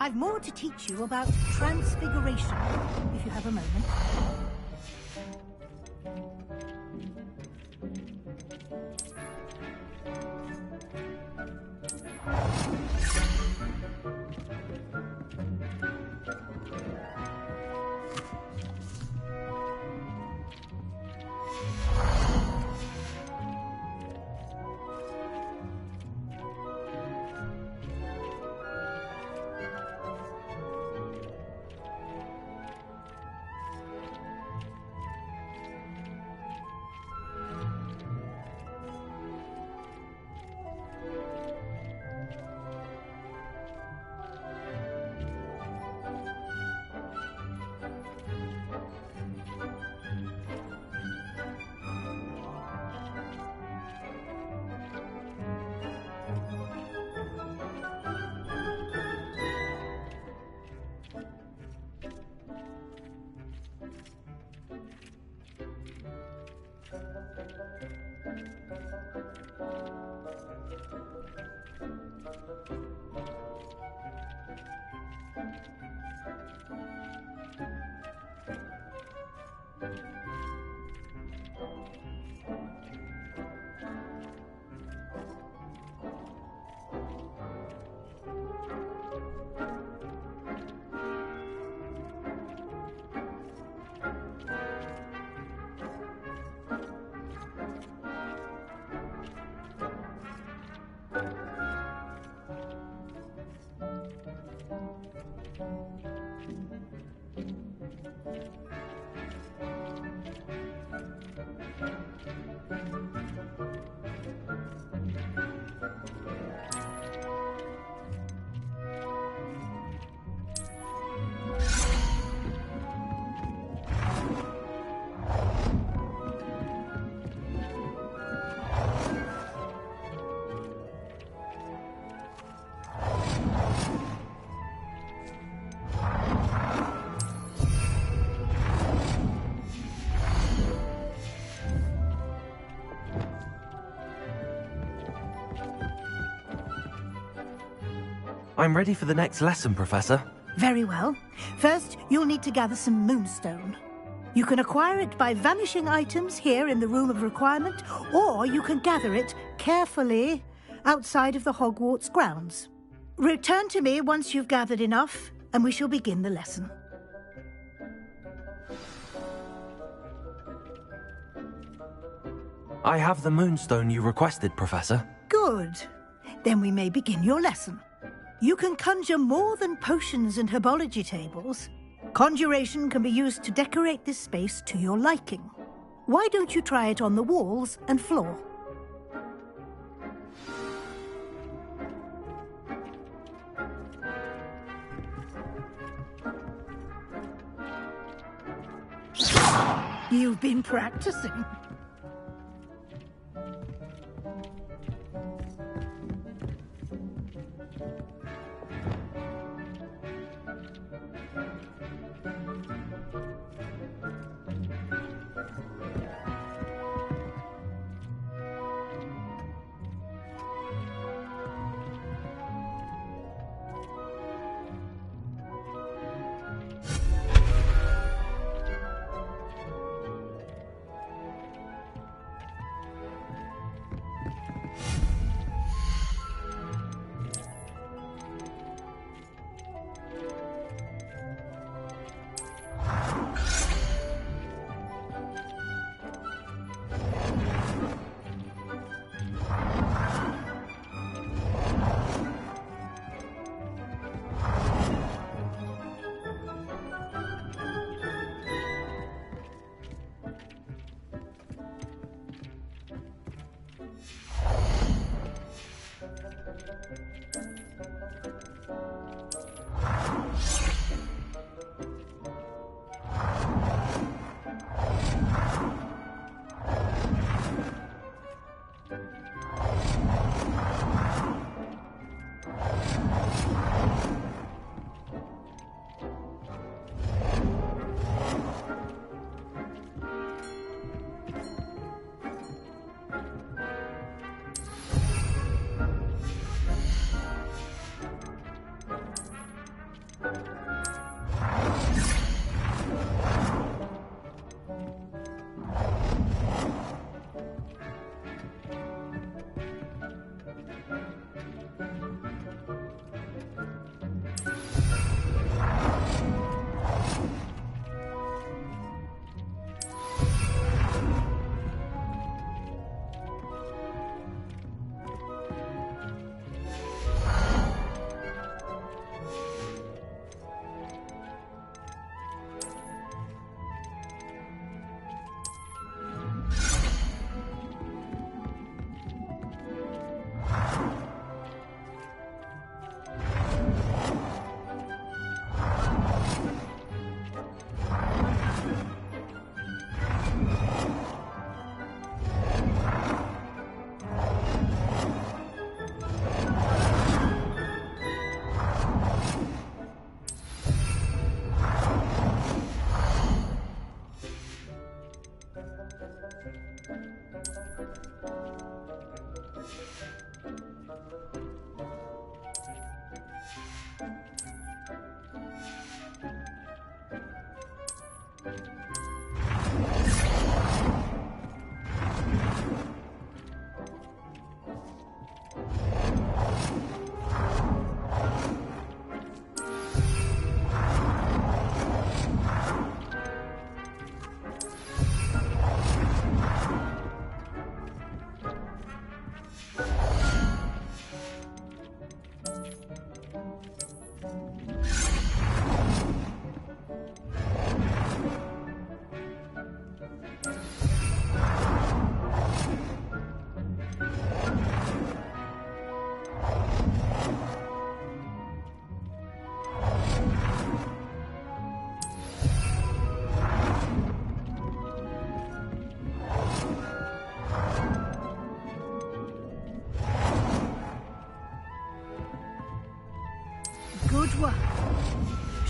I've more to teach you about transfiguration, if you have a moment. I'm ready for the next lesson, Professor. Very well. First, you'll need to gather some moonstone. You can acquire it by vanishing items here in the Room of Requirement, or you can gather it carefully outside of the Hogwarts grounds. Return to me once you've gathered enough, and we shall begin the lesson. I have the moonstone you requested, Professor. Good. Then we may begin your lesson. You can conjure more than potions and herbology tables. Conjuration can be used to decorate this space to your liking. Why don't you try it on the walls and floor? You've been practicing.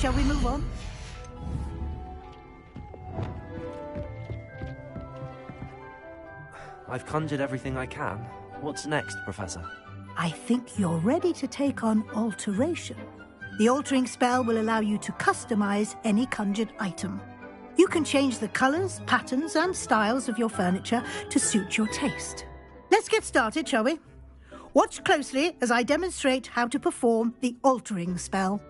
Shall we move on? I've conjured everything I can. What's next, Professor? I think you're ready to take on alteration. The altering spell will allow you to customize any conjured item. You can change the colors, patterns, and styles of your furniture to suit your taste. Let's get started, shall we? Watch closely as I demonstrate how to perform the altering spell.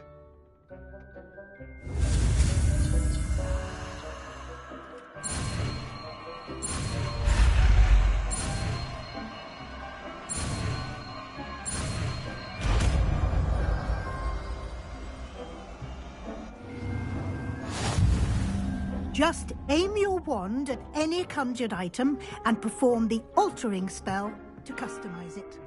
Just aim your wand at any conjured item and perform the altering spell to customize it.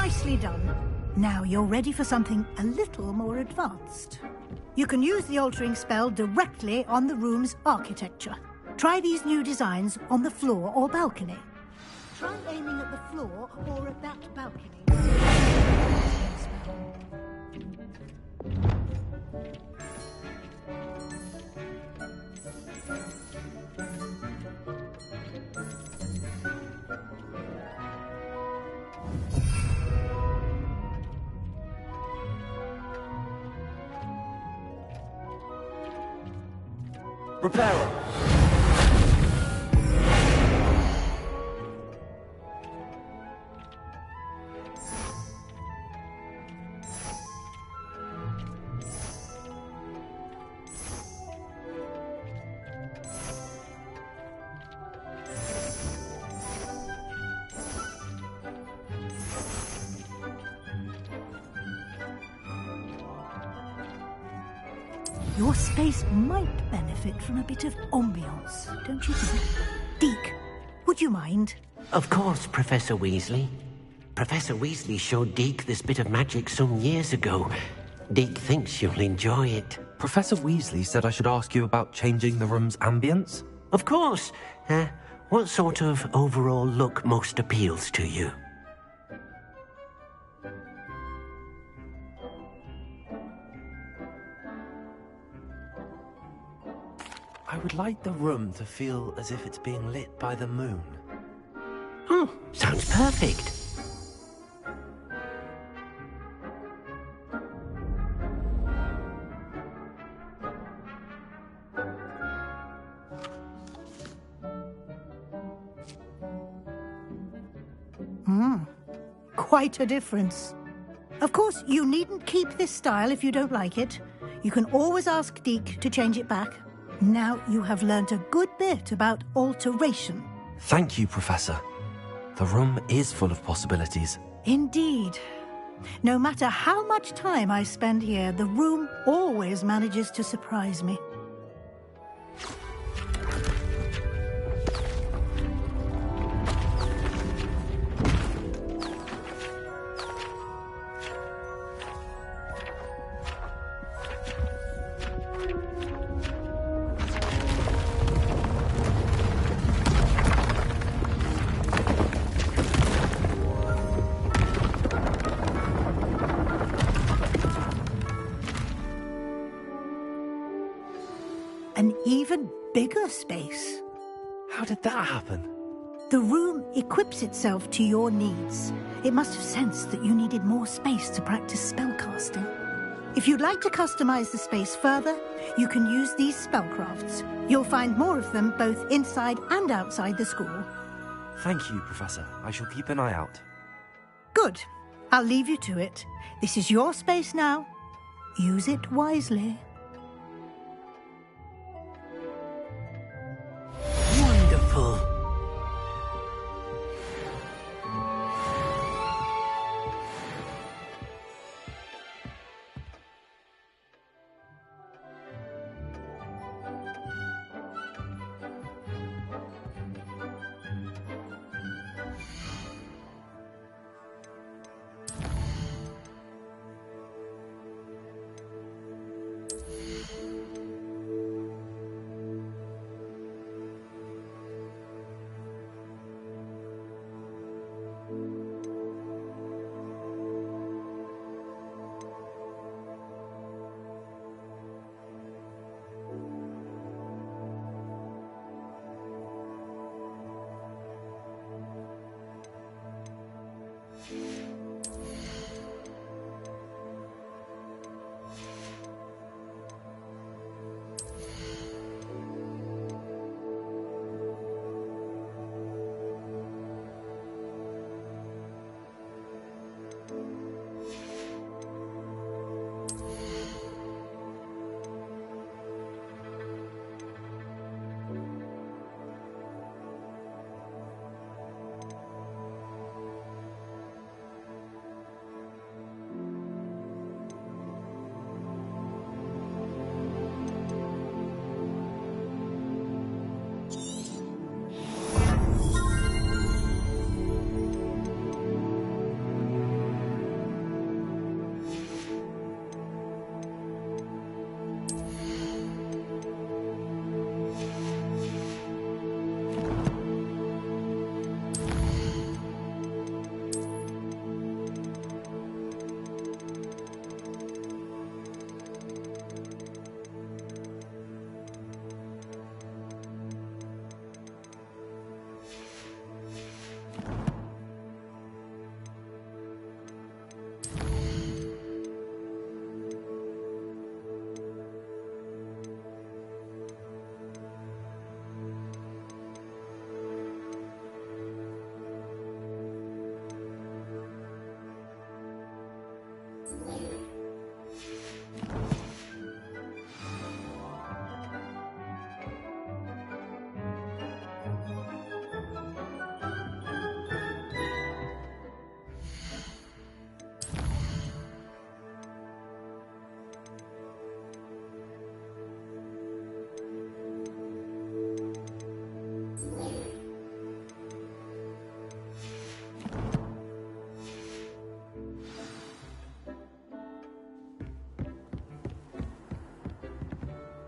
Nicely done. Now you're ready for something a little more advanced. You can use the altering spell directly on the room's architecture. Try these new designs on the floor or balcony. Try aiming at the floor or at that balcony. Repairer! Your space might benefit from a bit of ambiance, don't you think? Deke, would you mind? Of course, Professor Weasley. Professor Weasley showed Deke this bit of magic some years ago. Deke thinks you'll enjoy it. Professor Weasley said I should ask you about changing the room's ambience? Of course. What sort of overall look most appeals to you? I would like the room to feel as if it's being lit by the moon. Oh, sounds perfect. Quite a difference. Of course, you needn't keep this style if you don't like it. You can always ask Deke to change it back. Now you have learnt a good bit about alteration. Thank you, Professor. The room is full of possibilities. Indeed. No matter how much time I spend here, the room always manages to surprise me. An even bigger space. How did that happen? The room equips itself to your needs. It must have sensed that you needed more space to practice spellcasting. If you'd like to customize the space further, you can use these spellcrafts. You'll find more of them both inside and outside the school. Thank you, Professor. I shall keep an eye out. Good. I'll leave you to it. This is your space now. Use it wisely. Wonderful.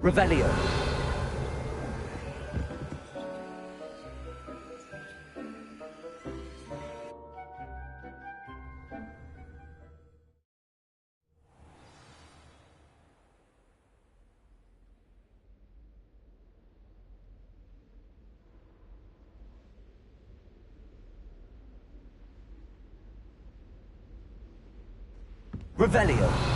Revelio. Revelio.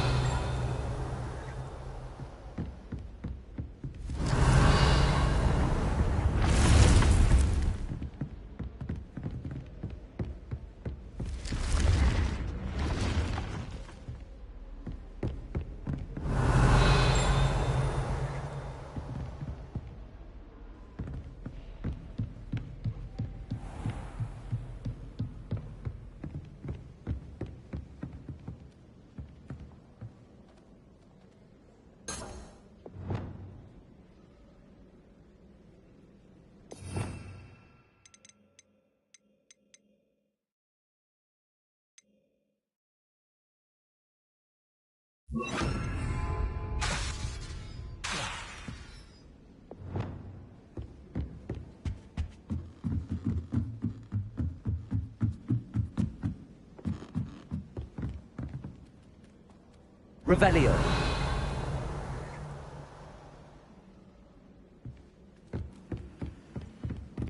Revelio.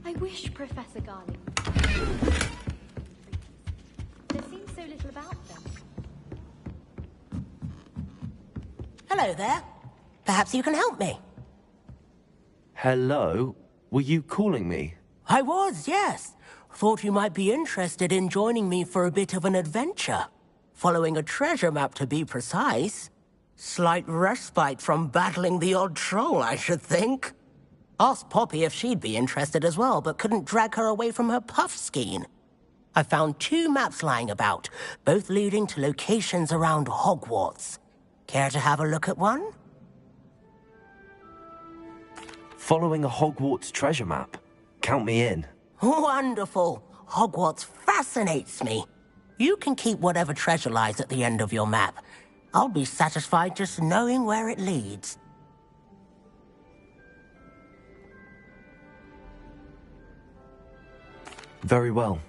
I wish Professor Garling. There seems so little about them. Hello there. Perhaps you can help me. Hello? Were you calling me? I was, yes. Thought you might be interested in joining me for a bit of an adventure. Following a treasure map, to be precise. Slight respite from battling the odd troll, I should think. Asked Poppy if she'd be interested as well, but couldn't drag her away from her puff skein. I found 2 maps lying about, both leading to locations around Hogwarts. Care to have a look at one? Following a Hogwarts treasure map. Count me in. Wonderful. Hogwarts fascinates me. You can keep whatever treasure lies at the end of your map. I'll be satisfied just knowing where it leads. Very well.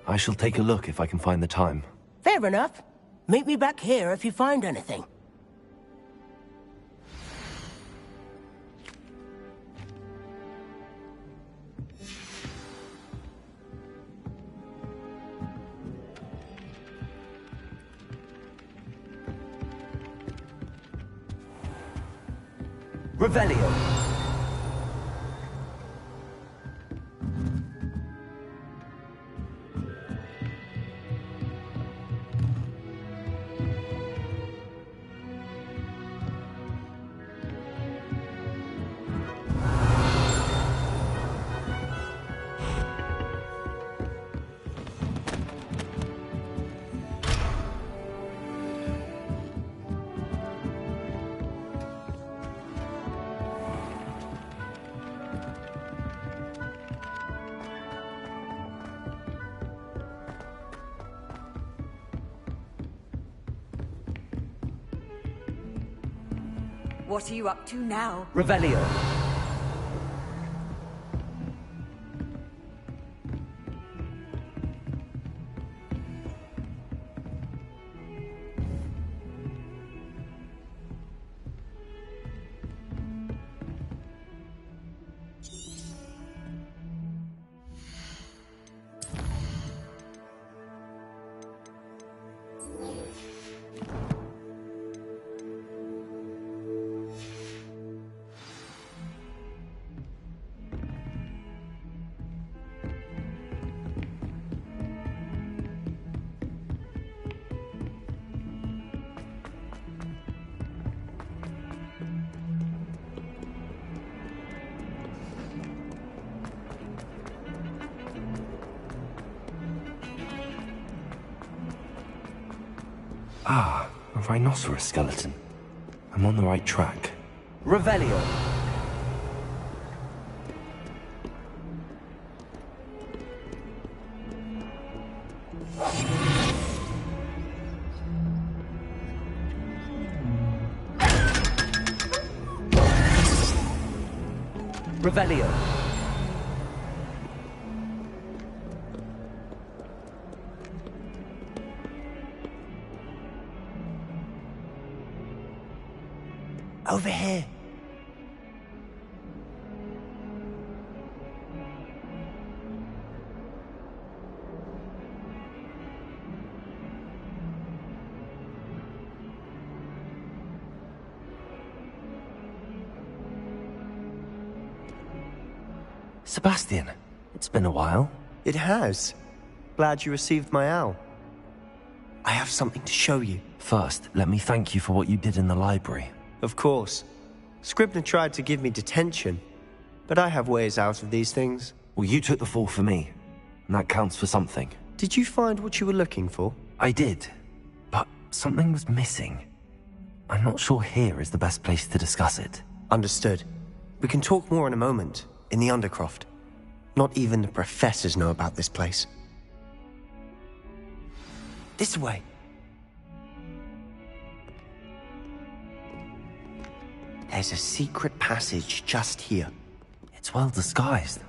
I shall take a look if I can find the time. Fair enough. Meet me back here if you find anything. Revelio. What are you up to now? Revelio. Ah, a rhinoceros skeleton. I'm on the right track. Revelio! Revelio! Over here. Sebastian, it's been a while. It has. Glad you received my owl. I have something to show you. First, let me thank you for what you did in the library. Of course. Scribner tried to give me detention, but I have ways out of these things. Well, you took the fall for me, and that counts for something. Did you find what you were looking for? I did, but something was missing. I'm not sure here is the best place to discuss it. Understood. We can talk more in a moment, in the Undercroft. Not even the professors know about this place. This way. There's a secret passage just here. It's well disguised.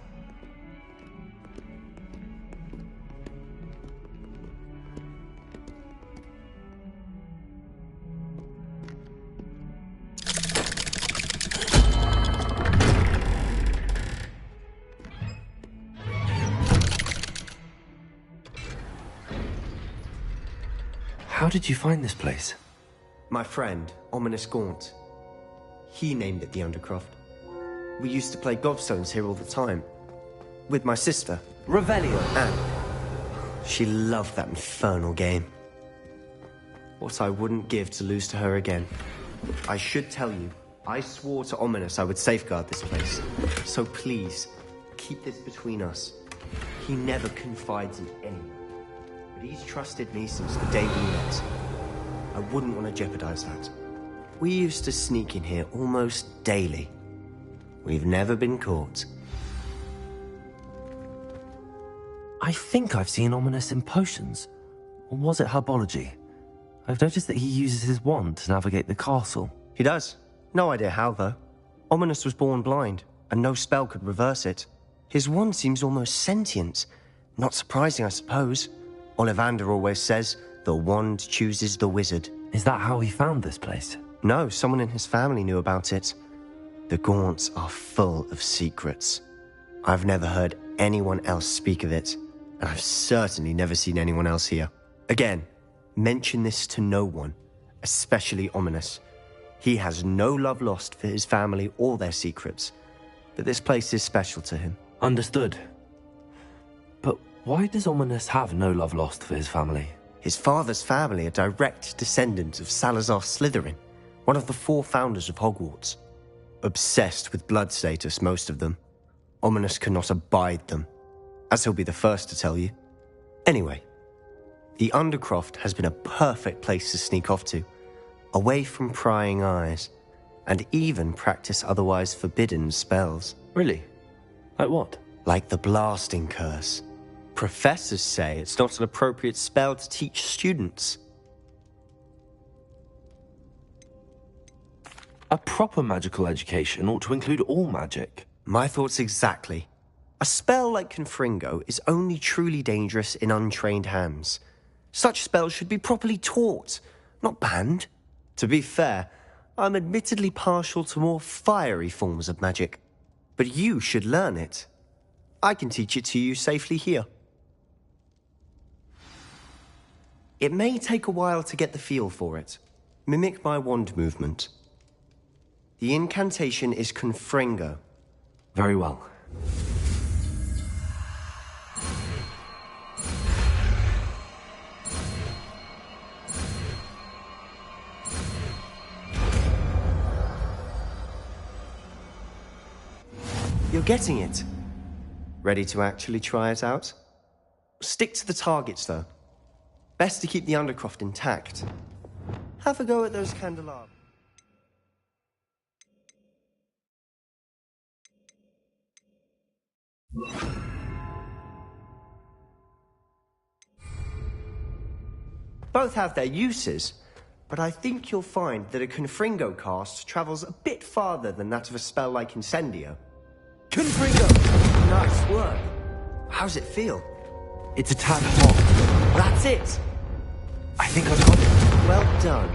How did you find this place? My friend, Ominous Gaunt. He named it the Undercroft. We used to play gobstones here all the time. With my sister. Revelio! Anne. She loved that infernal game. What I wouldn't give to lose to her again. I should tell you, I swore to Ominous I would safeguard this place. So please, keep this between us. He never confides in anyone. But he's trusted me since the day we met. I wouldn't want to jeopardize that. We used to sneak in here almost daily. We've never been caught. I think I've seen Ominous in potions. Or was it herbology? I've noticed that he uses his wand to navigate the castle. He does. No idea how, though. Ominous was born blind, and no spell could reverse it. His wand seems almost sentient. Not surprising, I suppose. Ollivander always says, the wand chooses the wizard. Is that how he found this place? No, someone in his family knew about it. The Gaunts are full of secrets. I've never heard anyone else speak of it, and I've certainly never seen anyone else here. Again, mention this to no one, especially Ominous. He has no love lost for his family or their secrets, but this place is special to him. Understood. But why does Ominous have no love lost for his family? His father's family are direct descendants of Salazar Slytherin, one of the 4 founders of Hogwarts. Obsessed with blood status, most of them. Ominous cannot abide them, as he'll be the first to tell you. Anyway, the Undercroft has been a perfect place to sneak off to, away from prying eyes, and even practice otherwise forbidden spells. Really? Like what? Like the blasting curse. Professors say it's not an appropriate spell to teach students. A proper magical education ought to include all magic. My thoughts exactly. A spell like Confringo is only truly dangerous in untrained hands. Such spells should be properly taught, not banned. To be fair, I'm admittedly partial to more fiery forms of magic. But you should learn it. I can teach it to you safely here. It may take a while to get the feel for it. Mimic my wand movement. The incantation is Confringo. Very well. You're getting it. Ready to actually try it out? Stick to the targets, though. Best to keep the Undercroft intact. Have a go at those candelabras. Both have their uses, but I think you'll find that a Confringo cast travels a bit farther than that of a spell like Incendio. Confringo! Nice work. How's it feel? It's a tad hot. That's it! I think I've got it. Well done.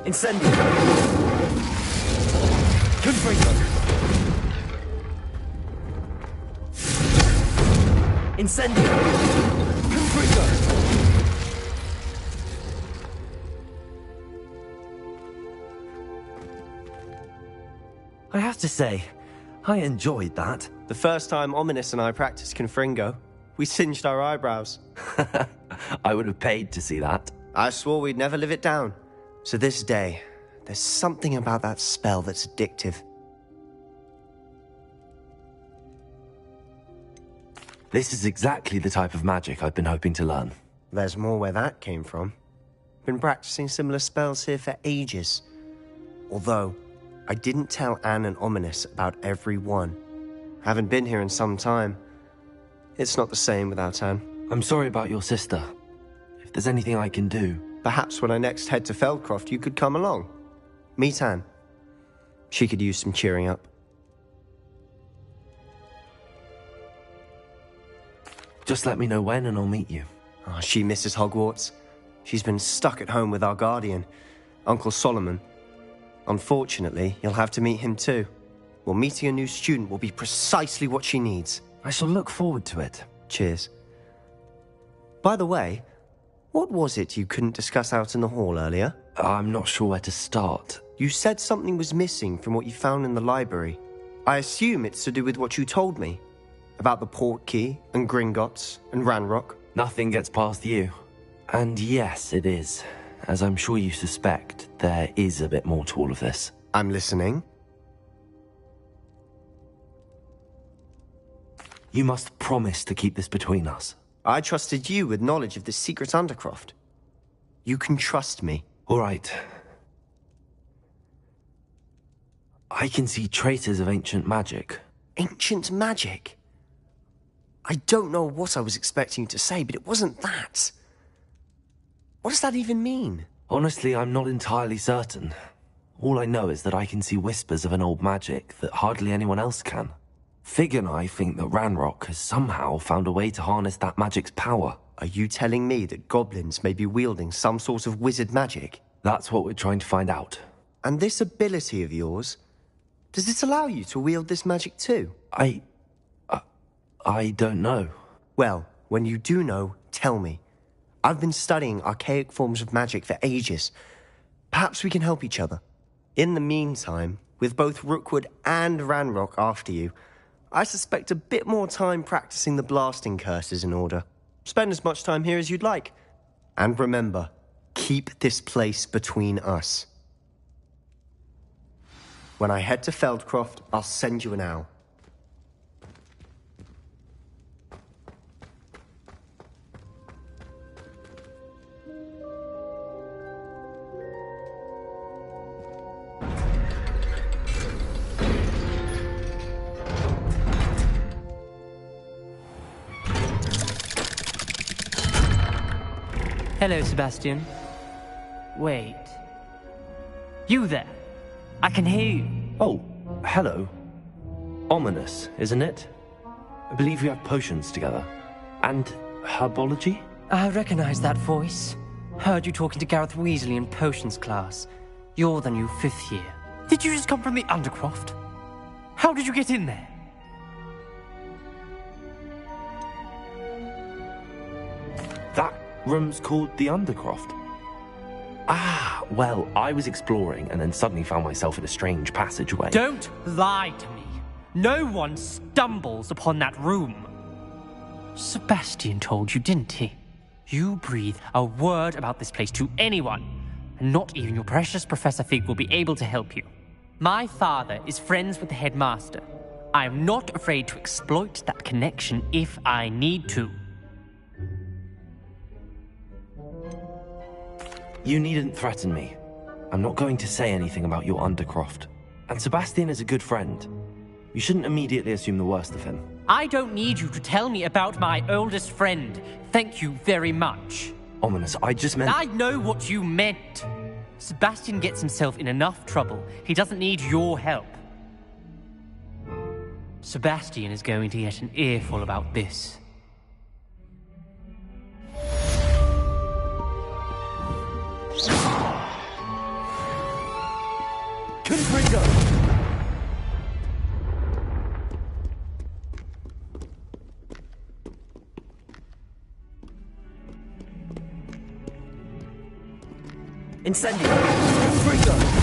Incendio! Confringo! Incendio! Confringo! I have to say, I enjoyed that. The first time Ominous and I practiced Confringo, we singed our eyebrows. I would have paid to see that. I swore we'd never live it down. So this day, there's something about that spell that's addictive. This is exactly the type of magic I've been hoping to learn. There's more where that came from. Been practicing similar spells here for ages. Although, I didn't tell Anne and Ominous about every one. Haven't been here in some time. It's not the same without Anne. I'm sorry about your sister. If there's anything I can do... Perhaps when I next head to Feldcroft, you could come along. Meet Anne. She could use some cheering up. Just let me know when and I'll meet you. Oh, she misses Hogwarts. She's been stuck at home with our guardian, Uncle Solomon. Unfortunately, you'll have to meet him too. Well, meeting a new student will be precisely what she needs. I shall look forward to it. Cheers. By the way, what was it you couldn't discuss out in the hall earlier? I'm not sure where to start. You said something was missing from what you found in the library. I assume it's to do with what you told me. About the Portkey, and Gringotts, and Ranrock. Nothing gets past you. And yes, it is. As I'm sure you suspect, there is a bit more to all of this. I'm listening. You must promise to keep this between us. I trusted you with knowledge of this secret Undercroft. You can trust me. All right. I can see traces of ancient magic. Ancient magic? I don't know what I was expecting you to say, but it wasn't that. What does that even mean? Honestly, I'm not entirely certain. All I know is that I can see whispers of an old magic that hardly anyone else can. Fig and I think that Ranrock has somehow found a way to harness that magic's power. Are you telling me that goblins may be wielding some sort of wizard magic? That's what we're trying to find out. And this ability of yours, does it allow you to wield this magic too? I don't know. Well, when you do know, tell me. I've been studying archaic forms of magic for ages. Perhaps we can help each other. In the meantime, with both Rookwood and Ranrock after you, I suspect a bit more time practicing the blasting curse is in order. Spend as much time here as you'd like. And remember, keep this place between us. When I head to Feldcroft, I'll send you an owl. Hello, Sebastian. Wait. You there? I can hear you. Oh, hello. Ominous, isn't it? I believe we have potions together. And herbology? I recognize that voice. Heard you talking to Gareth Weasley in potions class. You're the new 5th year. Did you just come from the Undercroft? How did you get in there? That room's called the Undercroft. Ah, well, I was exploring and then suddenly found myself in a strange passageway. Don't lie to me. No one stumbles upon that room. Sebastian told you, didn't he? You breathe a word about this place to anyone, and not even your precious Professor Fig will be able to help you. My father is friends with the headmaster. I am not afraid to exploit that connection if I need to. You needn't threaten me. I'm not going to say anything about your Undercroft. And Sebastian is a good friend. You shouldn't immediately assume the worst of him. I don't need you to tell me about my oldest friend. Thank you very much. Ominous, I just meant... I know what you meant. Sebastian gets himself in enough trouble. He doesn't need your help. Sebastian is going to get an earful about this. Confringo! Incendio! Confringo!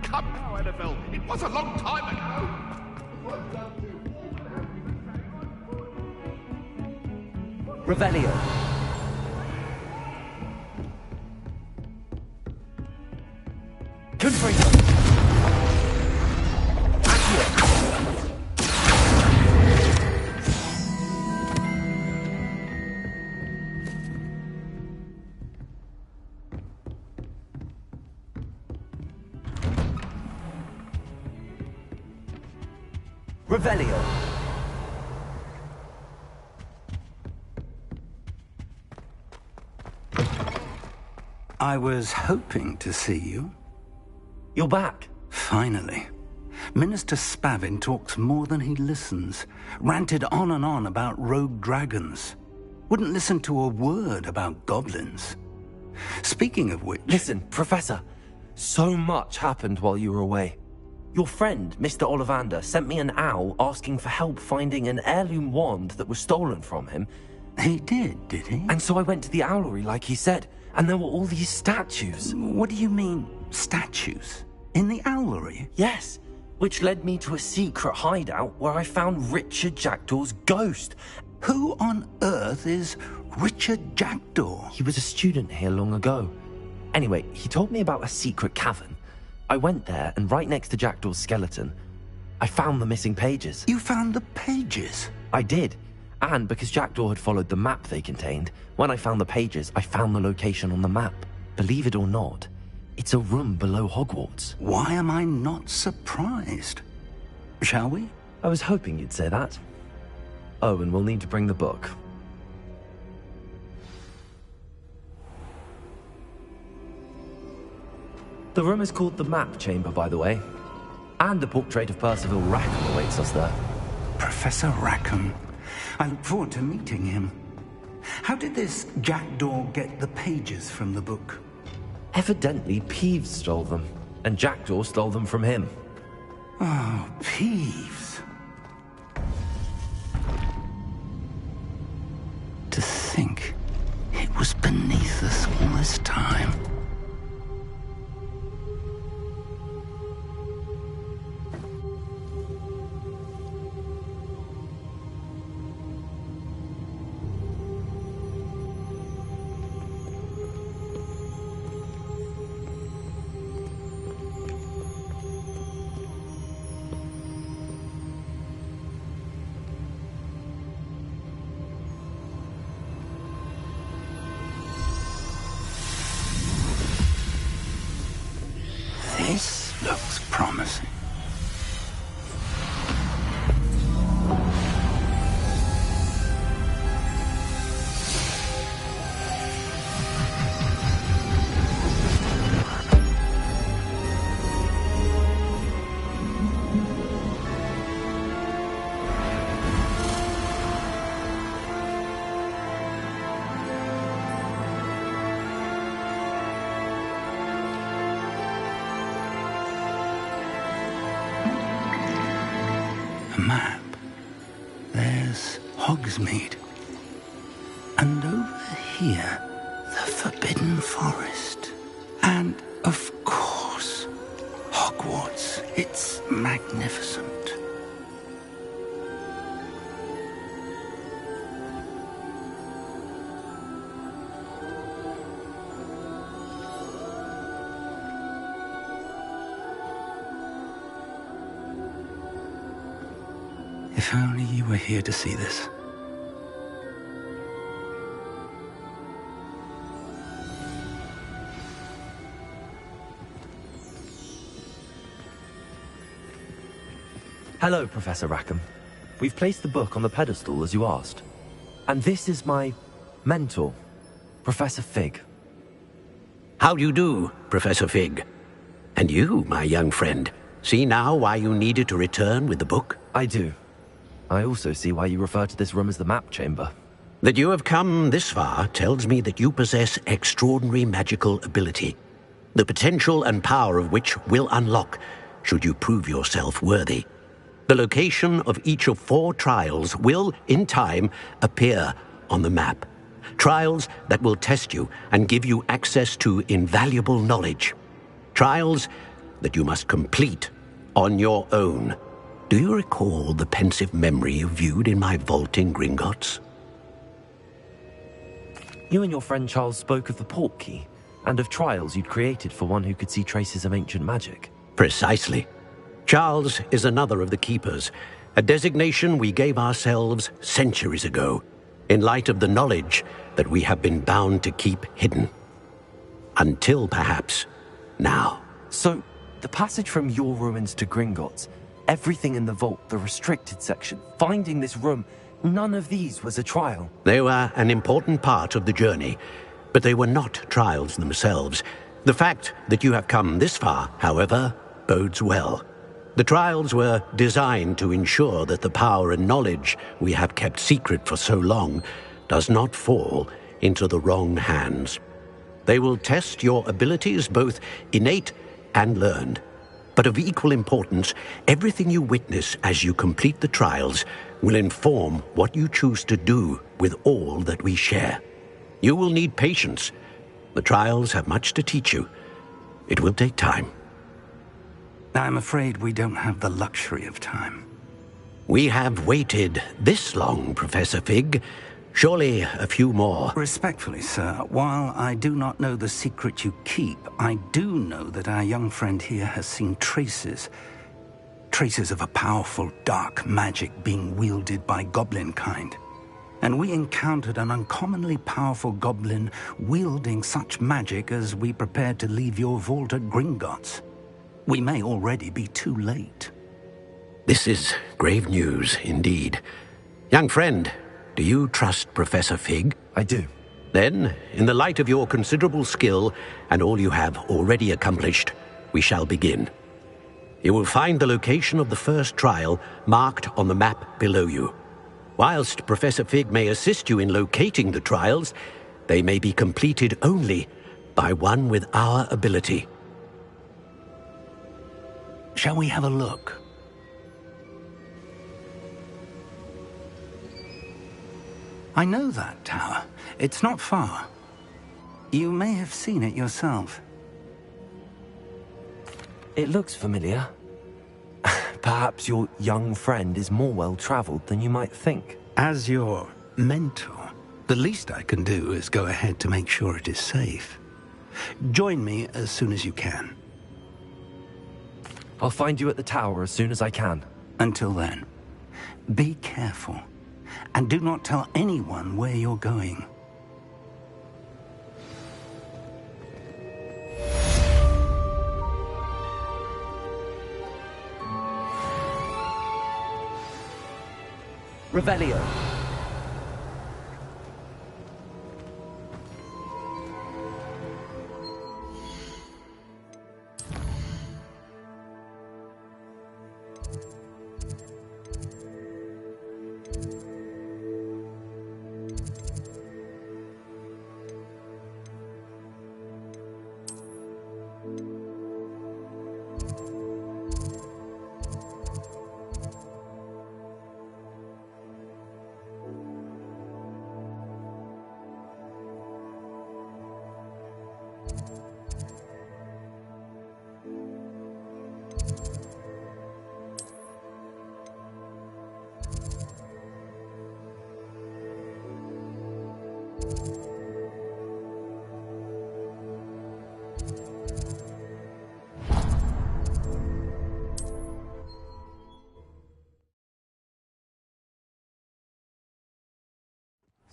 Come now, Annabelle. It was a long time ago. Revelio. Confringo. Revelio. I was hoping to see you. You're back. Finally. Minister Spavin talks more than he listens. Ranted on and on about rogue dragons. Wouldn't listen to a word about goblins. Speaking of which... Listen, Professor. So much happened while you were away. Your friend, Mr. Ollivander, sent me an owl asking for help finding an heirloom wand that was stolen from him. He did he? And so I went to the owlery like he said, and there were all these statues. What do you mean, statues? In the owlery? Yes, which led me to a secret hideout where I found Richard Jackdaw's ghost. Who on earth is Richard Jackdaw? He was a student here long ago. Anyway, he told me about a secret cavern. I went there, and right next to Jackdaw's skeleton, I found the missing pages. You found the pages? I did. And because Jackdaw had followed the map they contained, when I found the pages, I found the location on the map. Believe it or not, it's a room below Hogwarts. Why am I not surprised? Shall we? I was hoping you'd say that. Oh, and we'll need to bring the book. The room is called the Map Chamber, by the way. And a portrait of Percival Rackham awaits us there. Professor Rackham. I look forward to meeting him. How did this Jackdaw get the pages from the book? Evidently, Peeves stole them, and Jackdaw stole them from him. Oh, Peeves. To think it was beneath us all this time. This looks promising. A map. There's Hogsmeade. And over here, the Forbidden Forest. And, of course, Hogwarts. It's magnificent. If only you were here to see this. Hello, Professor Rackham. We've placed the book on the pedestal, as you asked. And this is my mentor, Professor Fig. How do you do, Professor Fig? And you, my young friend, see now why you needed to return with the book? I do. I also see why you refer to this room as the Map Chamber. That you have come this far tells me that you possess extraordinary magical ability, the potential and power of which will unlock should you prove yourself worthy. The location of each of 4 trials will, in time, appear on the map. Trials that will test you and give you access to invaluable knowledge. Trials that you must complete on your own. Do you recall the pensive memory you viewed in my vault in Gringotts? You and your friend Charles spoke of the Portkey, and of trials you'd created for one who could see traces of ancient magic. Precisely. Charles is another of the Keepers, a designation we gave ourselves centuries ago, in light of the knowledge that we have been bound to keep hidden. Until, perhaps, now. So, the passage from your ruins to Gringotts, everything in the vault, the restricted section, finding this room, none of these was a trial. They were an important part of the journey, But they were not trials themselves. The fact that you have come this far, however, bodes well. The trials were designed to ensure that the power and knowledge we have kept secret for so long does not fall into the wrong hands. They will test your abilities, both innate and learned. But of equal importance, everything you witness as you complete the trials will inform what you choose to do with all that we share. You will need patience. The trials have much to teach you. It will take time. I'm afraid we don't have the luxury of time. We have waited this long, Professor Fig. Surely a few more. Respectfully, sir, while I do not know the secret you keep, I do know that our young friend here has seen traces of a powerful dark magic being wielded by goblin kind. And we encountered an uncommonly powerful goblin wielding such magic as we prepared to leave your vault at Gringotts. We may already be too late. This is grave news, indeed. Young friend, do you trust Professor Fig? I do. Then, in the light of your considerable skill and all you have already accomplished, we shall begin. You will find the location of the first trial marked on the map below you. Whilst Professor Fig may assist you in locating the trials, they may be completed only by one with our ability. Shall we have a look? I know that tower. It's not far. You may have seen it yourself. It looks familiar. Perhaps your young friend is more well-traveled than you might think. As your mentor, the least I can do is go ahead to make sure it is safe. Join me as soon as you can. I'll find you at the tower as soon as I can. Until then, be careful, and do not tell anyone where you're going. Revelio.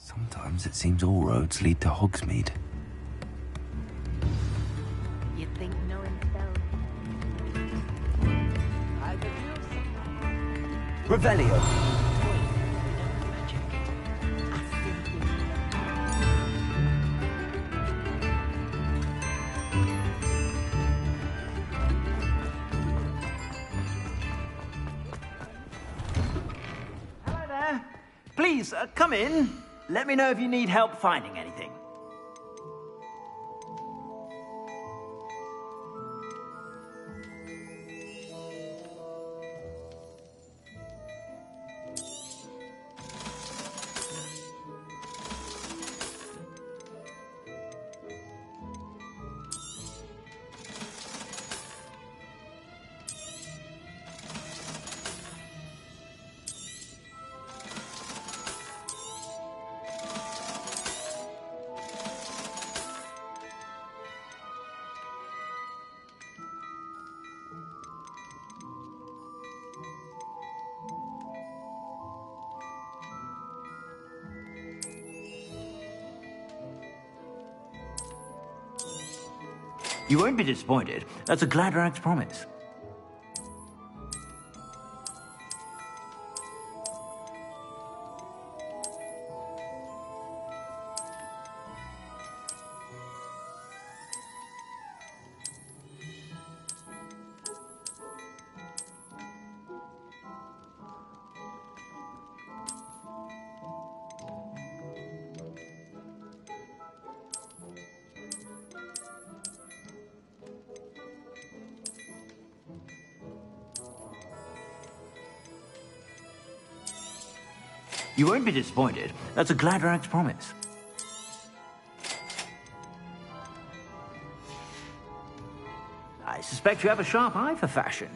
Sometimes it seems all roads lead to Hogsmeade. You'd think knowing spells. Revelio. Hello there. Please, come in. Let me know if you need help finding anything. You won't be disappointed. That's a Gladrag's promise. You won't be disappointed. That's a Gladrax promise. I suspect you have a sharp eye for fashion.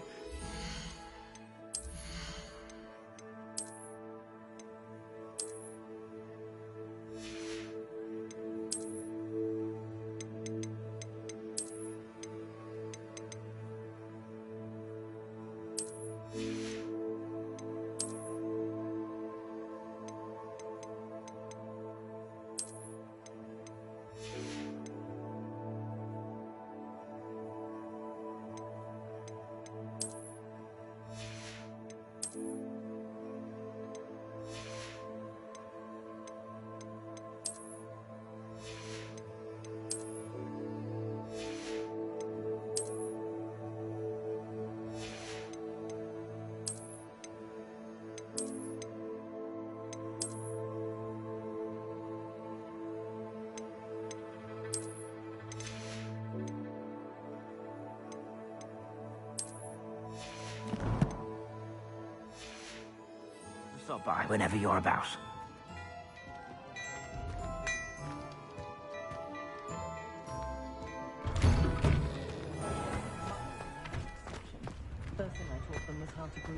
Stop by whenever you're about.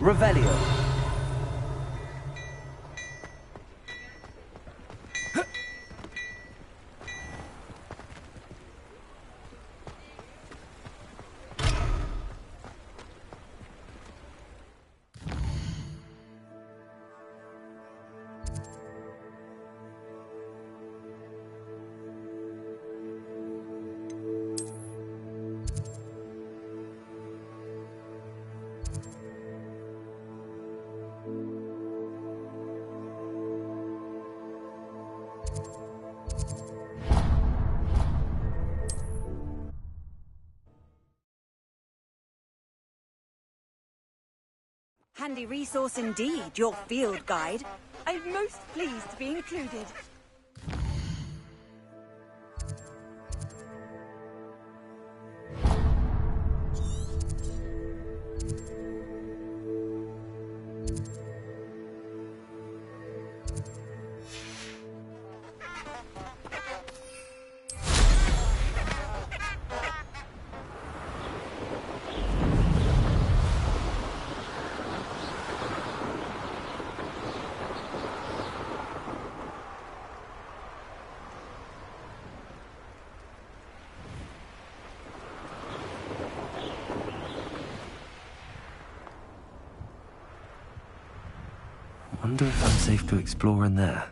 Revelio. Handy resource indeed, your field guide. I'm most pleased to be included. Wonder if I'm safe to explore in there.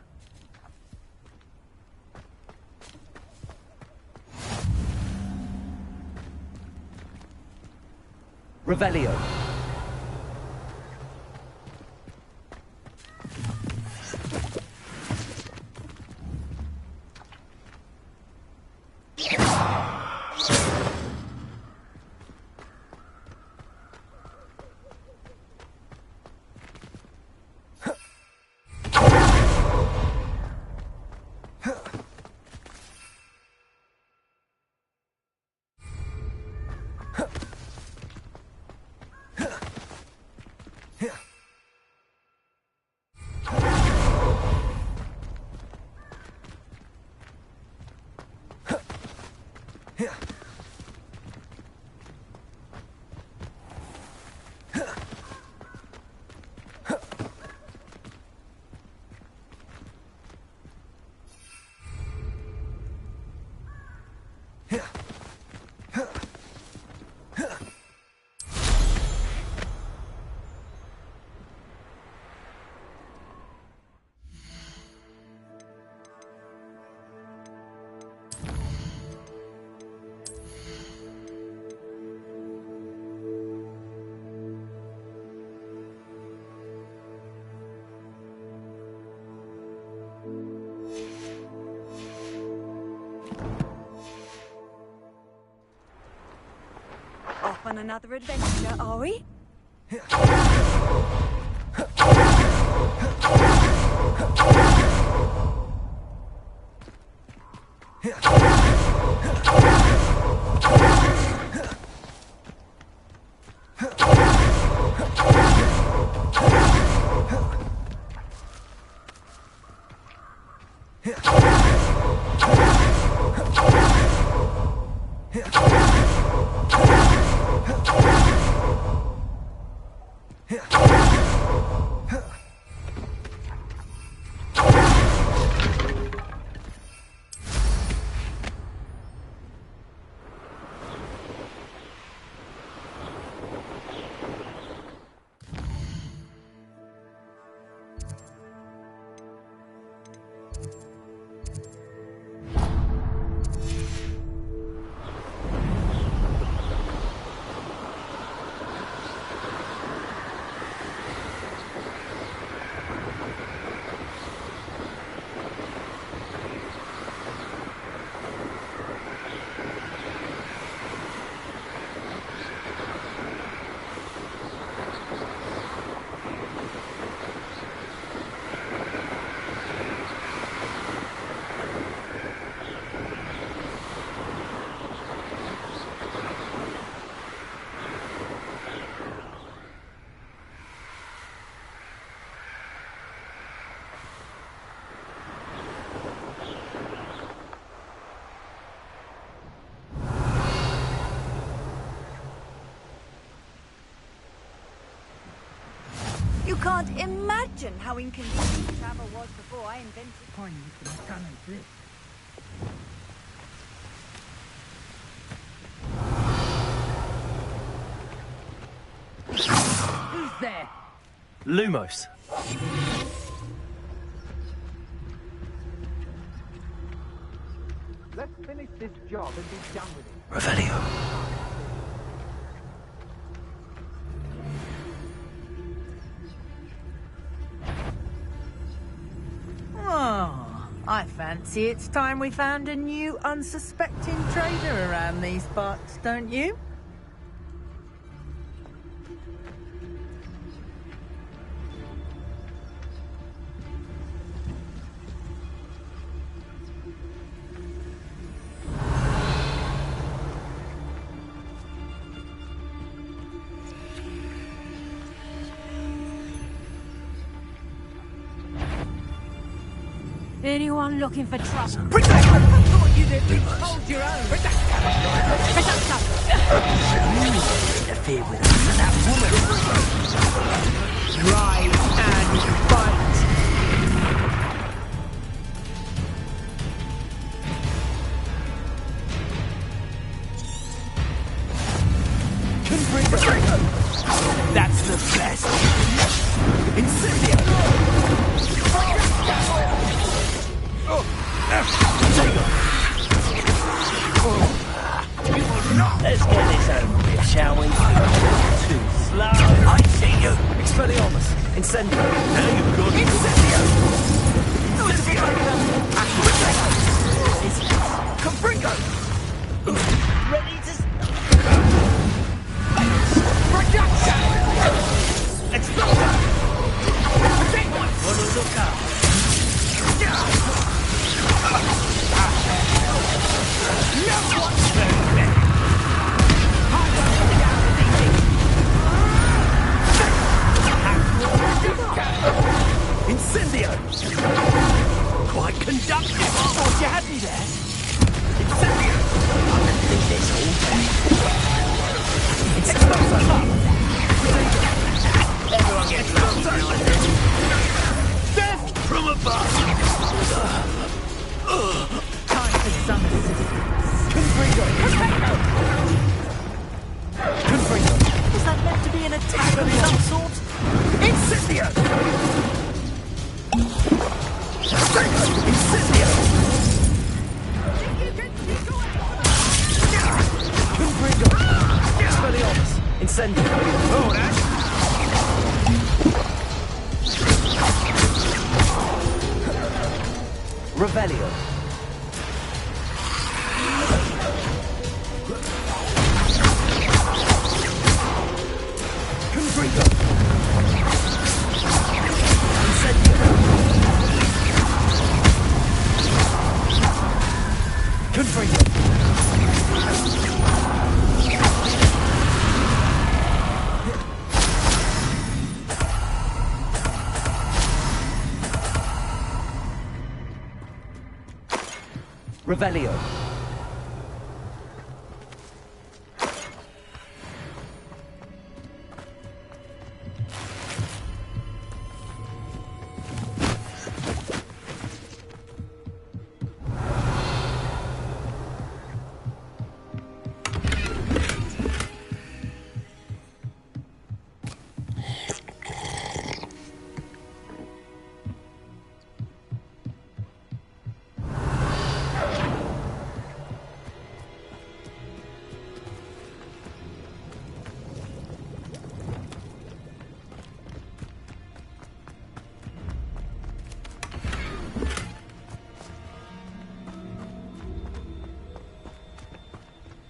Revelio. Off on another adventure, are we? You can't imagine how inconvenient travel was before I invented... Who's there? Lumos. Let's finish this job and be done with it. Revelio. Oh, I fancy it's time we found a new unsuspecting trader around these parts, don't you? Anyone looking for trouble? I thought you'd at least hold your own. Interfere with us and that woman. Rise and fight. Confringo. That's the best. Incendio. Let's get this over with, shall we? Too slow. I see you. Expelliarmus. Incendio. Now you've got Incendio. Confringo. Ready to... Production. Explosion. Protect one. Wanna look up? No one's perfect. Incendio! Quite conductive. Thought you had me there. Incendio! I can do this all day. Explosion! Everyone gets death from above! Time for some assistance. Confringo! Confringo! Was that meant to be an attack of some sort? Incendio! Incendio! Confringo! Expelliarmus! Incendio! Oh, that's... Revelio. Confringo! Incendio! Confringo! Revelio.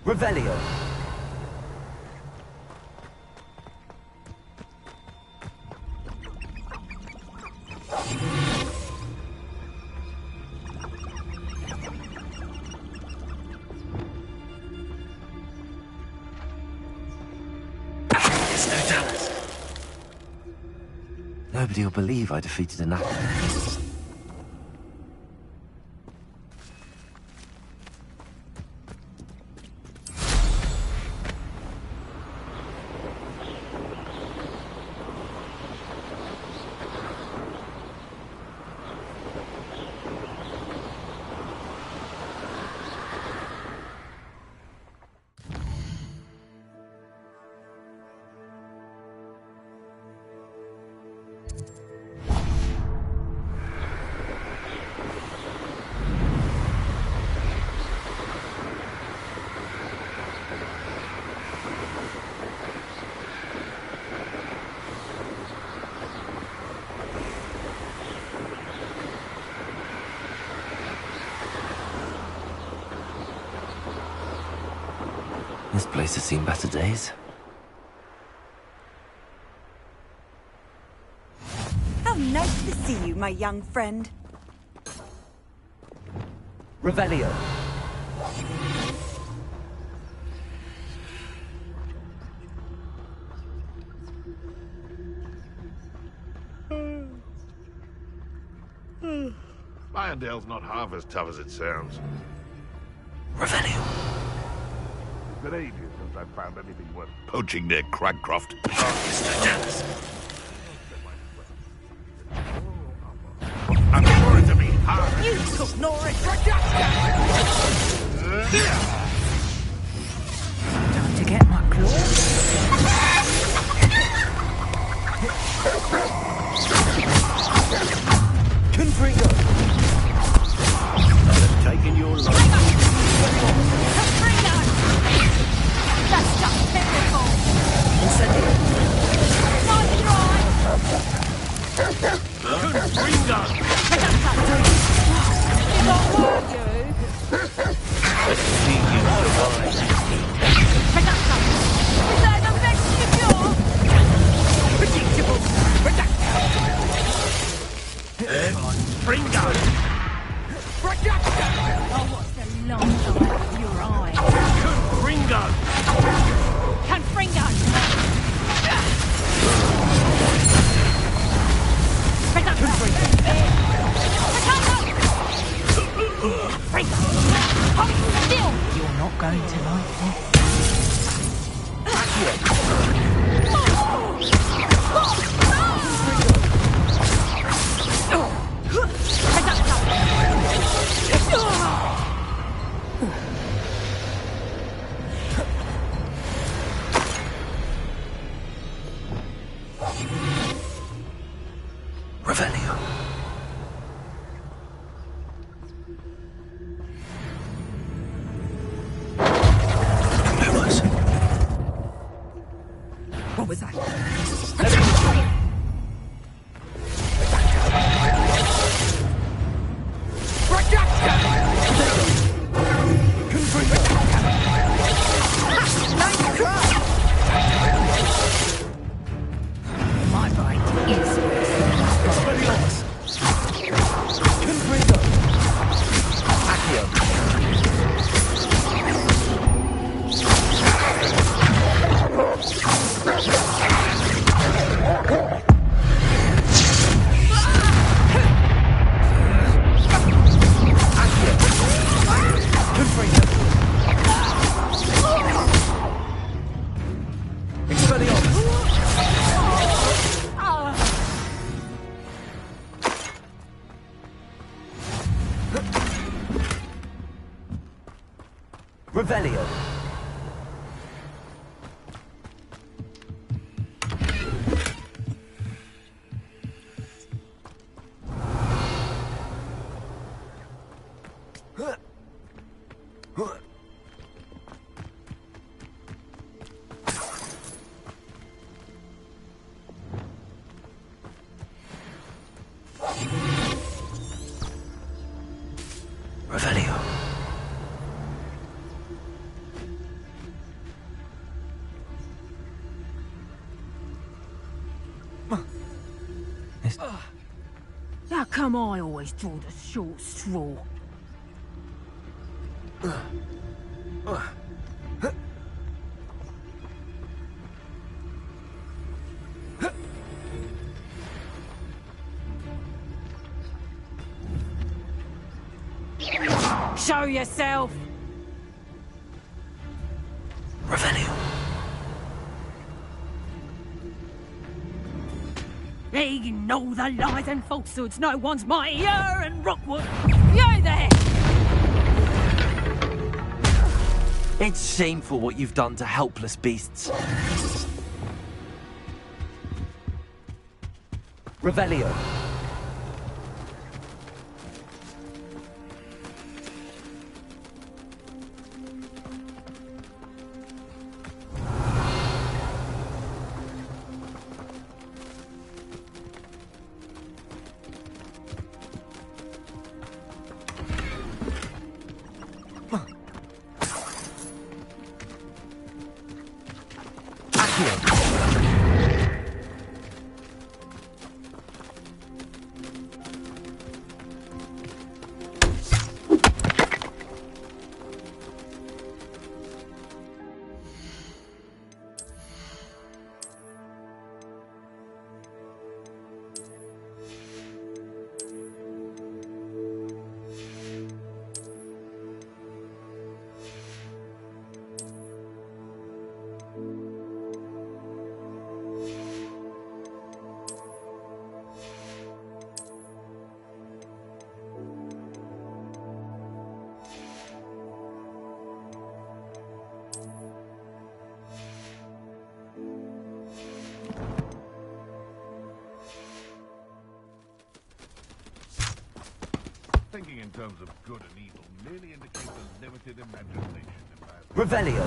Revelio. Nobody will believe I defeated an actor. This place has seen better days. How nice to see you, my young friend. Revelio. Irondale's not half as tough as it sounds. Revelio. It's been ages since I've found anything worth poaching near Cragcroft. I'm sure it to be hard. You took Norris for a Time to get my Confringo. I've taken your life. Confringo! That's just typical. Incendio. Nice try! Confringo. You got work, you. Let's see you survive. Is that the best of yours? Predictable. Confringo. Oh, what's the long side of your eye? Confringo. Confringo! You're not going to like this. Revelio. Lewis. What was that? My brain is Confringo. Accio. Revelio. Revelio. How come I always draw the short straw? Show yourself! Revelio. They know the lies and falsehoods no one's mightier in Rookwood. You there! It's shameful what you've done to helpless beasts. Revelio. Thinking in terms of good and evil merely indicates a limited imagination. Revelio.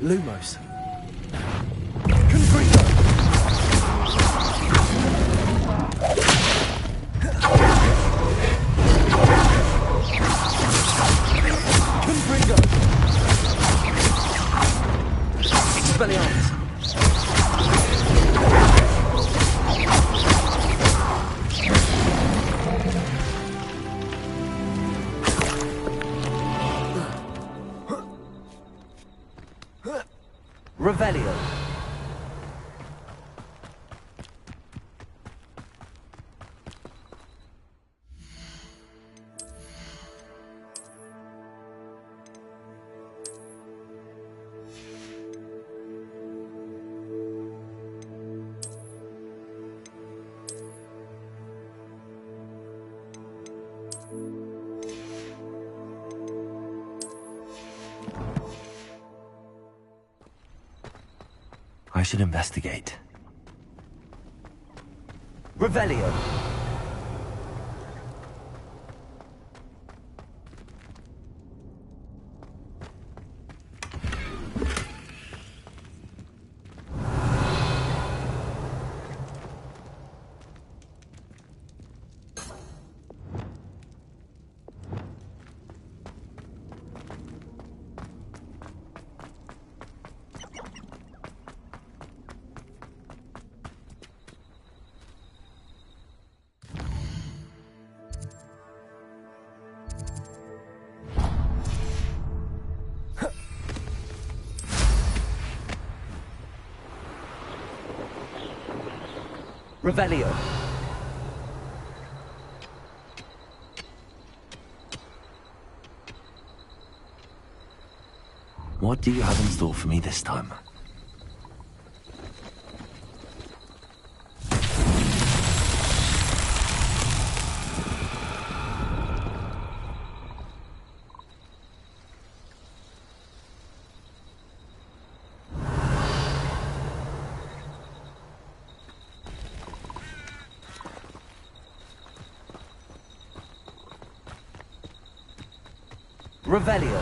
Lumos. Confringo. Confringo. Expelliarmus. Revelio. I should investigate. Revelio. Revelio. What do you have in store for me this time? Revelio.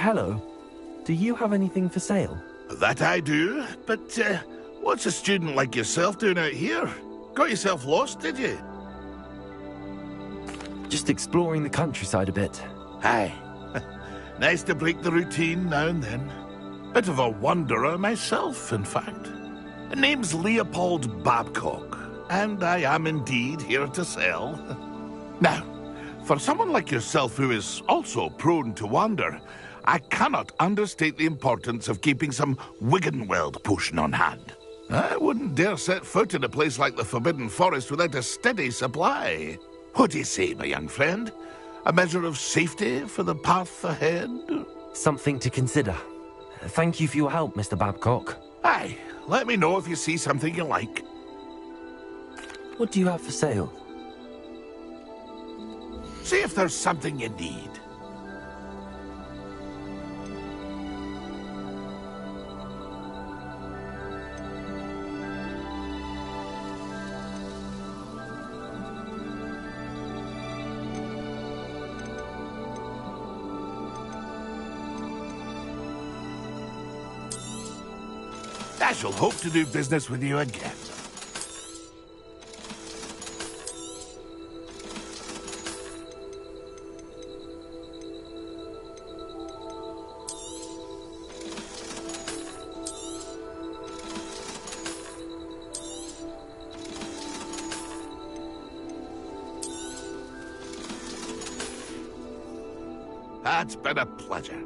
Hello. Do you have anything for sale? That I do, but what's a student like yourself doing out here? Got yourself lost, did you? Just exploring the countryside a bit. Aye. Nice to break the routine now and then. Bit of a wanderer myself, in fact. Name's Leopold Babcock, and I am indeed here to sell. Now, for someone like yourself who is also prone to wander, I cannot understate the importance of keeping some Wiggenweld potion on hand. I wouldn't dare set foot in a place like the Forbidden Forest without a steady supply. What do you say, my young friend? A measure of safety for the path ahead? Something to consider. Thank you for your help, Mr. Babcock. Aye, let me know if you see something you like. What do you have for sale? See if there's something you need. I shall hope to do business with you again. It's been a pleasure.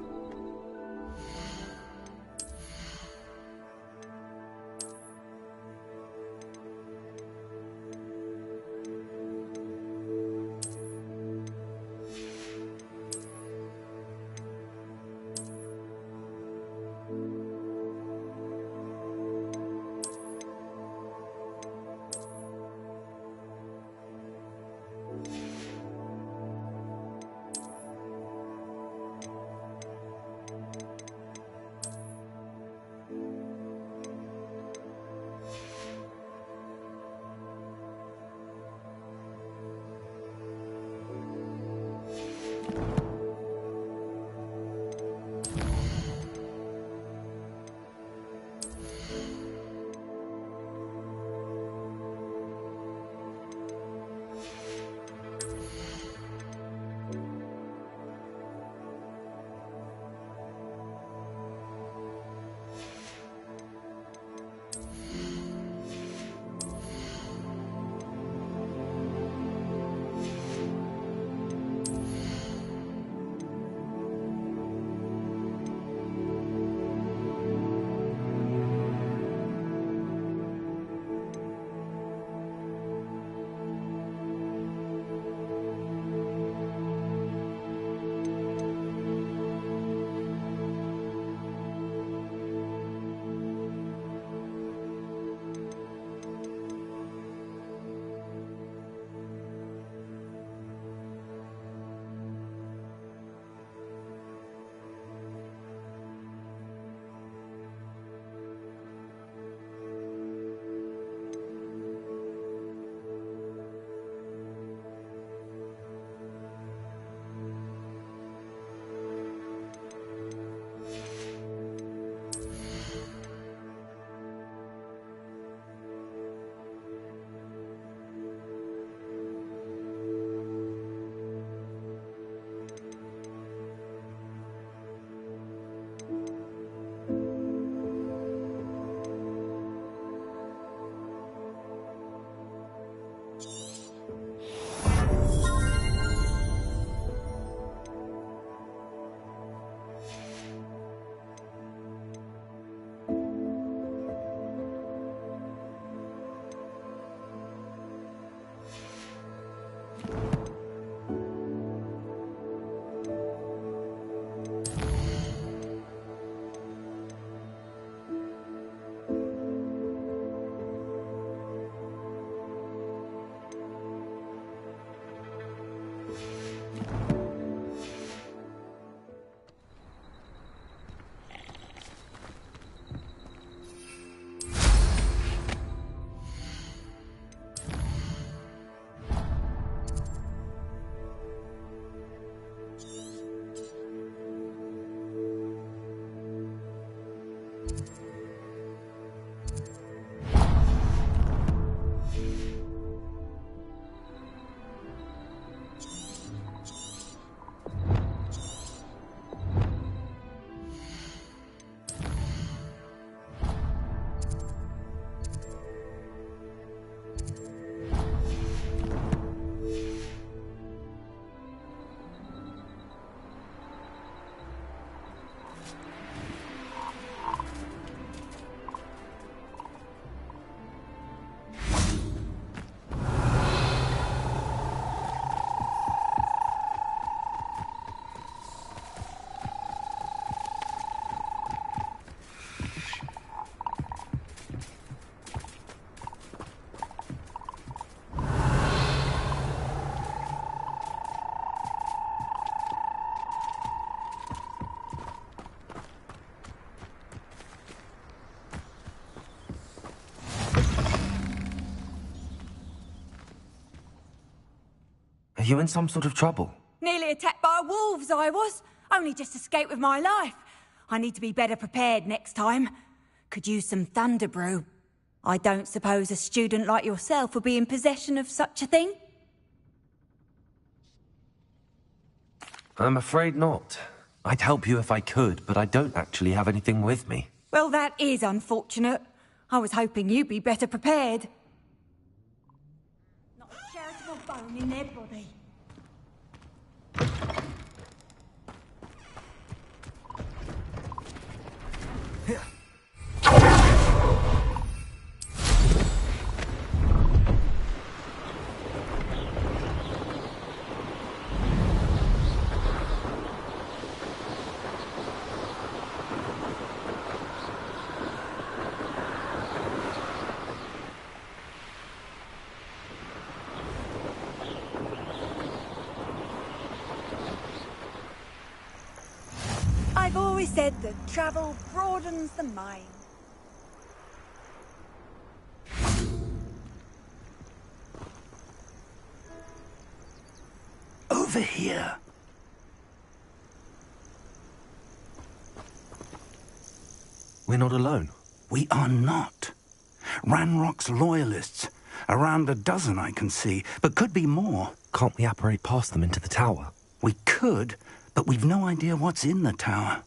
Are you in some sort of trouble? Nearly attacked by wolves, I was. Only just escaped with my life. I need to be better prepared next time. Could use some thunder brew. I don't suppose a student like yourself would be in possession of such a thing? I'm afraid not. I'd help you if I could, but I don't actually have anything with me. Well, that is unfortunate. I was hoping you'd be better prepared. Not a charitable bone in their body. I've always said that travel broadens the mind. Over here. We're not alone. We are not. Ranrock's loyalists. Around a dozen I can see, but could be more. Can't we apparate past them into the tower? We could, but we've no idea what's in the tower.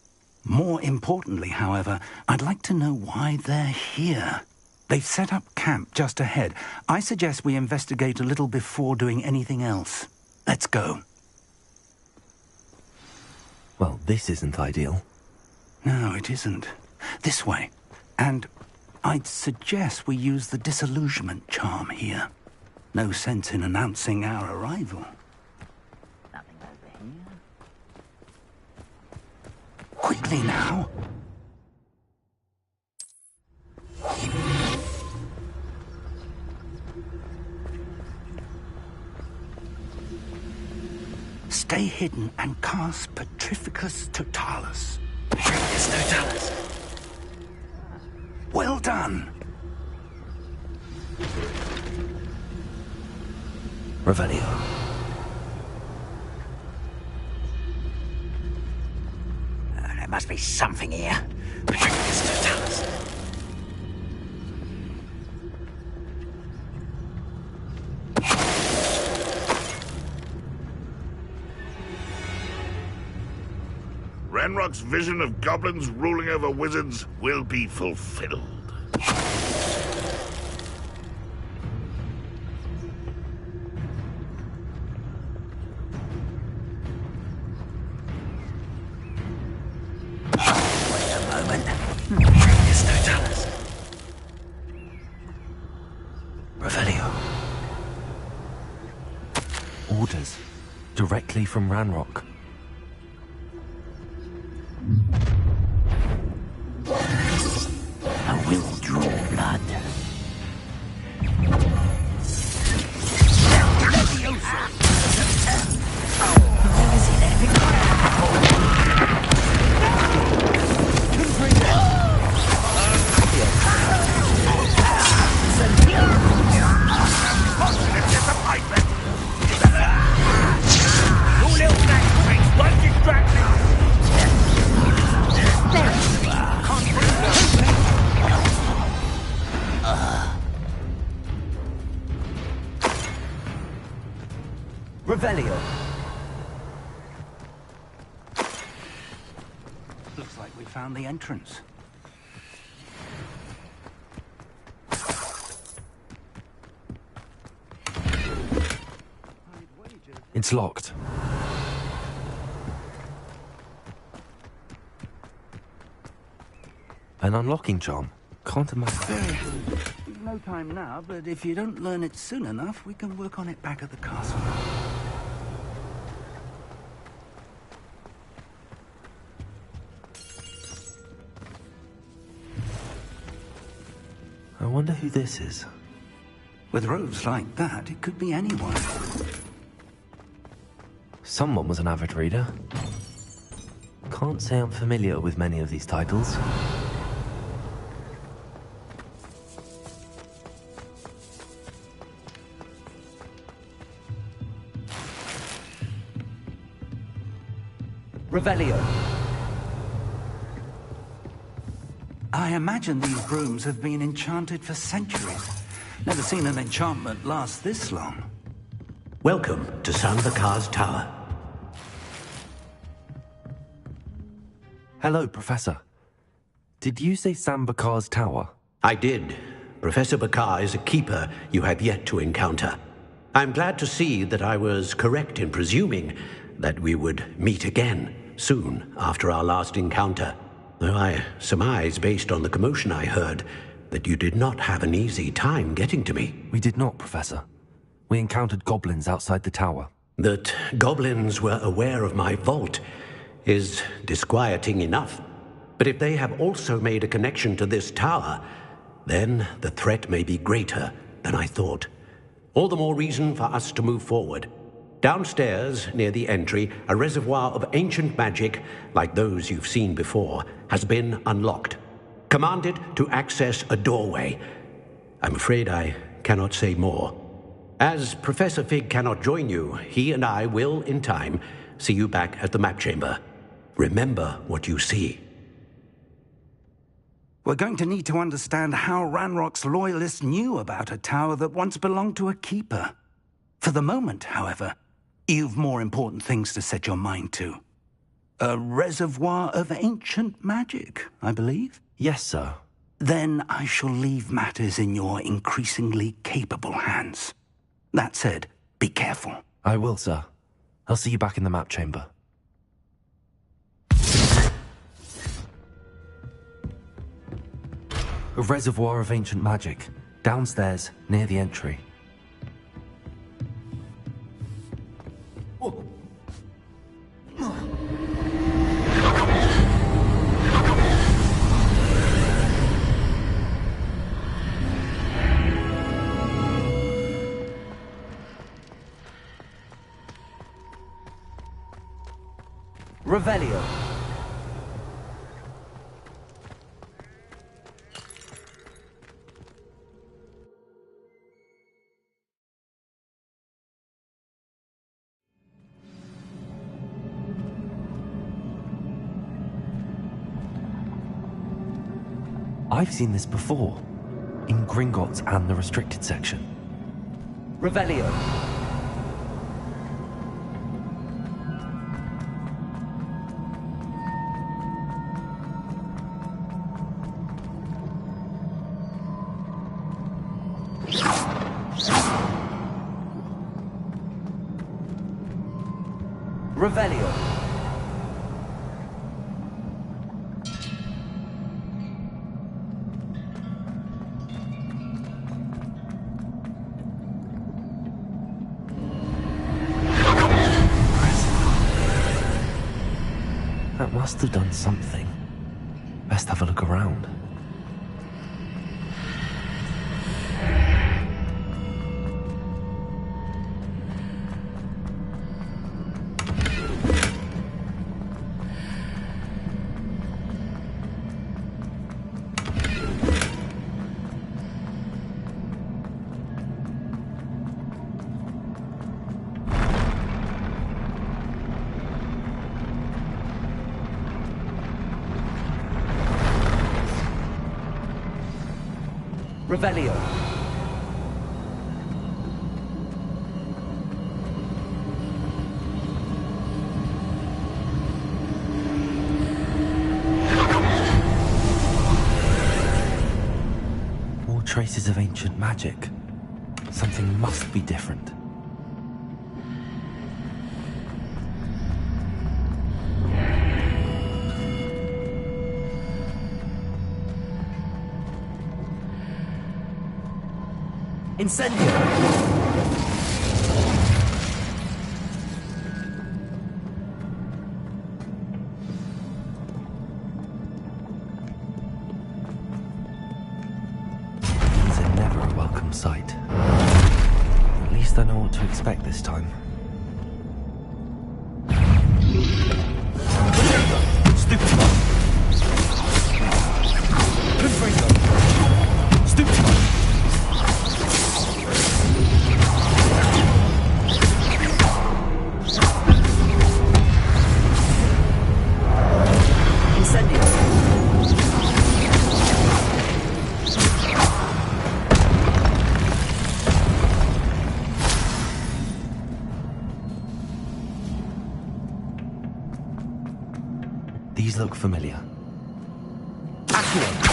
More importantly, however, I'd like to know why they're here. They've set up camp just ahead. I suggest we investigate a little before doing anything else. Let's go. Well, this isn't ideal. No, it isn't. This way. And I'd suggest we use the disillusionment charm here. No sense in announcing our arrival. Nothing over here. Quickly now. Stay hidden and cast Petrificus Totalis. Petrificus Totalis. Well done. Revelio. There must be something here. Petrificus Totalis. Ranrock's vision of goblins ruling over wizards will be fulfilled. Wait a moment. Petrificus Totalis. Revelio. Orders. Directly from Ranrock. I will draw blood. Revelio. Looks like we found the entrance. It's locked. An unlocking charm. Can't imagine. No time now, but if you don't learn it soon enough, we can work on it back at the castle. I wonder who this is. With robes like that, it could be anyone. Someone was an avid reader. Can't say I'm familiar with many of these titles. Revelio. I imagine these brooms have been enchanted for centuries. Never seen an enchantment last this long. Welcome to Sanvakar's Tower. Hello, Professor. Did you say Sam Bakar's tower? I did. Professor Bakar is a keeper you have yet to encounter. I'm glad to see that I was correct in presuming that we would meet again soon after our last encounter. Though I surmise, based on the commotion I heard, that you did not have an easy time getting to me. We did not, Professor. We encountered goblins outside the tower. That goblins were aware of my vault is disquieting enough. But if they have also made a connection to this tower, then the threat may be greater than I thought. All the more reason for us to move forward. Downstairs, near the entry, a reservoir of ancient magic, like those you've seen before, has been unlocked. Commanded to access a doorway. I'm afraid I cannot say more. As Professor Fig cannot join you, he and I will, in time, see you back at the map chamber. Remember what you see. We're going to need to understand how Ranrock's loyalists knew about a tower that once belonged to a keeper. For the moment, however, you've more important things to set your mind to. A reservoir of ancient magic, I believe? Yes, sir. Then I shall leave matters in your increasingly capable hands. That said, be careful. I will, sir. I'll see you back in the map chamber. A reservoir of ancient magic, downstairs, near the entry. Revelio. I've seen this before, in Gringotts and the restricted section. Revelio. Revelio. That must have done something. Best have a look around. Revelio. More traces of ancient magic. Something must be different. Incendio. These are never a welcome sight. At least I know what to expect this time. These look familiar. Accio!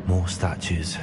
More statues.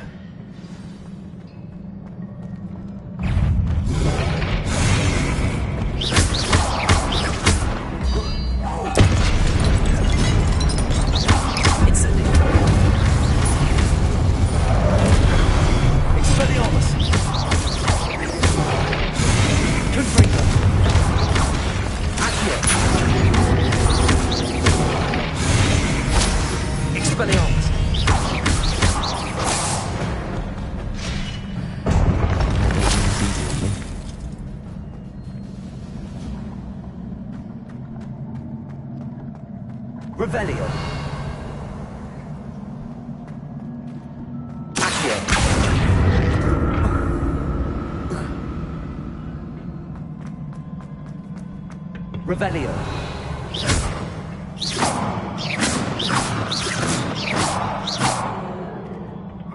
Revelio. Accio. Revelio.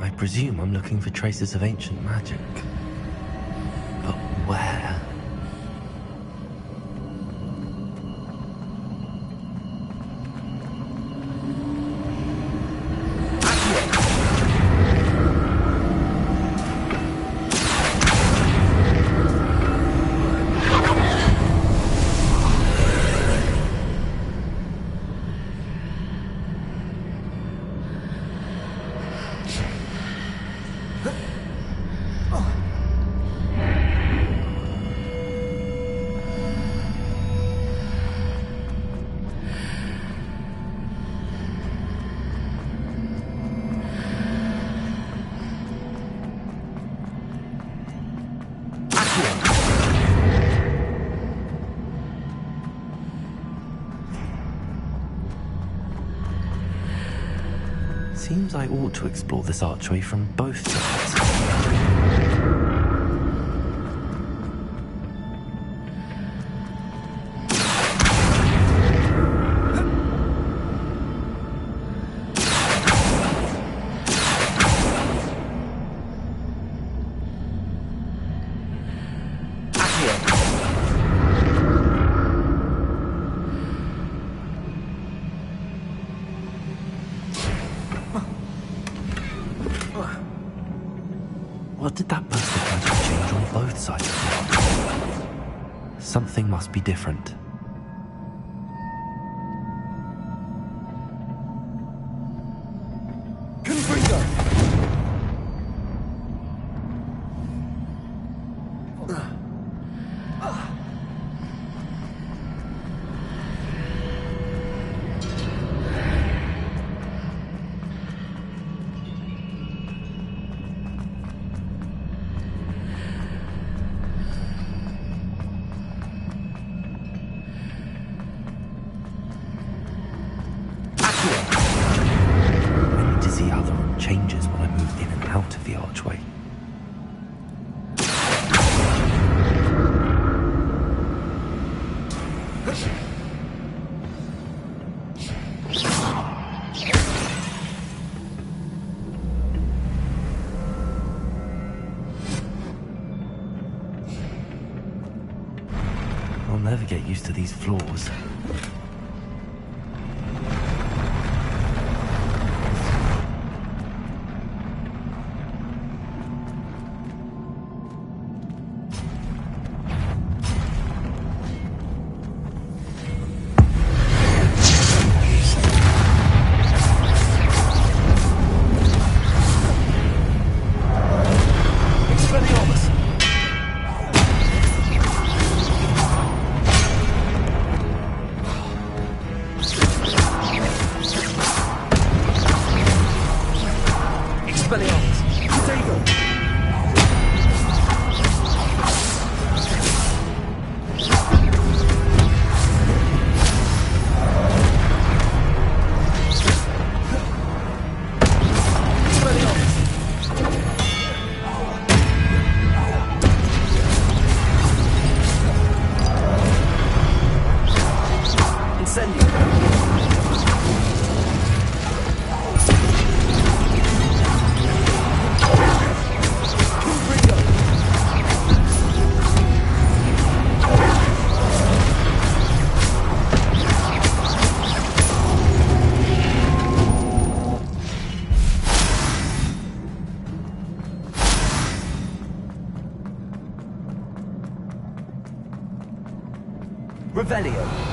I presume I'm looking for traces of ancient magic. But where? Seems I ought to explore this archway from both sides. What did that burst of magic change on both sides of the archway? Something must be different. I need to see how the room changes when I move in and out of the archway. I'll never get used to these floors. Revelio.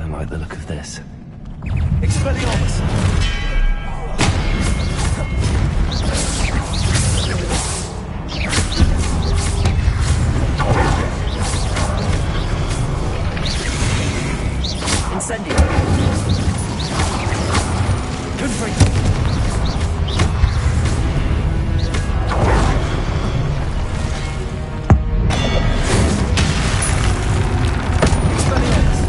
Like the look of this. Expelliarmus! Incendio! Confringo! Expelliarmus!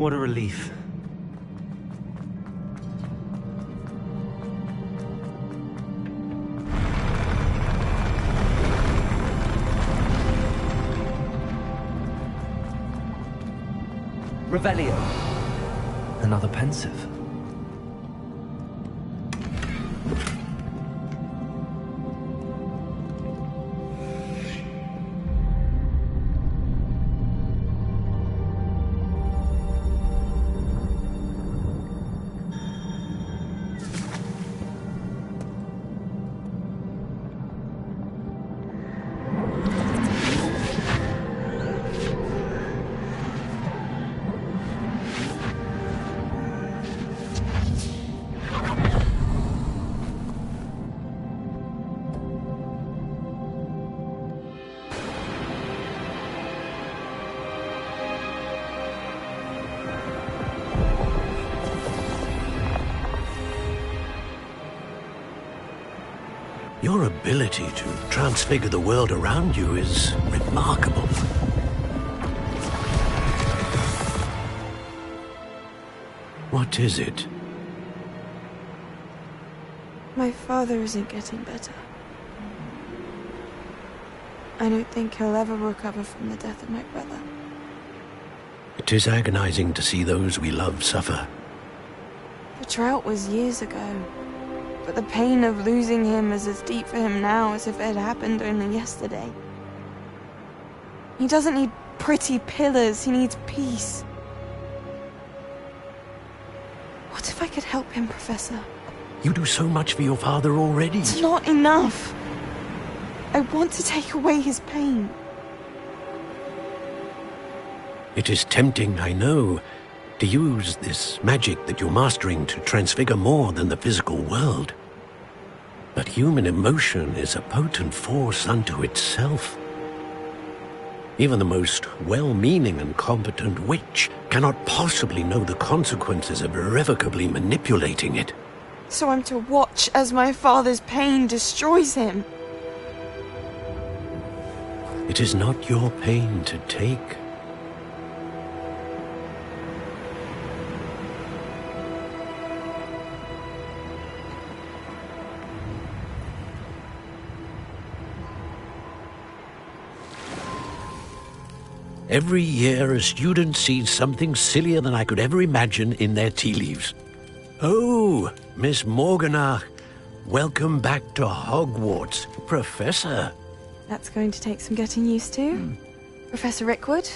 What a relief. Revelio. Another pensive. Your ability to transfigure the world around you is remarkable. What is it? My father isn't getting better. I don't think he'll ever recover from the death of my brother. It is agonizing to see those we love suffer. The drought was years ago, but the pain of losing him is as deep for him now as if it had happened only yesterday. He doesn't need pretty pillars, he needs peace. What if I could help him, Professor? You do so much for your father already. It's not enough. I want to take away his pain. It is tempting, I know, to use this magic that you're mastering to transfigure more than the physical world. But human emotion is a potent force unto itself. Even the most well-meaning and competent witch cannot possibly know the consequences of irrevocably manipulating it. So I'm to watch as my father's pain destroys him. It is not your pain to take. Every year, a student sees something sillier than I could ever imagine in their tea leaves. Oh, Miss Morganach, welcome back to Hogwarts, Professor. That's going to take some getting used to. Professor Rickwood?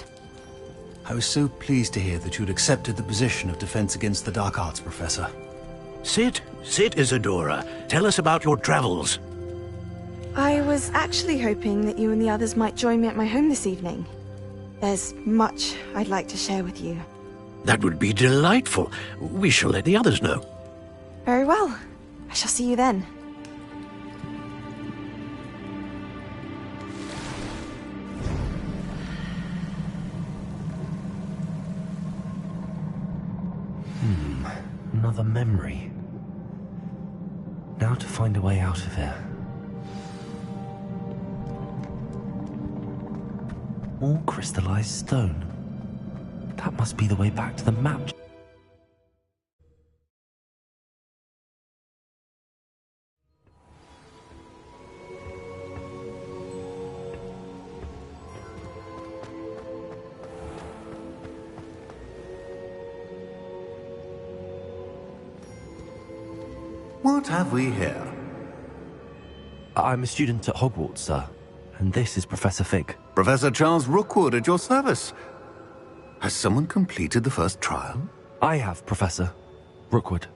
I was so pleased to hear that you'd accepted the position of Defense Against the Dark Arts, Professor. Sit, Isadora. Tell us about your travels. I was actually hoping that you and the others might join me at my home this evening. There's much I'd like to share with you. That would be delightful. We shall let the others know. Very well. I shall see you then. Another memory. Now to find a way out of here. More crystallized stone. That must be the way back to the map. What have we here? I'm a student at Hogwarts, sir. And this is Professor Fig. Professor Charles Rookwood at your service. Has someone completed the first trial? I have, Professor Rookwood.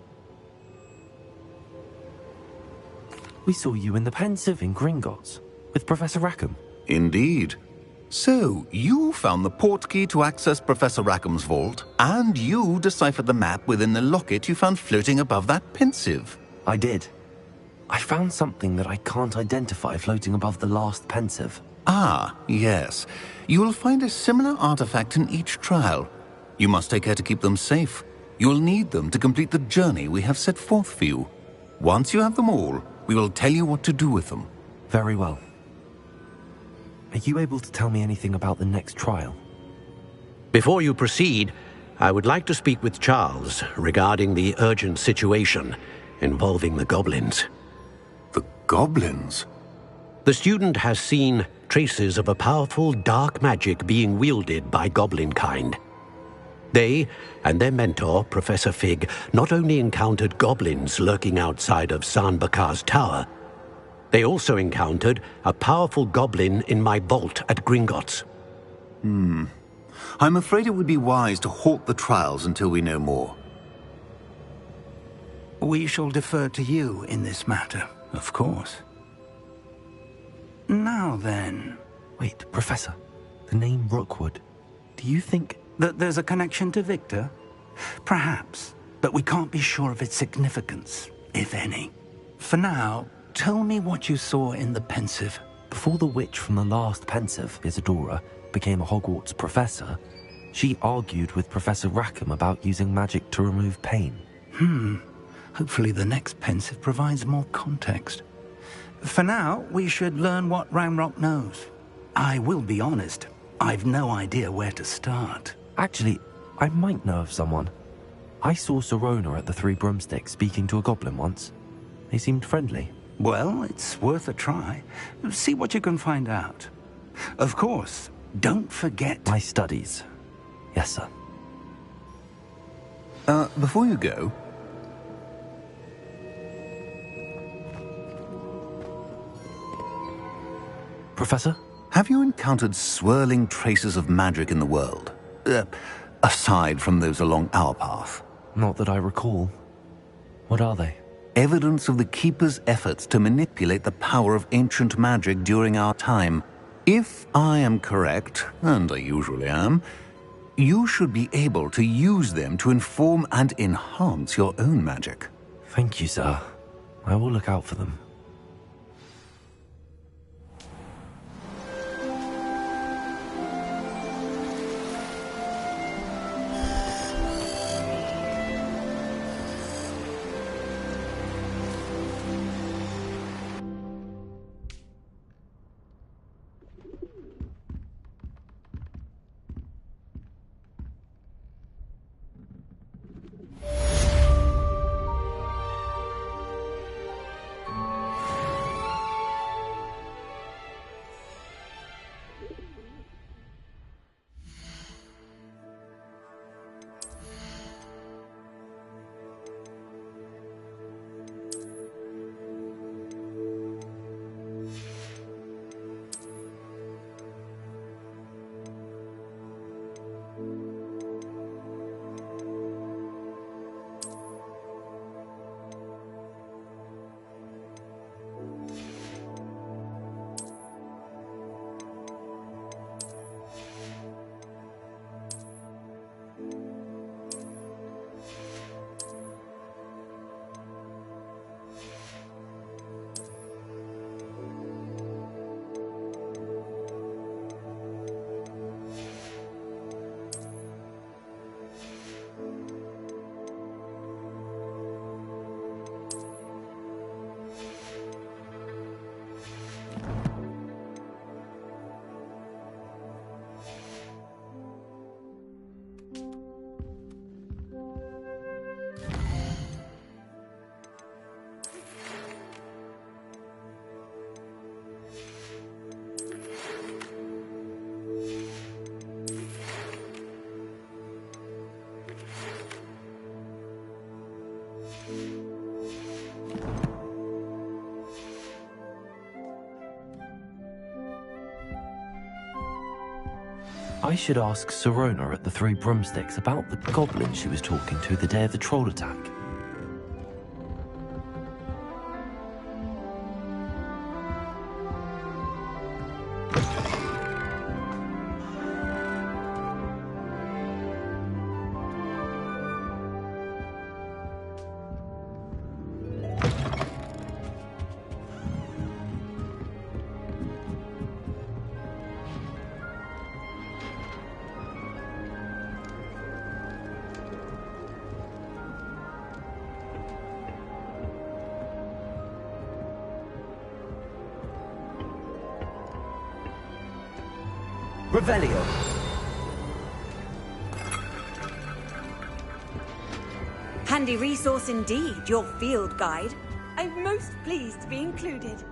We saw you in the Pensive in Gringotts with Professor Rackham. Indeed. So, you found the portkey to access Professor Rackham's vault, and you deciphered the map within the locket you found floating above that Pensive. I did. I found something that I can't identify floating above the last Pensive. Ah, yes. You will find a similar artifact in each trial. You must take care to keep them safe. You will need them to complete the journey we have set forth for you. Once you have them all, we will tell you what to do with them. Very well. Are you able to tell me anything about the next trial? Before you proceed, I would like to speak with Charles regarding the urgent situation involving the goblins. The goblins? The student has seen traces of a powerful dark magic being wielded by goblin kind. They and their mentor, Professor Fig, not only encountered goblins lurking outside of San Bakar's tower, they also encountered a powerful goblin in my vault at Gringotts. I'm afraid it would be wise to halt the trials until we know more. We shall defer to you in this matter, of course. Now then... Wait, Professor. The name Rookwood. Do you think... that there's a connection to Victor? Perhaps, but we can't be sure of its significance, if any. For now, tell me what you saw in the Pensive. Before the witch from the last Pensive, Isadora, became a Hogwarts professor, she argued with Professor Rackham about using magic to remove pain. Hopefully the next Pensive provides more context. For now, we should learn what Ranrock knows. I will be honest, I've no idea where to start. Actually, I might know of someone. I saw Sirona at the Three Broomsticks speaking to a goblin once. They seemed friendly. Well, it's worth a try. See what you can find out. Of course, don't forget... my studies. Yes, sir. Before you go... Professor? Have you encountered swirling traces of magic in the world? Aside from those along our path? Not that I recall. What are they? Evidence of the Keeper's efforts to manipulate the power of ancient magic during our time. If I am correct, and I usually am, you should be able to use them to inform and enhance your own magic. Thank you, sir. I will look out for them. I should ask Sirona at the Three Broomsticks about the goblin she was talking to the day of the troll attack. Revelio. handy resource indeed, your field guide. I'm most pleased to be included.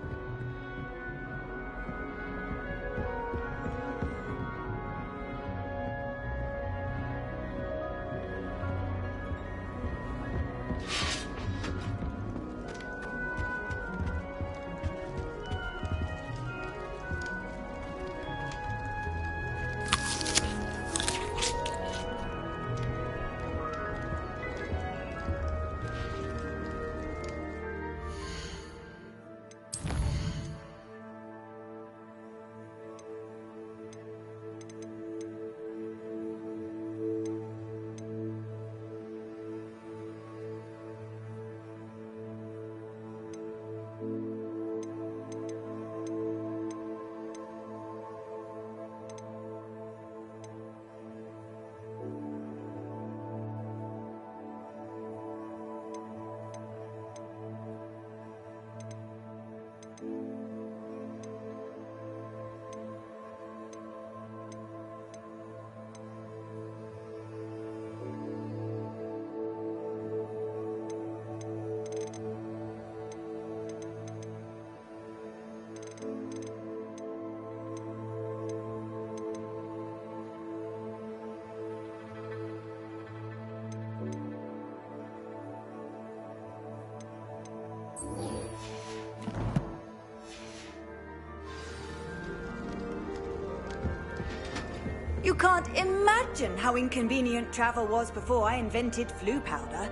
You can't imagine how inconvenient travel was before I invented flu powder.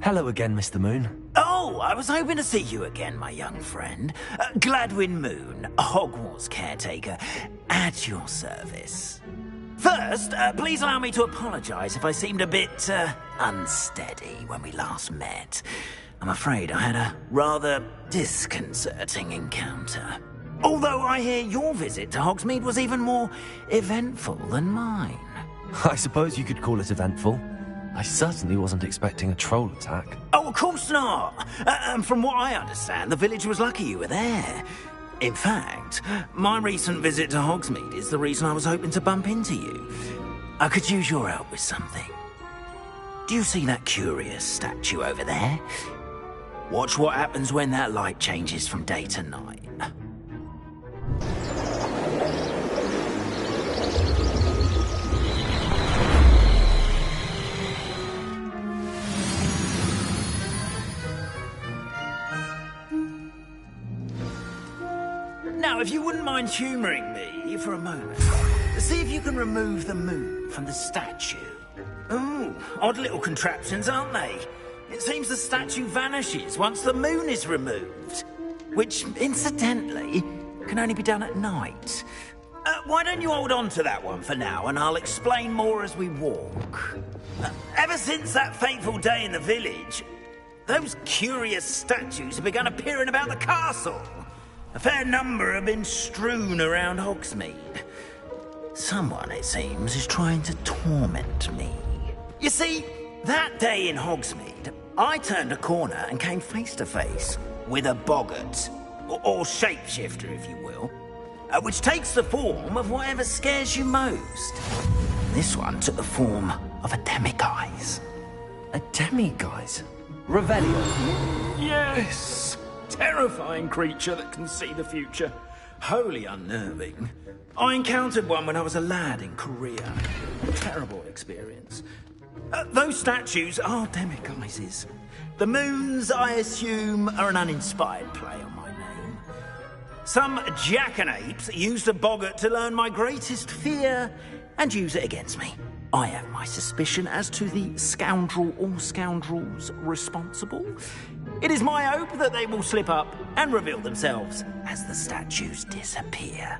Hello again, Mr. Moon. Oh, I was hoping to see you again, my young friend. Gladwin Moon, Hogwarts caretaker, at your service. First, please allow me to apologize if I seemed a bit, unsteady when we last met. I'm afraid I had a rather disconcerting encounter. Although I hear your visit to Hogsmeade was even more eventful than mine. I suppose you could call it eventful. I certainly wasn't expecting a troll attack. Oh, of course not. And from what I understand, the village was lucky you were there. In fact, my recent visit to Hogsmeade is the reason I was hoping to bump into you. I could use your help with something. Do you see that curious statue over there? Watch what happens when that light changes from day to night. Now, if you wouldn't mind humouring me for a moment, see if you can remove the moon from the statue. Ooh, odd little contraptions, aren't they? It seems the statue vanishes once the moon is removed, which, incidentally, can only be done at night. Why don't you hold on to that one for now, and I'll explain more as we walk. Ever since that fateful day in the village, those curious statues have begun appearing about the castle. A fair number have been strewn around Hogsmeade. Someone, it seems, is trying to torment me. You see, that day in Hogsmeade, I turned a corner and came face to face with a boggart, or shapeshifter, if you will, which takes the form of whatever scares you most. This one took the form of a demiguise. A demiguise? Revelio. Yes! Terrifying creature that can see the future. Wholly unnerving. I encountered one when I was a lad in Korea. Terrible experience. Those statues are demiguises. The moons, I assume, are an uninspired play on my name. Some jackanapes used a boggart to learn my greatest fear and use it against me. I have my suspicion as to the scoundrel or scoundrels responsible. It is my hope that they will slip up and reveal themselves as the statues disappear.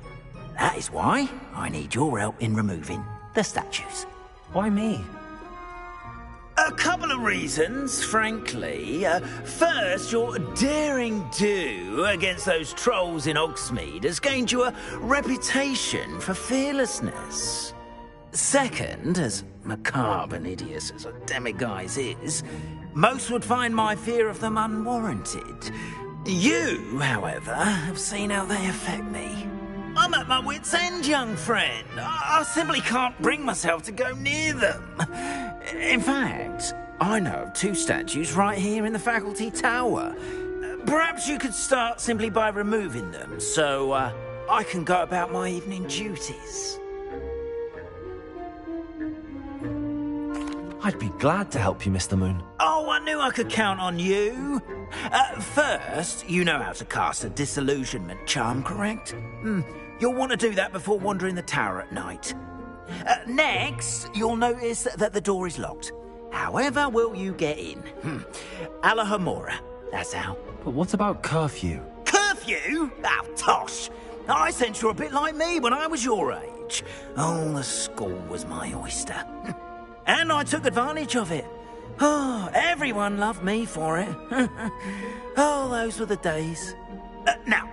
That is why I need your help in removing the statues. Why me? A couple of reasons, frankly. First, your daring do against those trolls in Hogsmeade has gained you a reputation for fearlessness. Second, as macabre and hideous as a demiguise is, most would find my fear of them unwarranted. You, however, have seen how they affect me. I'm at my wit's end, young friend. I simply can't bring myself to go near them. In fact, I know of 2 statues right here in the faculty tower. Perhaps you could start simply by removing them, so I can go about my evening duties. I'd be glad to help you, Mr. Moon. Oh, I knew I could count on you. First, you know how to cast a disillusionment charm, correct? You'll want to do that before wandering the tower at night. Next, you'll notice that the door is locked. However will you get in? Alahomora, that's how. But what about curfew? Curfew? Oh, tosh. I sense you're a bit like me when I was your age. Oh, the school was my oyster. And I took advantage of it. Oh, everyone loved me for it. Oh, those were the days. Now,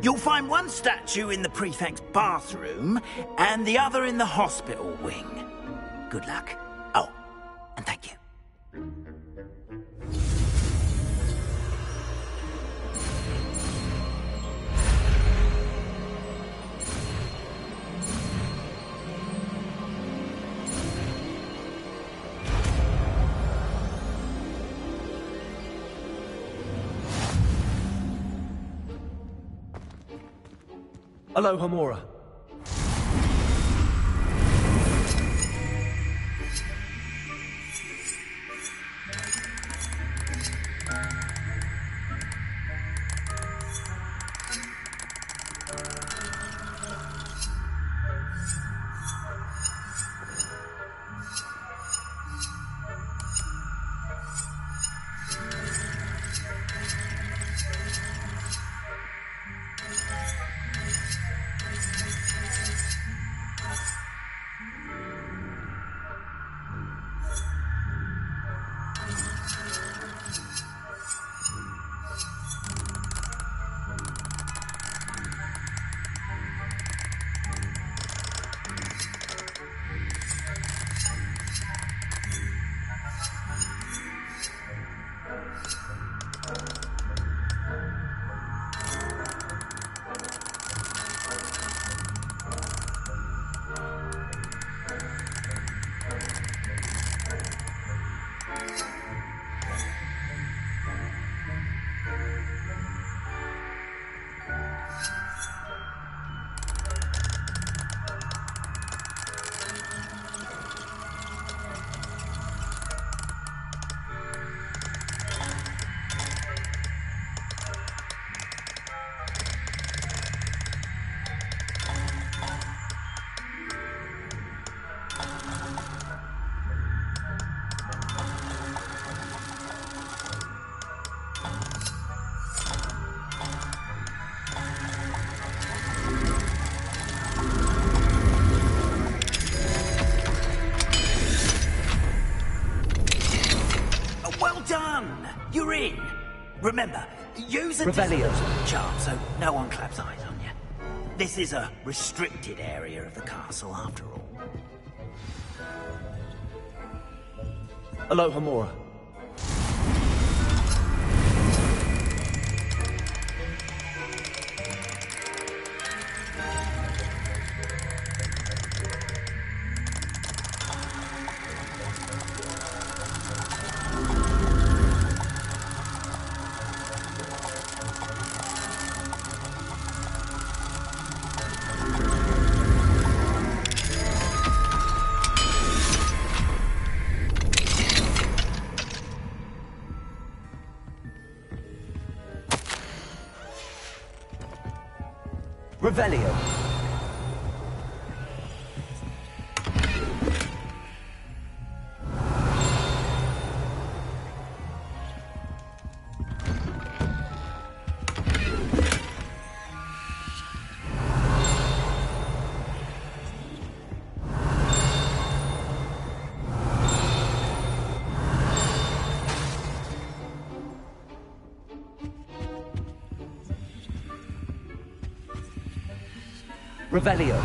you'll find one statue in the prefect's bathroom and the other in the hospital wing. Good luck. Oh, and thank you. Alohomora. You're in. Remember, use a Revelio. charm so no one claps eyes on you. This is a restricted area of the castle, after all. Alohomora. Revelio. Revelio.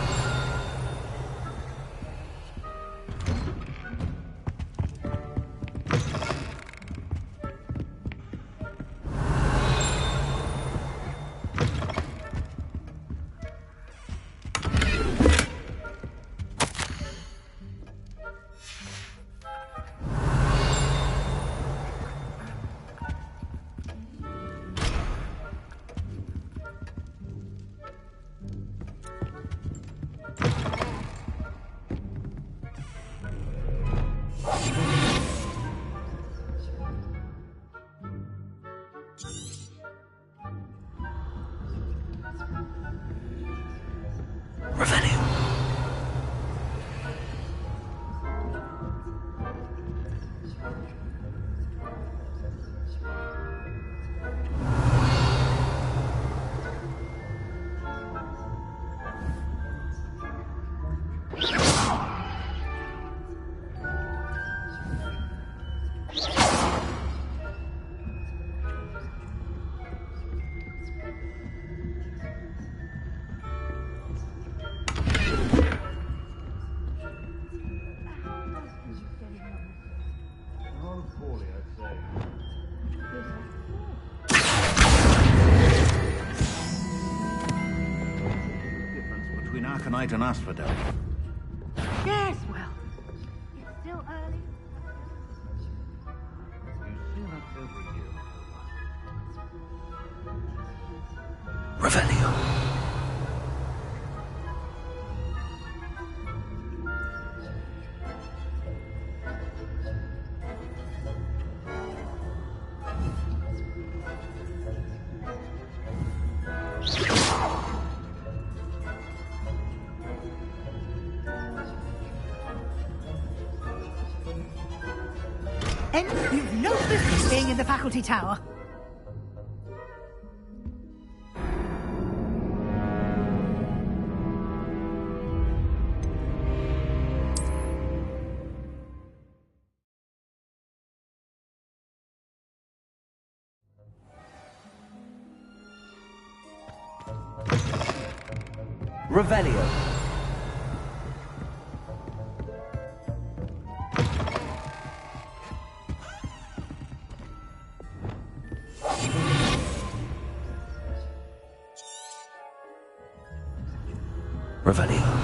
Arcanite and Asphodel. Yes, well, it's still early. You see that every year. Revelio. And you've no business being in the faculty tower. Revelio. Revelio.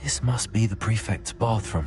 This must be the prefect's bathroom.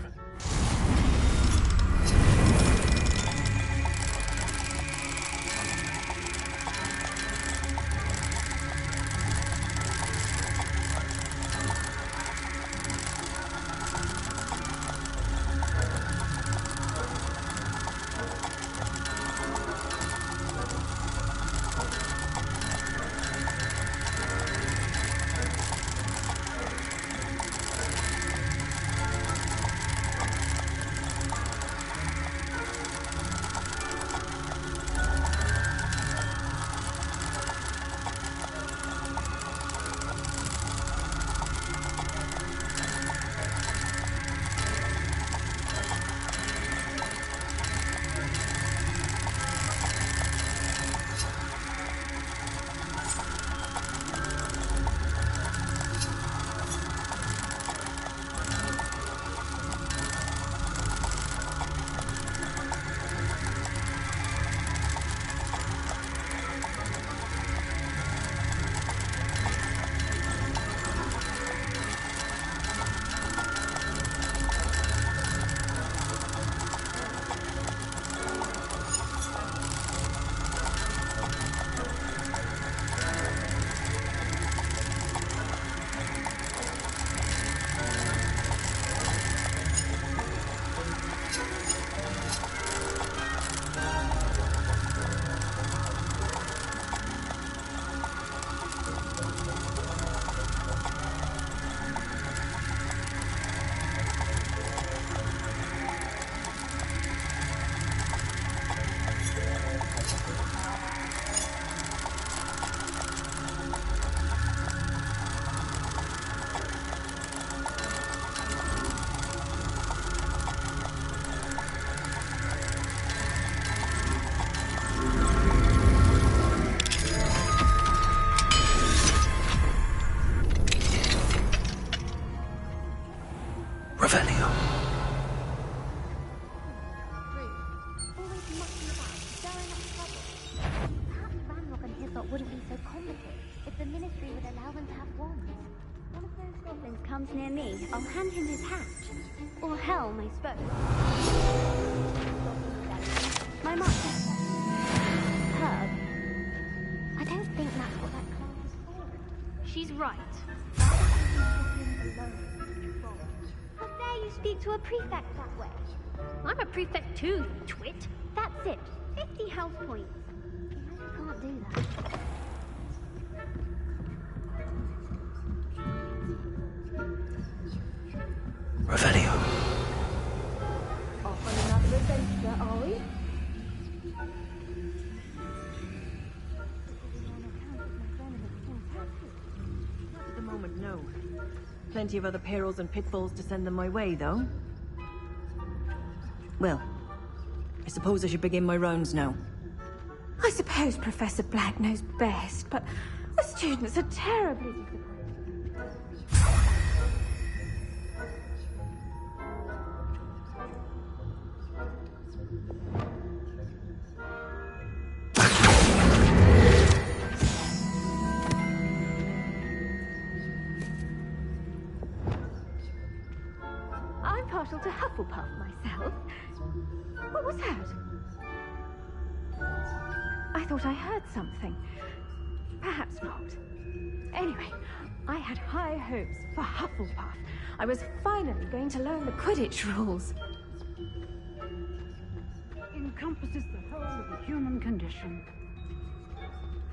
One of those goblins comes near me, I'll hand him his hat. Or helm, I suppose. My master said, herb. I don't think that's what that class is for. She's right. How dare you speak to a prefect that way? I'm a prefect too, you twit. That's it. 50 health points. You can't do that. Revelio. Off on another adventure, are we? Not at the moment, no. Plenty of other perils and pitfalls to send them my way, though. Well, I suppose I should begin my rounds now. I suppose Professor Black knows best, but the students are terribly disappointed. I'm partial to Hufflepuff myself. What was that? I thought I heard something. Perhaps not. Anyway, I had high hopes for Hufflepuff. I was finally going to learn the Quidditch rules. Encompasses the whole of the human condition.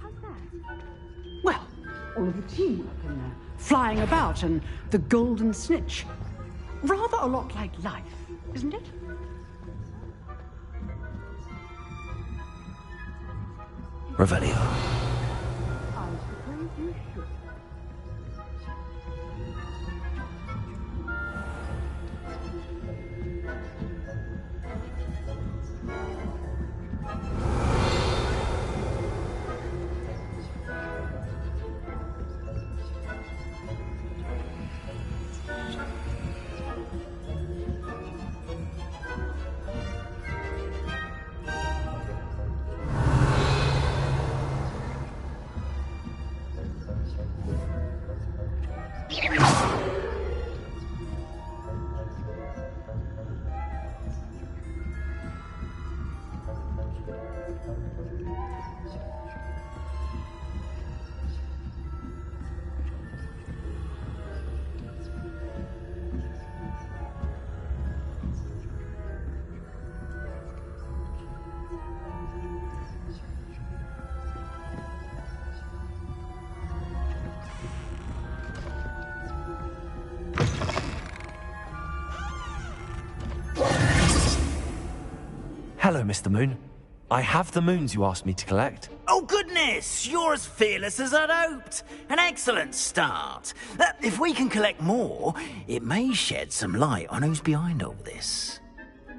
How's that? Well, all of the teamwork and the flying about and the golden snitch. Rather a lot like life, isn't it? Revelio. I suppose you should. Hello, Mr. Moon. I have the moons you asked me to collect. Oh, goodness! You're as fearless as I'd hoped. An excellent start. If we can collect more, it may shed some light on who's behind all this.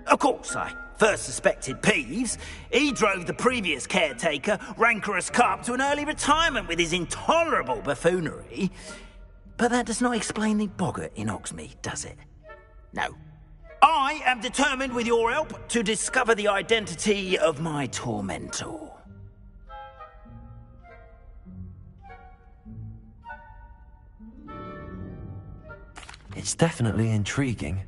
Of course, I first suspected Peeves. He drove the previous caretaker, Rancorous Carp, to an early retirement with his intolerable buffoonery. But that does not explain the boggart in Hogsmeade, does it? No. I am determined, with your help, to discover the identity of my tormentor. It's definitely intriguing.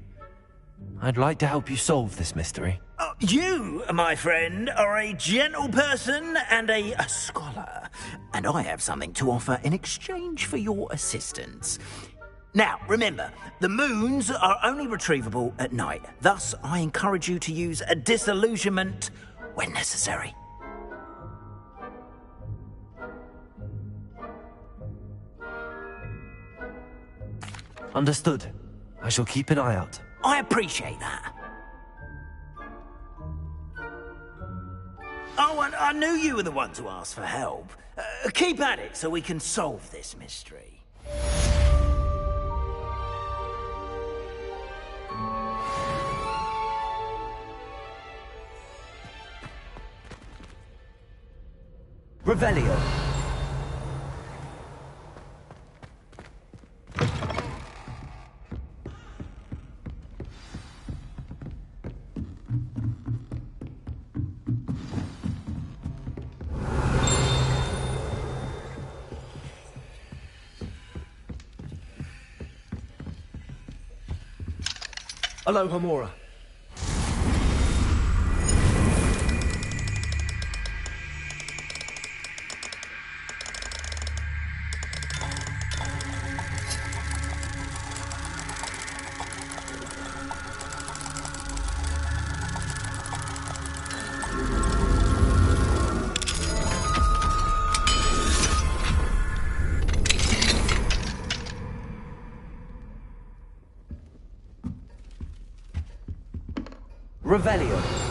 I'd like to help you solve this mystery. You, my friend, are a gentle person and a scholar, and I have something to offer in exchange for your assistance. Now, remember, the moons are only retrievable at night. Thus, I encourage you to use a disillusionment when necessary. Understood. I shall keep an eye out. I appreciate that. Oh, and I knew you were the one to ask for help. Keep at it so we can solve this mystery. Revelio. Aloha, Mora. Revelio.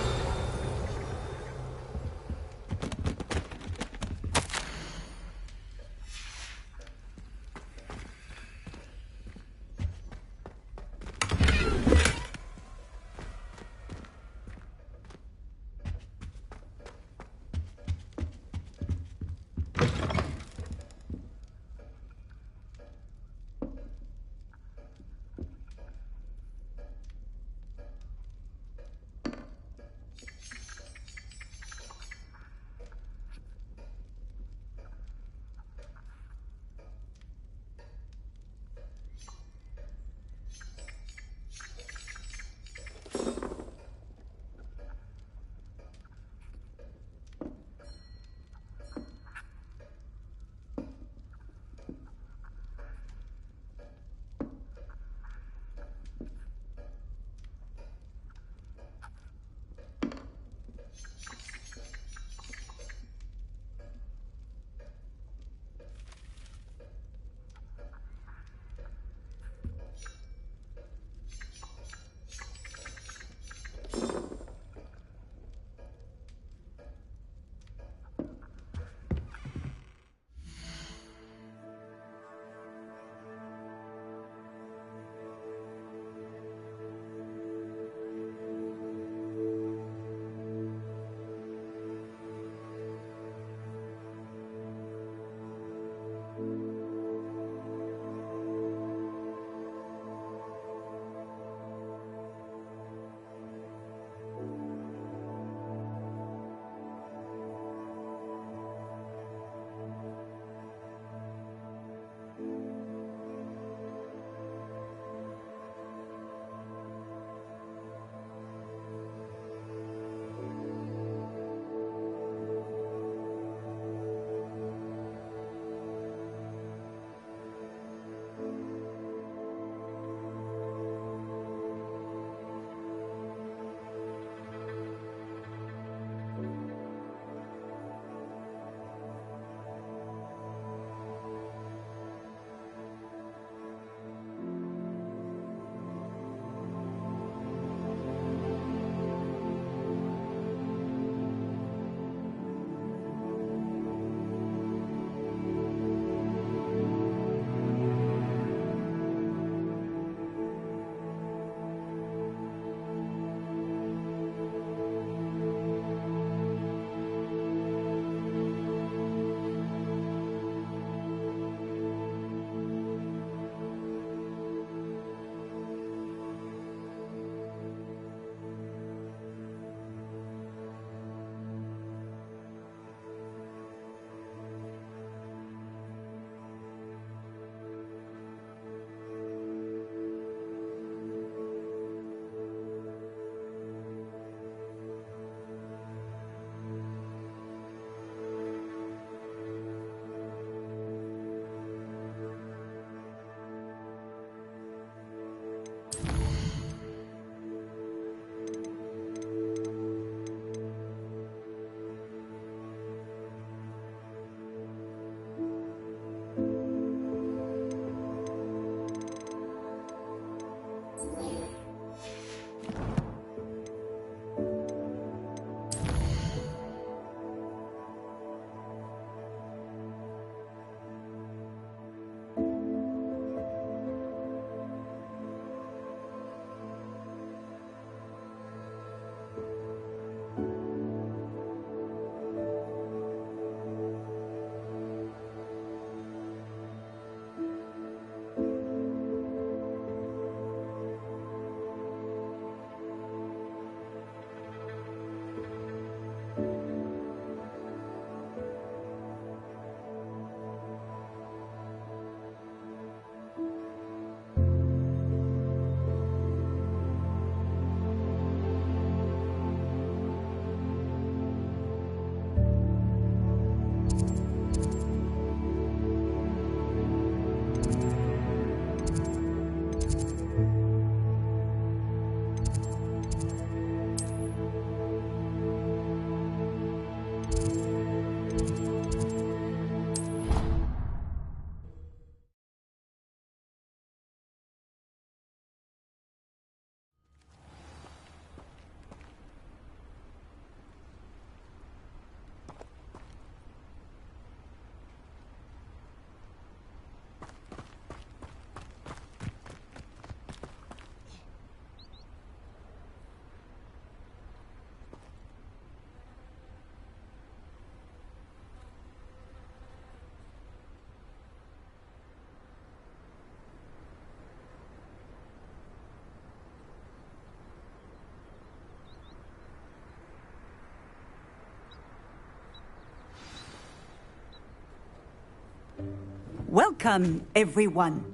Welcome, everyone.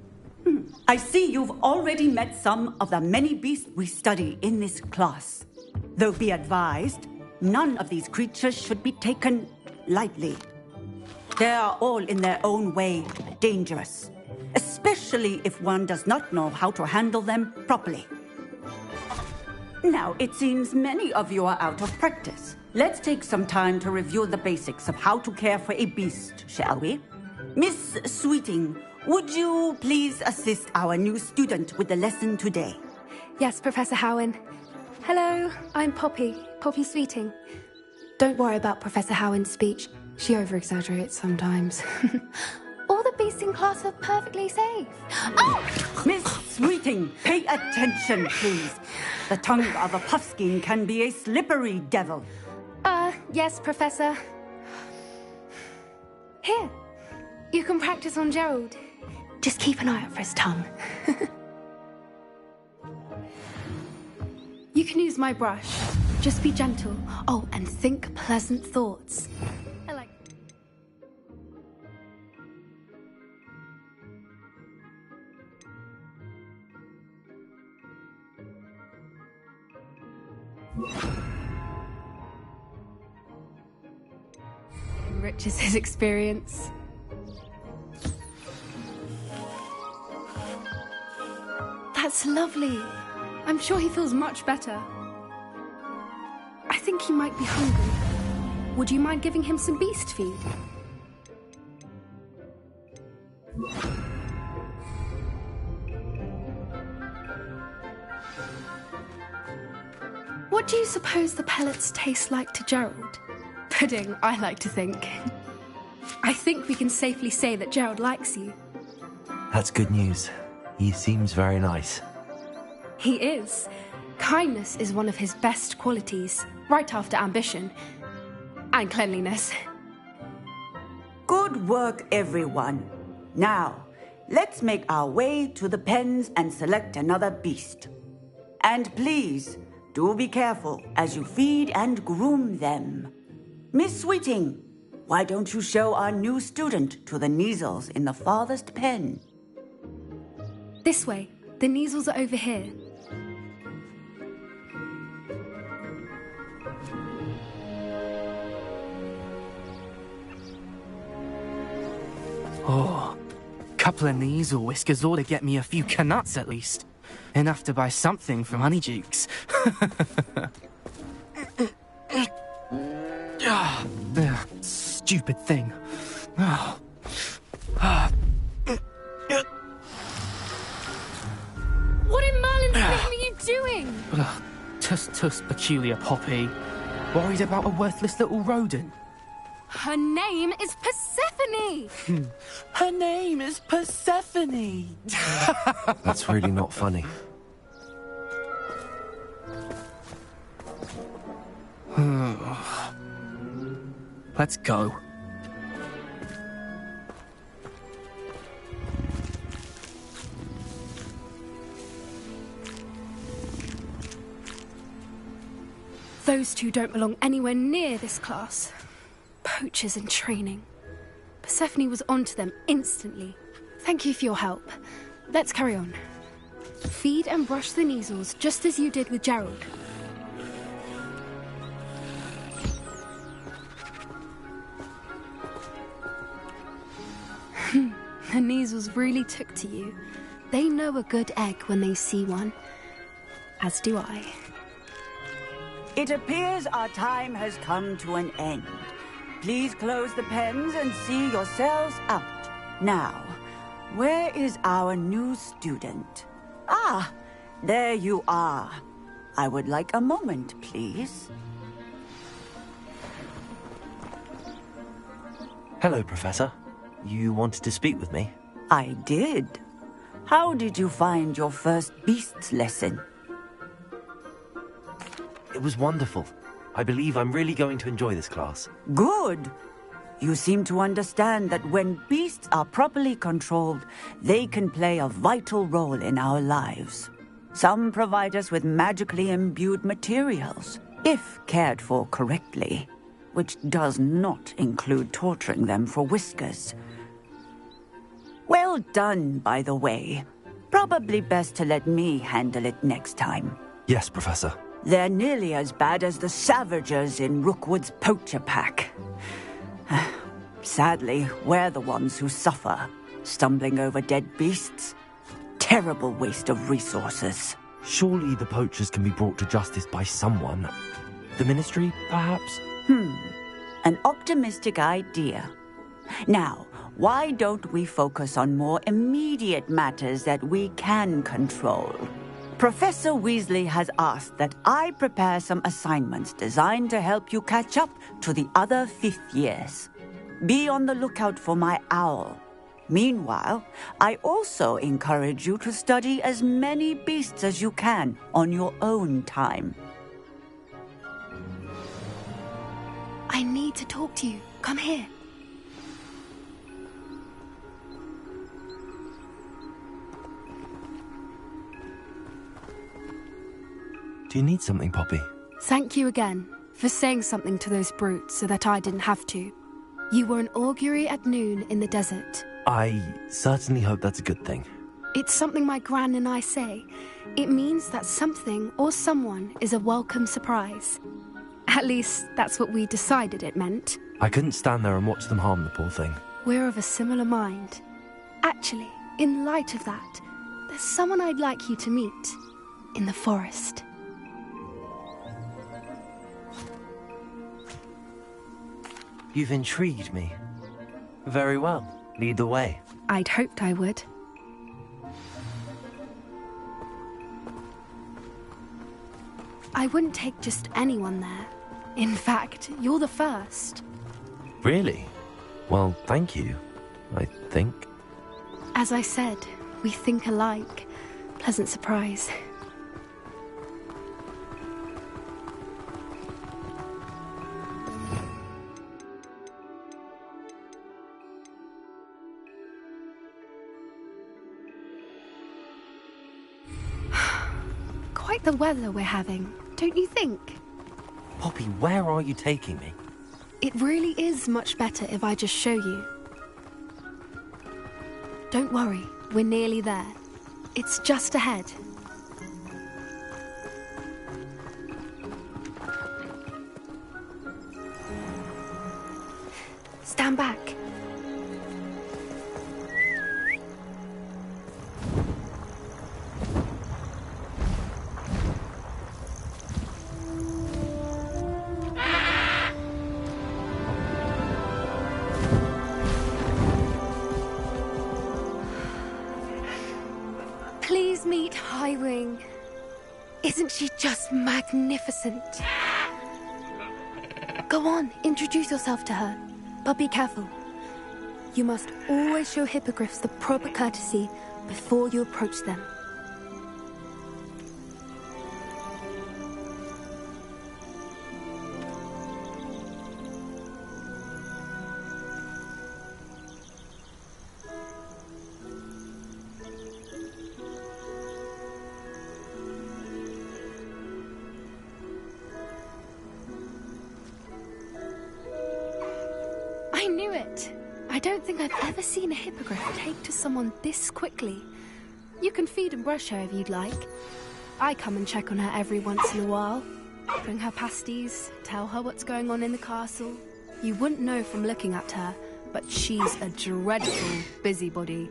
I see you've already met some of the many beasts we study in this class. Though be advised, none of these creatures should be taken lightly. They are all in their own way dangerous, especially if one does not know how to handle them properly. Now, it seems many of you are out of practice. Let's take some time to review the basics of how to care for a beast, shall we? Miss Sweeting, would you please assist our new student with the lesson today? Yes, Professor Howen. Hello, I'm Poppy Sweeting. Don't worry about Professor Howen's speech. She over-exaggerates sometimes. All the beasts in class are perfectly safe. Oh! Miss Sweeting, pay attention, please. The tongue of a puffskein can be a slippery devil. Yes, Professor. Here, you can practice on Gerald. Just keep an eye out for his tongue. You can use my brush. Just be gentle. Oh, and think pleasant thoughts. I like... Enriches his experience. That's lovely. I'm sure he feels much better. I think he might be hungry. Would you mind giving him some beast feed? What do you suppose the pellets taste like to Gerald? Pudding, I like to think. I think we can safely say that Gerald likes you. That's good news. He seems very nice. He is. Kindness is one of his best qualities, right after ambition. And cleanliness. Good work, everyone. Now, let's make our way to the pens and select another beast. And please, do be careful as you feed and groom them. Miss Sweeting, why don't you show our new student to the Kneazles in the farthest pen? This way. The Kneazles are over here. Oh, couple of Kneazle whiskers ought to get me a few canuts at least. Enough to buy something from Honeydukes. Stupid thing. What in Merlin's name are you doing? Tuss, peculiar Poppy. Worried about a worthless little rodent. Her name is Persephone! Her name is Persephone! That's really not funny. Let's go. Those two don't belong anywhere near this class. Poachers in training. Persephone was onto them instantly. Thank you for your help. Let's carry on. Feed and brush the Kneazles just as you did with Gerald. The Kneazles really took to you. They know a good egg when they see one. As do I. It appears our time has come to an end. Please close the pens and see yourselves out. Now, where is our new student? Ah, there you are. I would like a moment, please. Hello, Professor. You wanted to speak with me? I did. How did you find your first beasts lesson? It was wonderful. I believe I'm really going to enjoy this class. Good. You seem to understand that when beasts are properly controlled, they can play a vital role in our lives. Some provide us with magically imbued materials, if cared for correctly, which does not include torturing them for whiskers. Well done, by the way. Probably best to let me handle it next time. Yes, Professor. They're nearly as bad as the Savagers in Rookwood's poacher pack. Sadly, we're the ones who suffer, stumbling over dead beasts. Terrible waste of resources. Surely the poachers can be brought to justice by someone. The Ministry, perhaps? An optimistic idea. Now, why don't we focus on more immediate matters that we can control? Professor Weasley has asked that I prepare some assignments designed to help you catch up to the other fifth years. Be on the lookout for my owl. Meanwhile, I also encourage you to study as many beasts as you can on your own time. I need to talk to you. Come here. Do you need something, Poppy? Thank you again for saying something to those brutes so that I didn't have to. You were an augury at noon in the desert. I certainly hope that's a good thing. It's something my gran and I say. It means that something or someone is a welcome surprise. At least, that's what we decided it meant. I couldn't stand there and watch them harm the poor thing. We're of a similar mind. Actually, in light of that, there's someone I'd like you to meet. In the forest. You've intrigued me. Very well. Lead the way. I'd hoped I would. I wouldn't take just anyone there. In fact, you're the first. Really? Well, thank you, I think. As I said, we think alike. Pleasant surprise. Quite the weather we're having, don't you think? Poppy, where are you taking me? It really is much better if I just show you. Don't worry, we're nearly there. It's just ahead. Stand back. Please meet Highwing. Isn't she just magnificent? Go on, introduce yourself to her. But be careful. You must always show hippogriffs the proper courtesy before you approach them. I knew it! I don't think I've ever seen a hippogriff take to someone this quickly. You can feed and brush her if you'd like. I come and check on her every once in a while. Bring her pasties, tell her what's going on in the castle. You wouldn't know from looking at her, but she's a dreadful busybody.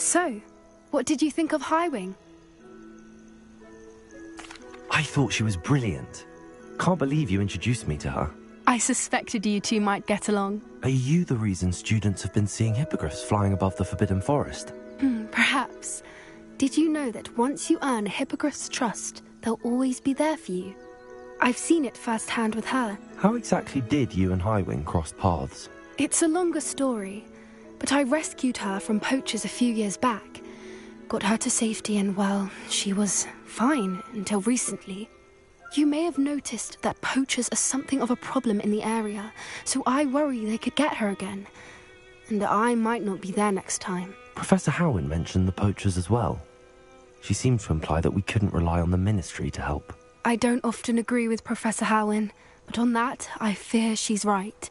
So, what did you think of Highwing? I thought she was brilliant. Can't believe you introduced me to her. I suspected you two might get along. Are you the reason students have been seeing hippogriffs flying above the Forbidden Forest? Perhaps. Did you know that once you earn a hippogriff's trust, they'll always be there for you? I've seen it firsthand with her. How exactly did you and Highwing cross paths? It's a longer story, but I rescued her from poachers a few years back. got her to safety and, well, she was fine until recently. You may have noticed that poachers are something of a problem in the area, so I worry they could get her again. And I might not be there next time. Professor Howin mentioned the poachers as well. She seemed to imply that we couldn't rely on the Ministry to help. I don't often agree with Professor Howin, but on that, I fear she's right.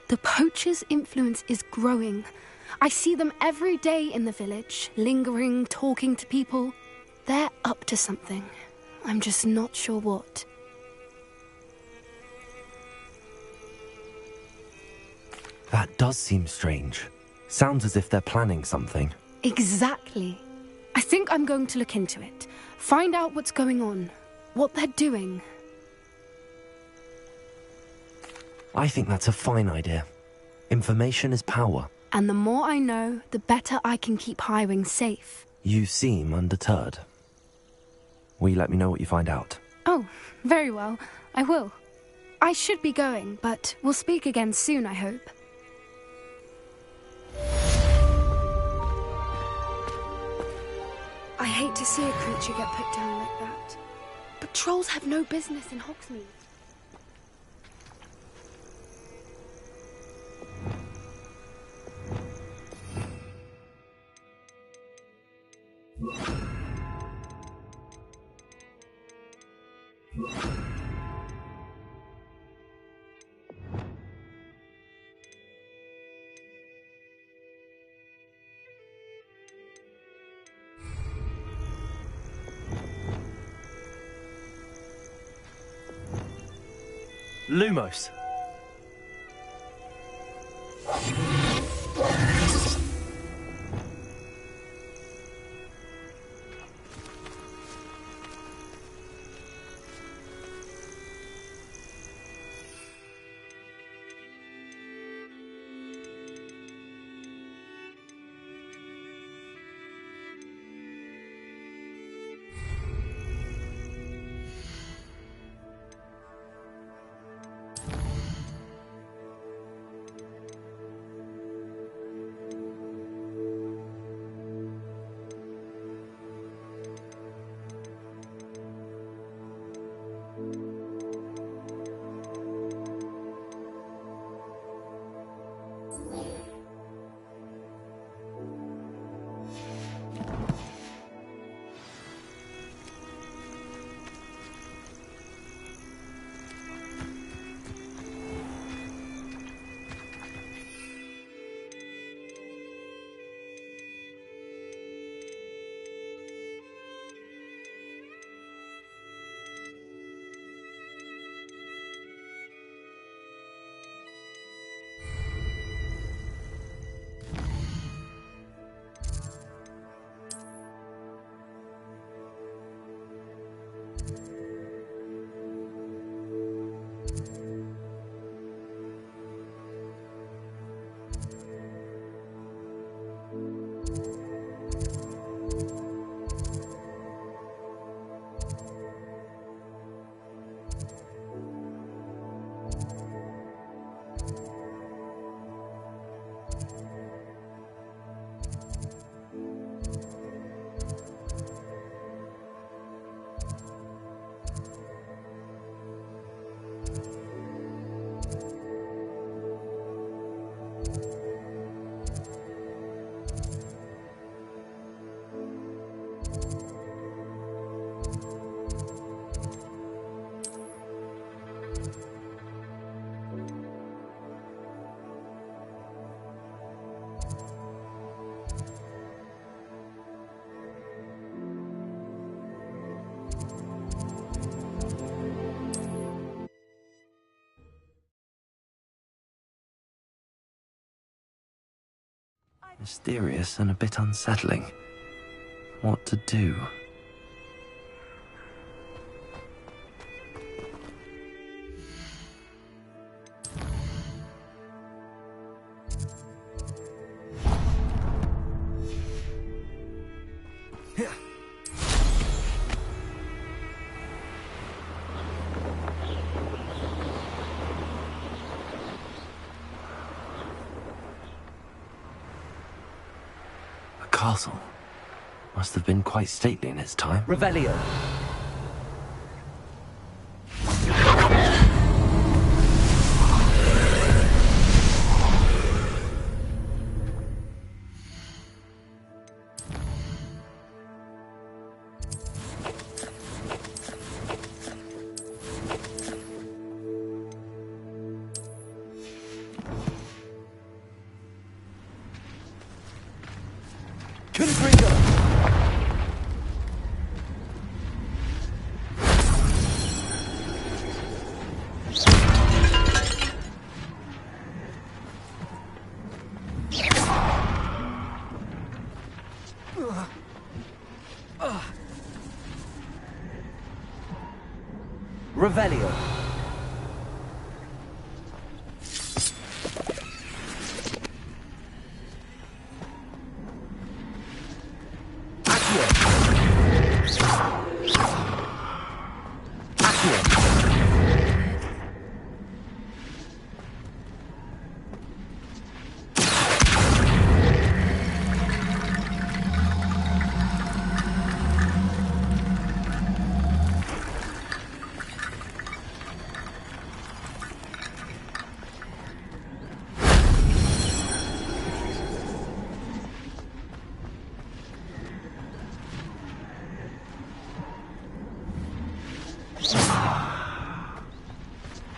The poachers' influence is growing. I see them every day in the village, lingering, talking to people. They're up to something. I'm just not sure what. That does seem strange. Sounds as if they're planning something. Exactly. I think I'm going to look into it. Find out what's going on. What they're doing. I think that's a fine idea. Information is power. And the more I know, the better I can keep Highwing safe. You seem undeterred. Will you let me know what you find out? Oh, very well. I will. I should be going, but we'll speak again soon, I hope. I hate to see a creature get put down like that. But trolls have no business in Hogsmeade. Lumos. Mysterious and a bit unsettling. What to do? Castle. Must have been quite stately in its time. Revelio. Revelio.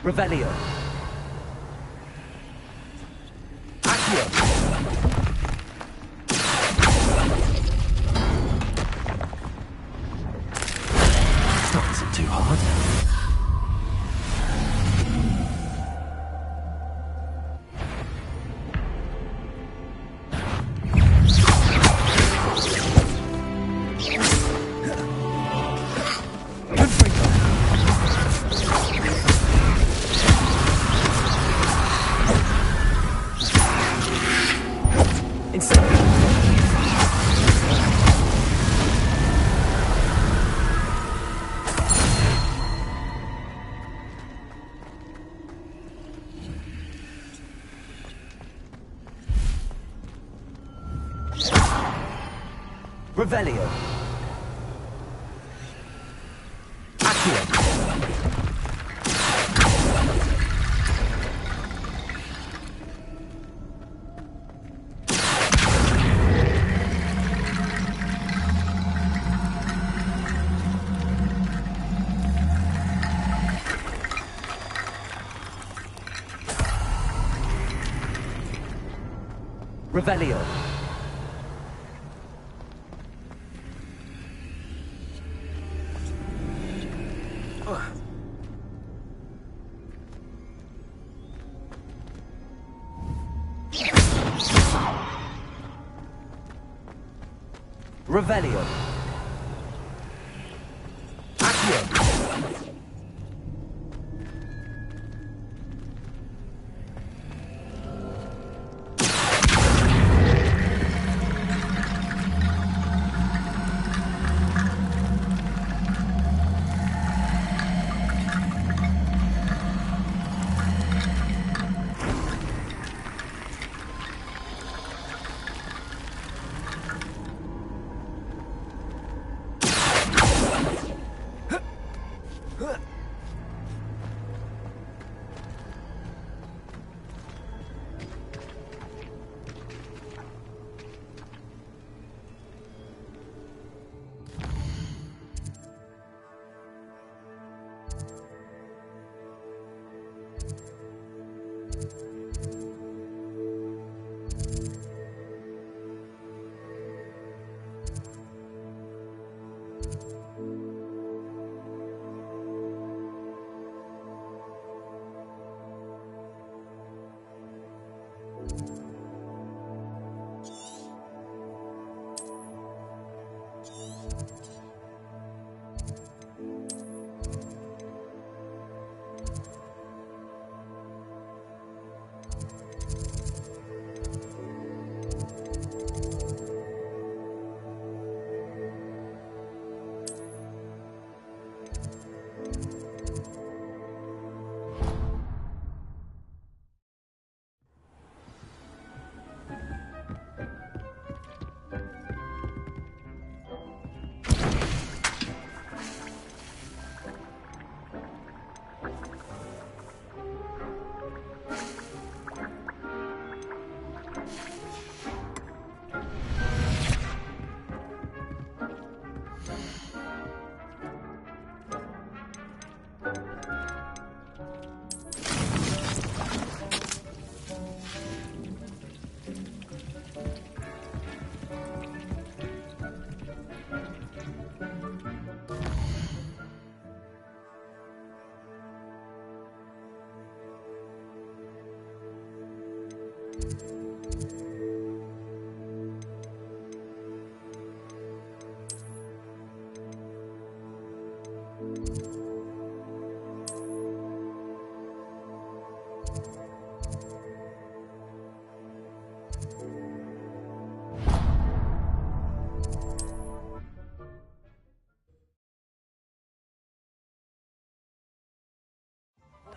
Revelio. Accio. Not too hard. Revelio. Accio. Revelio. Revelio. Accio.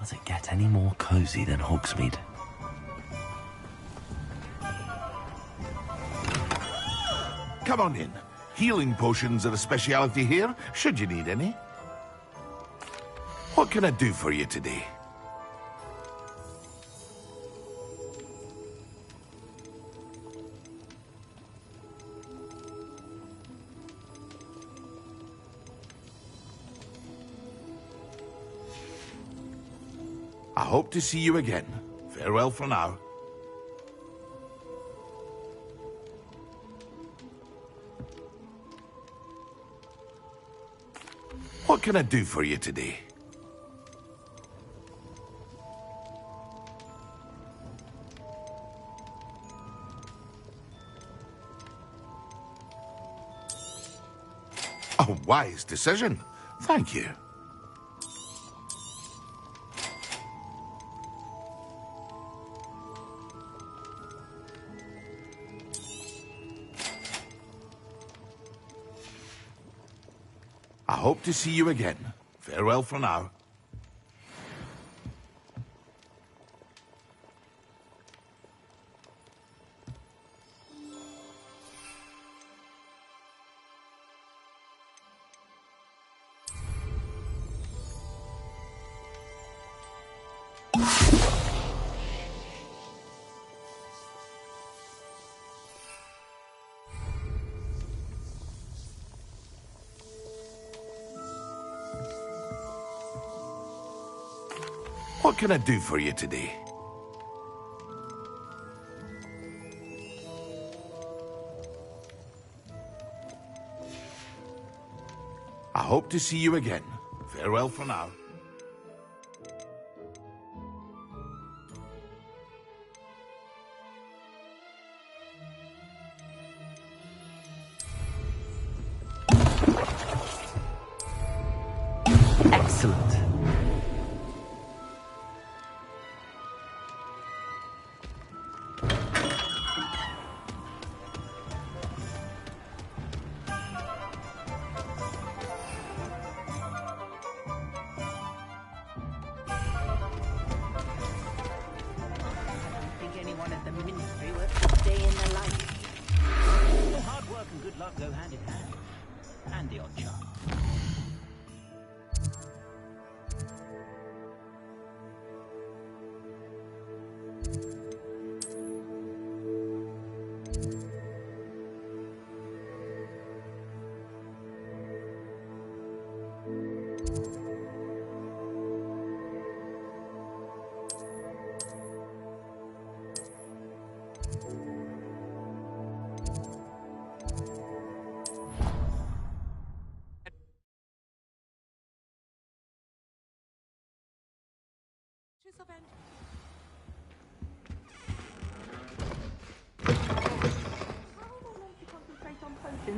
Does it get any more cozy than Hogsmeade? Come on in. Healing potions are a speciality here, should you need any. What can I do for you today? I hope to see you again. Farewell for now. What can I do for you today? A wise decision. Thank you. I hope to see you again. Farewell for now. What can I do for you today? I hope to see you again. Farewell for now. Excellent. Go hand in hand. And the odd charm.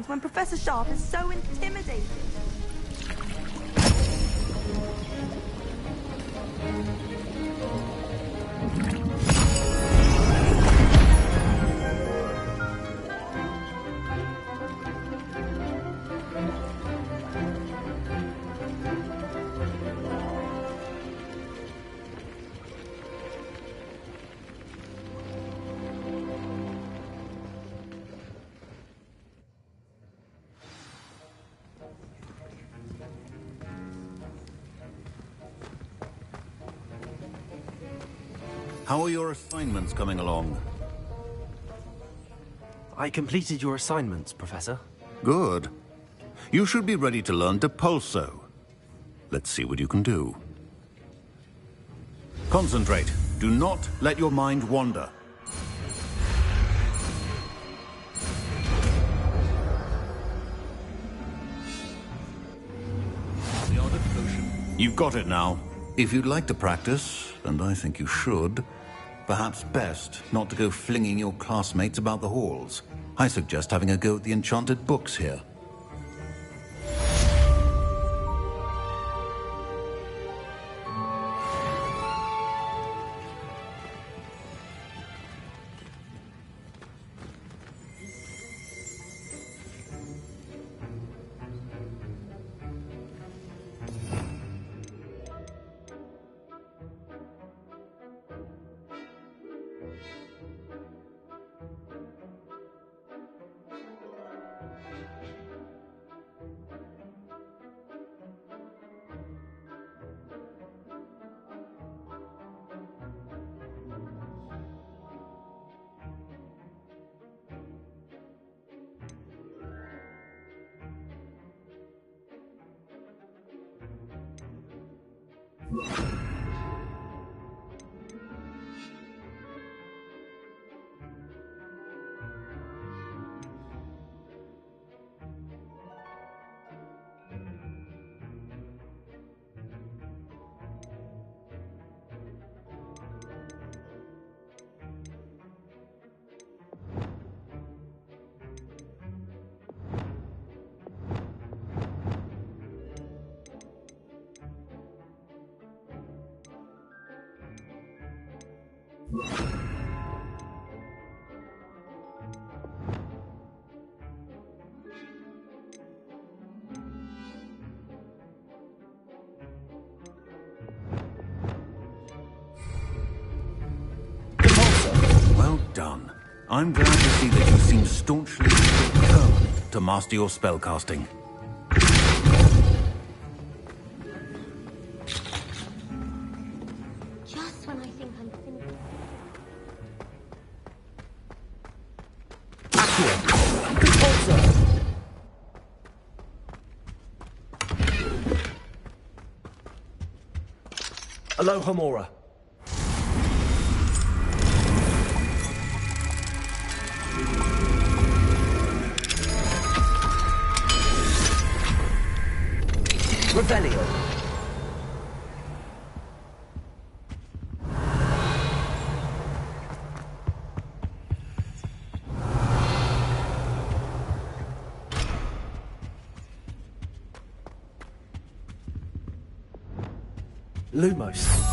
When Professor Sharp is so intimidating. How are your assignments coming along? I completed your assignments, Professor. Good. You should be ready to learn Depulso. Let's see what you can do. Concentrate. Do not let your mind wander. You've got it now. If you'd like to practice, and I think you should, perhaps best not to go flinging your classmates about the halls. I suggest having a go at the enchanted books here. Well done. I'm glad to see that you seem staunchly determined to master your spellcasting. Just when I think I'm finished. Alohomora. Revelio. Lumos.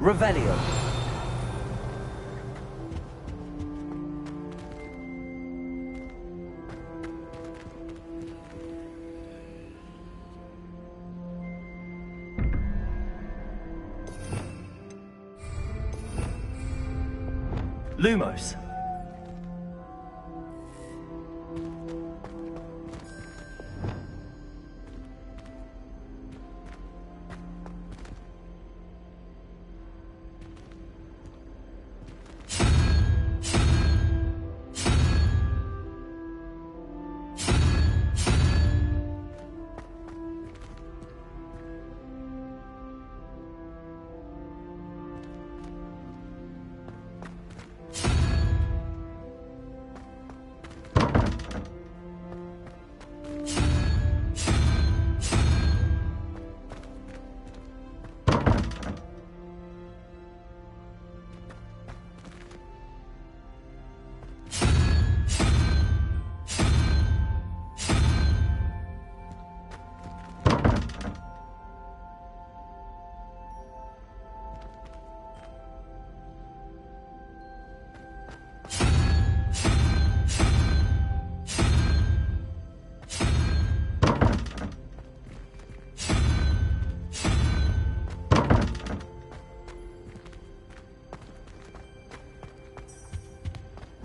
Revelio. Lumos.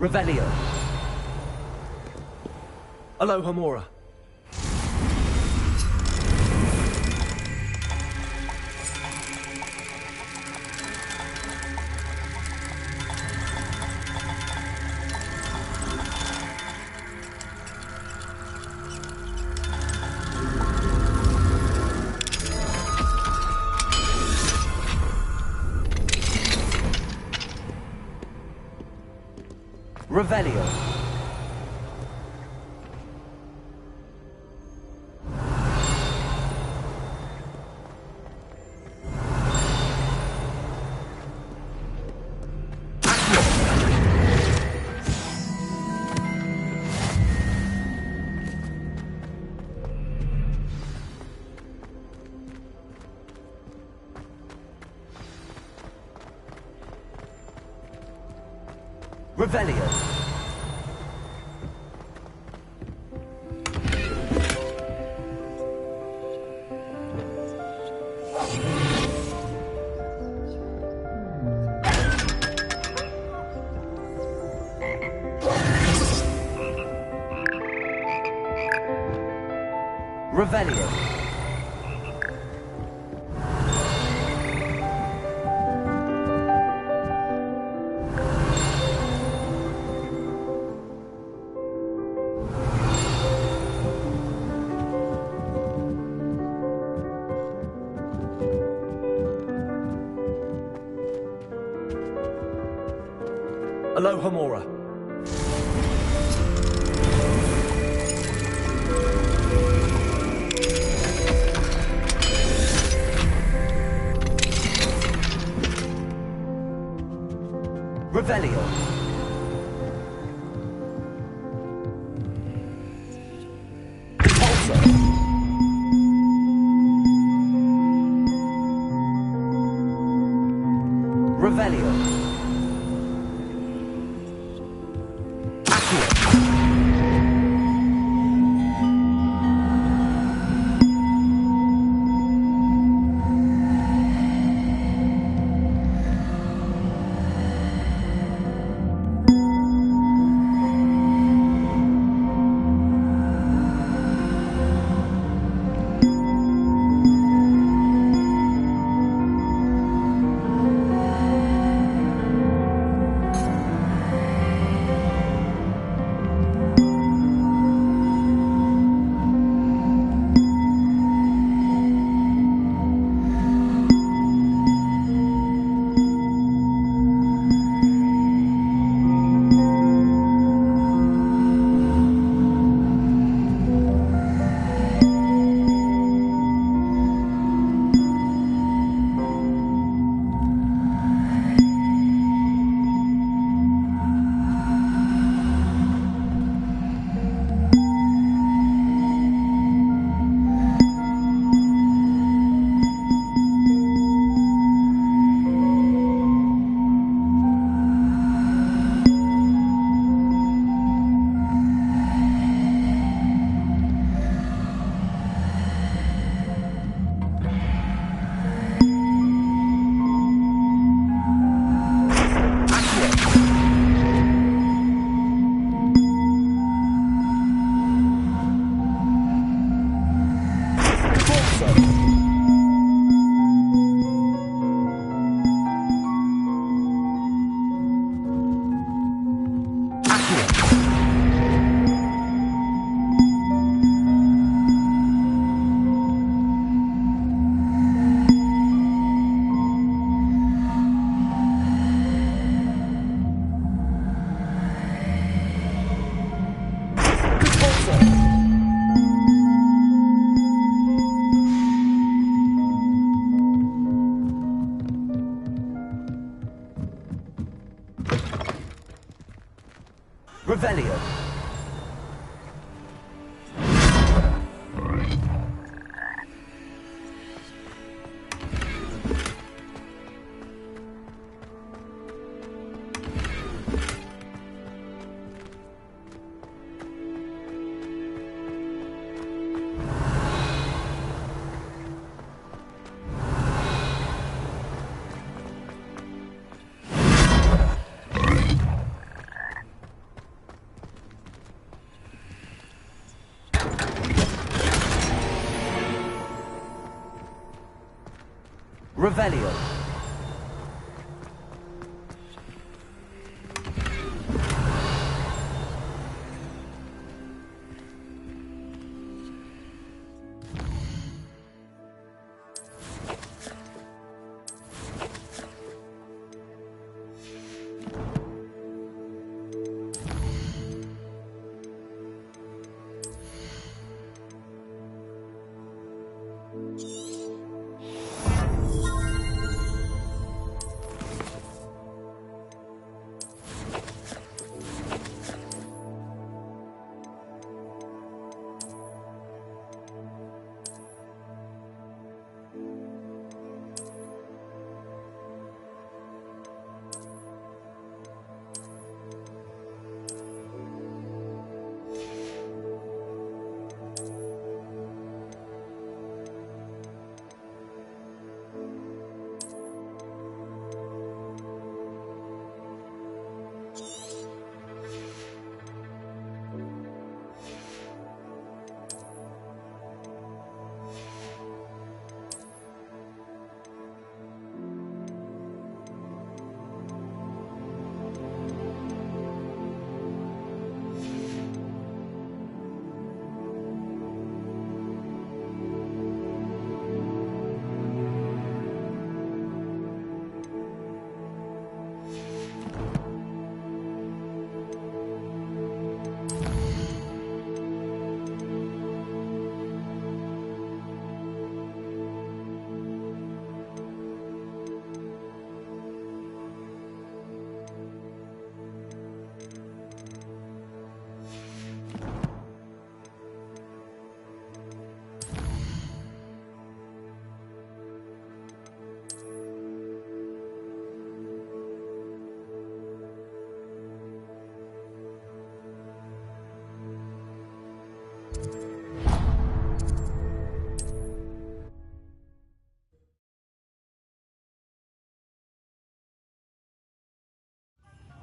Revelio. Alohomora. Revelio. Revelio. Revelio. Alohomora. Revelio. Repulsor. Revelio. Revelio. Revelio.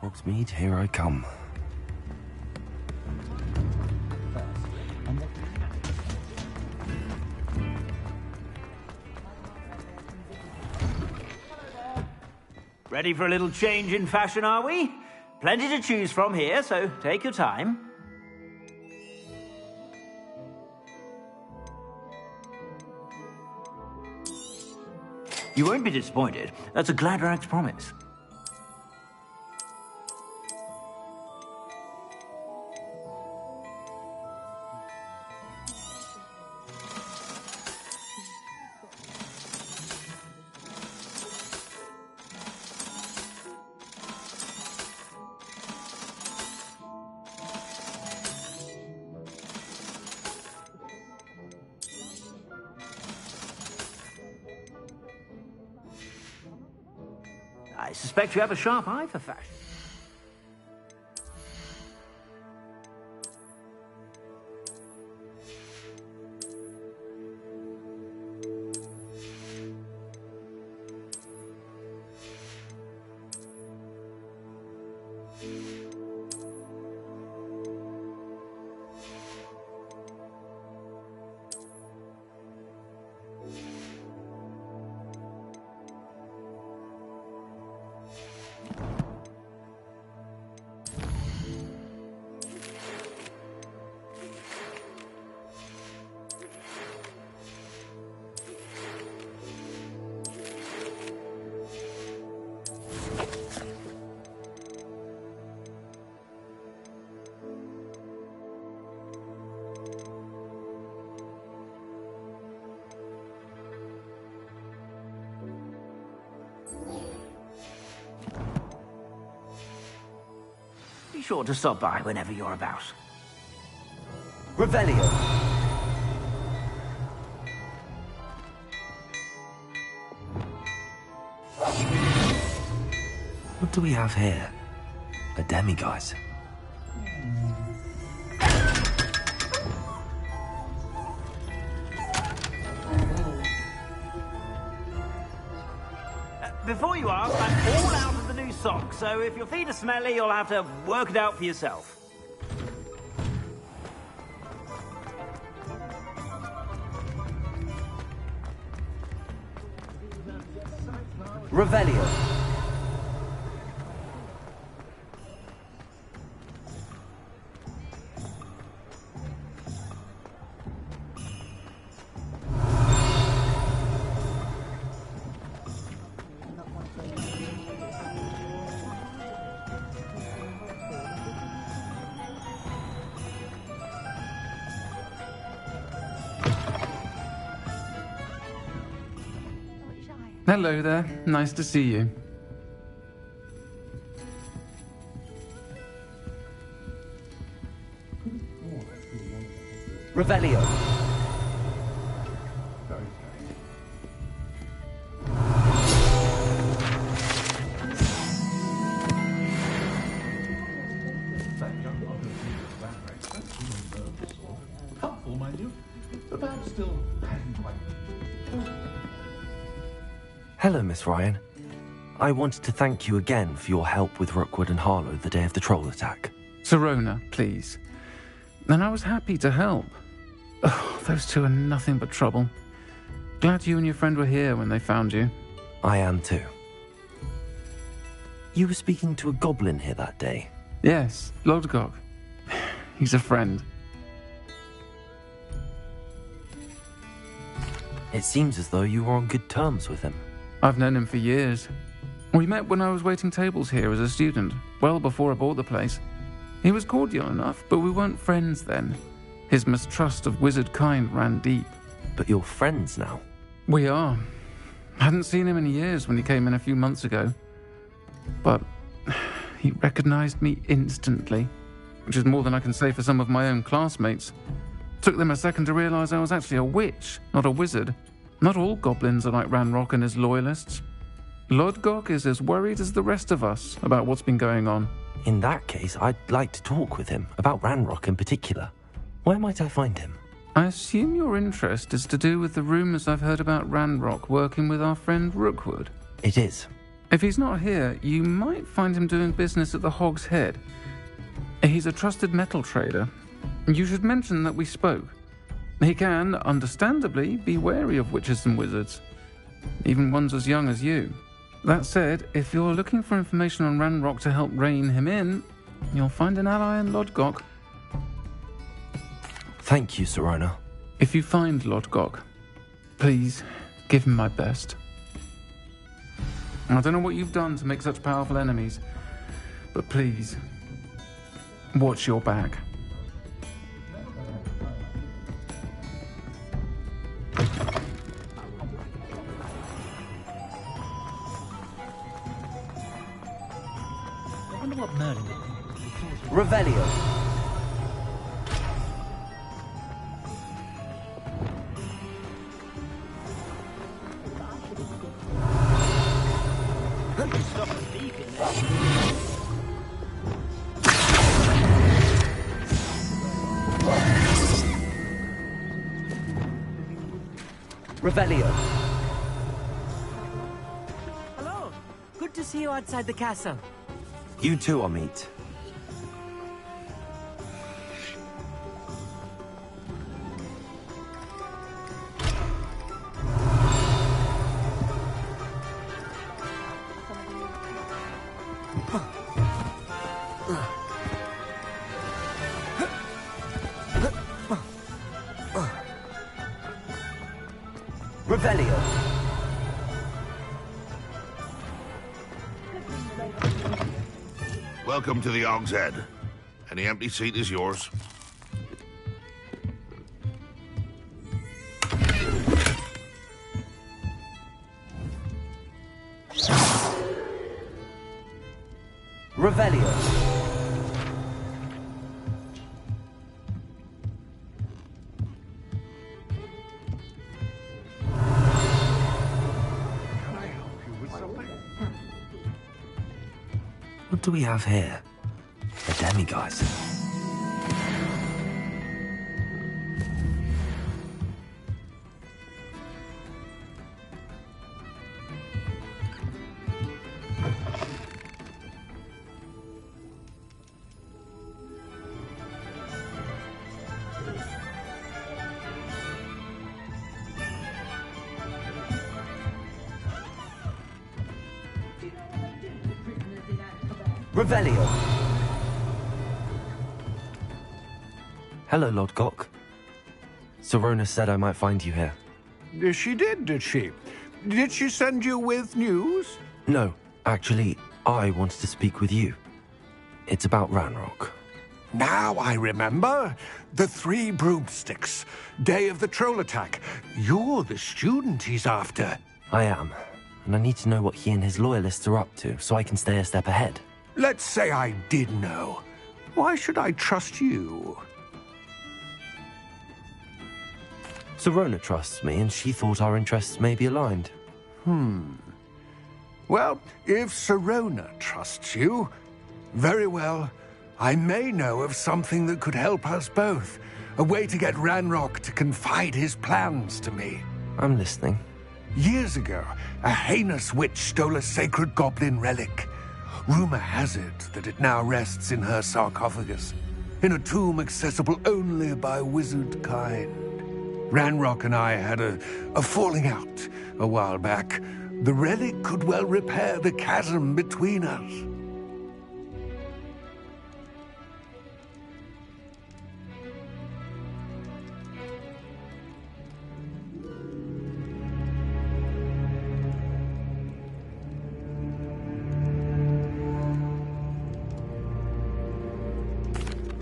Hogsmeade, here I come. Ready for a little change in fashion, are we? Plenty to choose from here, so take your time. You won't be disappointed. That's a Gladrag's promise. I suspect you have a sharp eye for fashion. Be sure to stop by whenever you're about. Revelio. What do we have here? A demiguise. Before you ask, I'm all out of the new socks, so if your feet are smelly, you'll have to work it out for yourself. Revelio. Hello there. Nice to see you. Revelio. Helpful, mind you, but perhaps still hadn't quite. Hello, Miss Ryan. I wanted to thank you again for your help with Rookwood and Harlow the day of the troll attack. Sirona, please. And I was happy to help. Oh, those two are nothing but trouble. Glad you and your friend were here when they found you. I am too. You were speaking to a goblin here that day. Yes, Lodgok. He's a friend. It seems as though you were on good terms with him. I've known him for years. We met when I was waiting tables here as a student, well before I bought the place. He was cordial enough, but we weren't friends then. His mistrust of wizard kind ran deep. But you're friends now? We are. Hadn't seen him in years when he came in a few months ago. But he recognized me instantly, which is more than I can say for some of my own classmates. Took them a second to realize I was actually a witch, not a wizard. Not all goblins are like Ranrock and his loyalists. Lodgok is as worried as the rest of us about what's been going on. In that case, I'd like to talk with him, about Ranrock in particular. Where might I find him? I assume your interest is to do with the rumors I've heard about Ranrock working with our friend Rookwood. It is. If he's not here, you might find him doing business at the Hog's Head. He's a trusted metal trader. You should mention that we spoke. He can, understandably, be wary of witches and wizards, even ones as young as you. That said, if you're looking for information on Ranrock to help rein him in, you'll find an ally in Lodgok. Thank you, Sirona. If you find Lodgok, please give him my best. I don't know what you've done to make such powerful enemies, but please, watch your back. What Merlin Revelio. stop a thief in there. Revelio. Hello. Good to see you outside the castle. You too, Amit. Revelio. Welcome to the Hog's Head. Any empty seat is yours. Revelio. What do we have here? A demiguise. Revelio! Hello, Lord Gok. Sorona said I might find you here. She did she? Did she send you with news? No, actually, I wanted to speak with you. It's about Ranrock. Now I remember. The 3 broomsticks. Day of the troll attack. You're the student he's after. I am, and I need to know what he and his loyalists are up to, so I can stay a step ahead. Let's say I did know. Why should I trust you? Sorona trusts me, and she thought our interests may be aligned. Well, if Sorona trusts you, very well. I may know of something that could help us both. A way to get Ranrock to confide his plans to me. I'm listening. Years ago, a heinous witch stole a sacred goblin relic. Rumor has it that it now rests in her sarcophagus, in a tomb accessible only by wizard kind. Ranrock and I had a falling out a while back. The relic could well repair the chasm between us.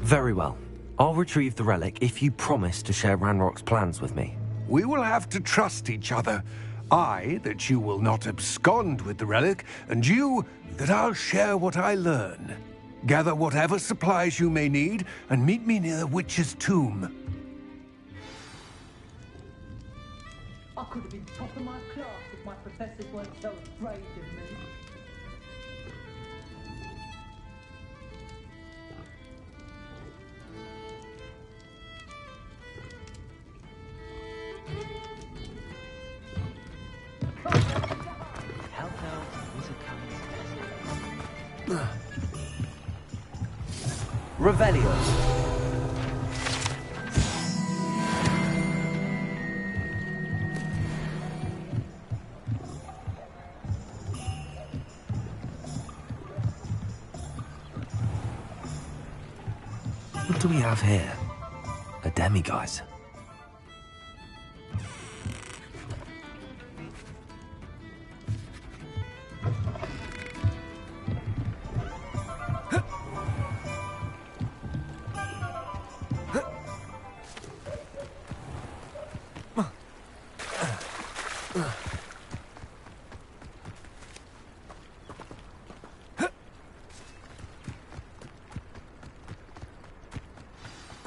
Very well. I'll retrieve the relic if you promise to share Ranrock's plans with me. We will have to trust each other. I, that you will not abscond with the relic, and you, that I'll share what I learn. Gather whatever supplies you may need, and meet me near the witch's tomb. I could have been top of my class if my professors weren't so afraid of me. Revelio. What do we have here? A demiguise.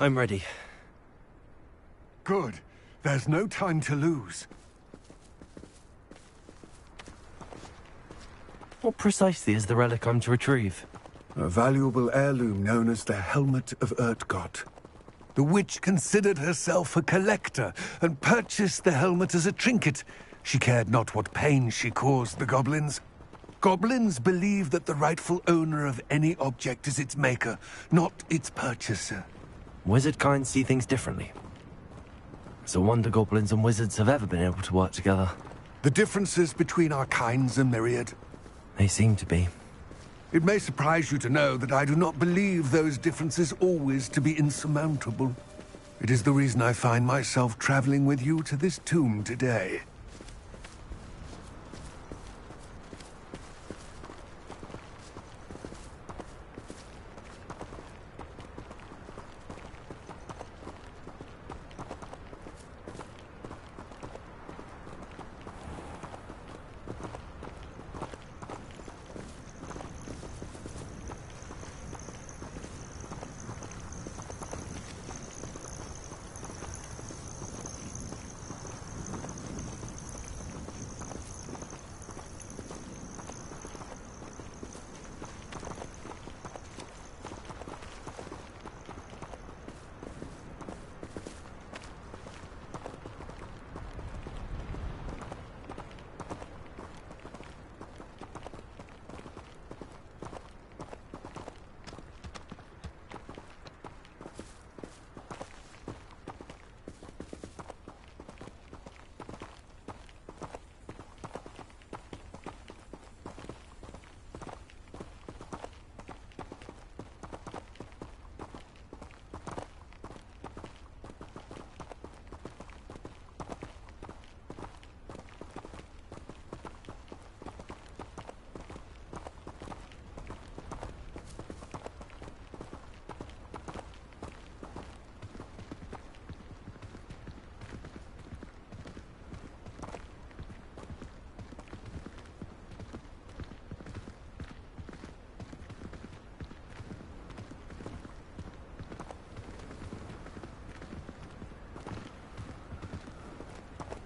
I'm ready. Good. There's no time to lose. What precisely is the relic I'm to retrieve? A valuable heirloom known as the Helmet of Urtgott. The witch considered herself a collector and purchased the helmet as a trinket. She cared not what pain she caused the goblins. Goblins believe that the rightful owner of any object is its maker, not its purchaser. Wizard kind see things differently. It's a wonder goblins and wizards have ever been able to work together. The differences between our kinds are myriad. They seem to be. It may surprise you to know that I do not believe those differences always to be insurmountable. It is the reason I find myself traveling with you to this tomb today.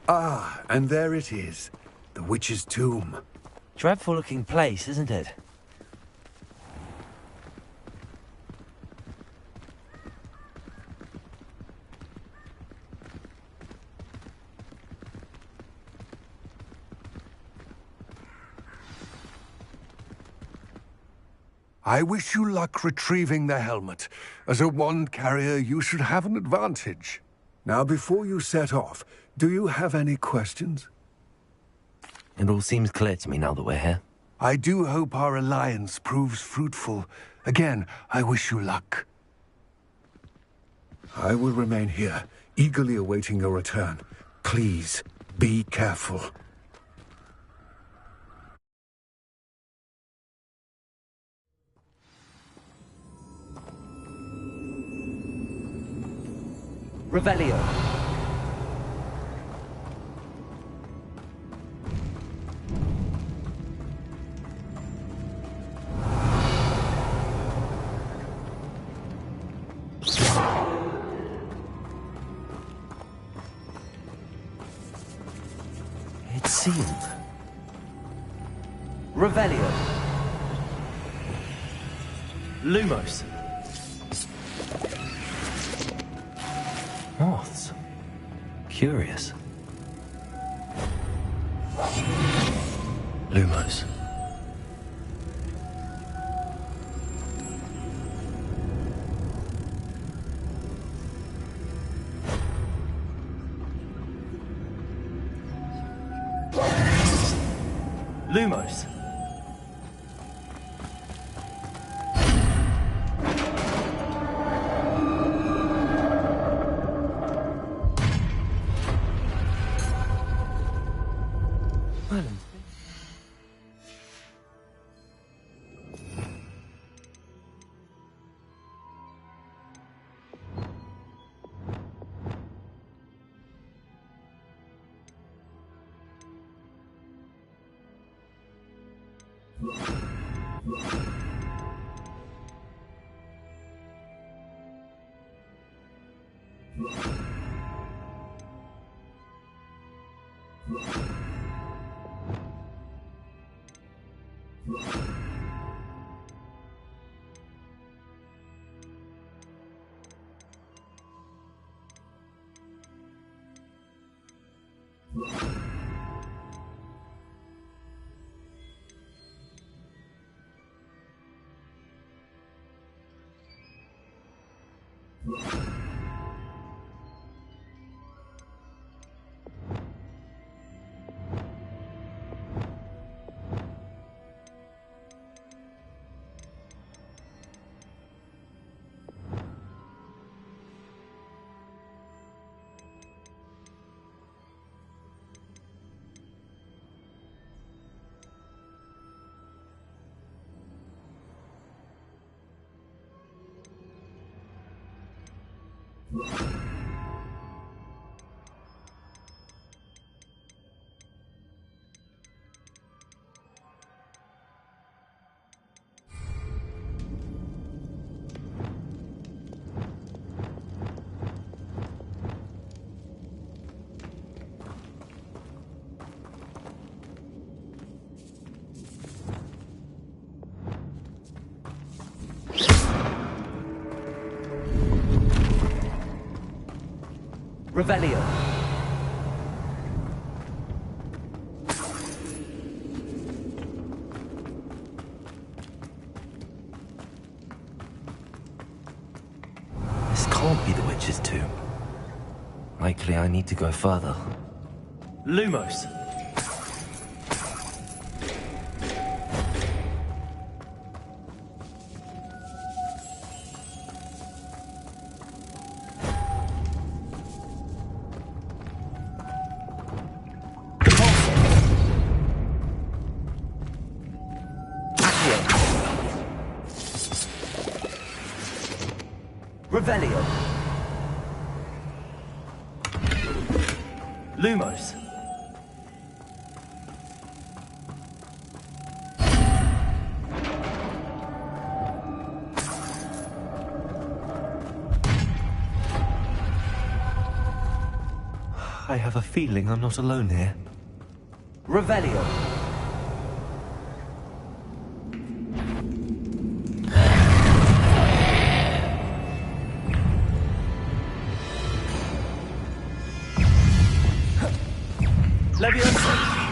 Ah, and there it is. The witch's tomb. Dreadful looking place, isn't it? I wish you luck retrieving the helmet. As a wand carrier, you should have an advantage. Now, before you set off, do you have any questions? It all seems clear to me now that we're here. I do hope our alliance proves fruitful. Again, I wish you luck. I will remain here, eagerly awaiting your return. Please, be careful. Revelio. It's sealed. Revelio. Lumos. Moths. Curious. Lumos. Lumos. Revelio. This can't be the witch's tomb. Likely I need to go further. Lumos. Revelio. Lumos. I have a feeling I'm not alone here. Revelio. Leviosa.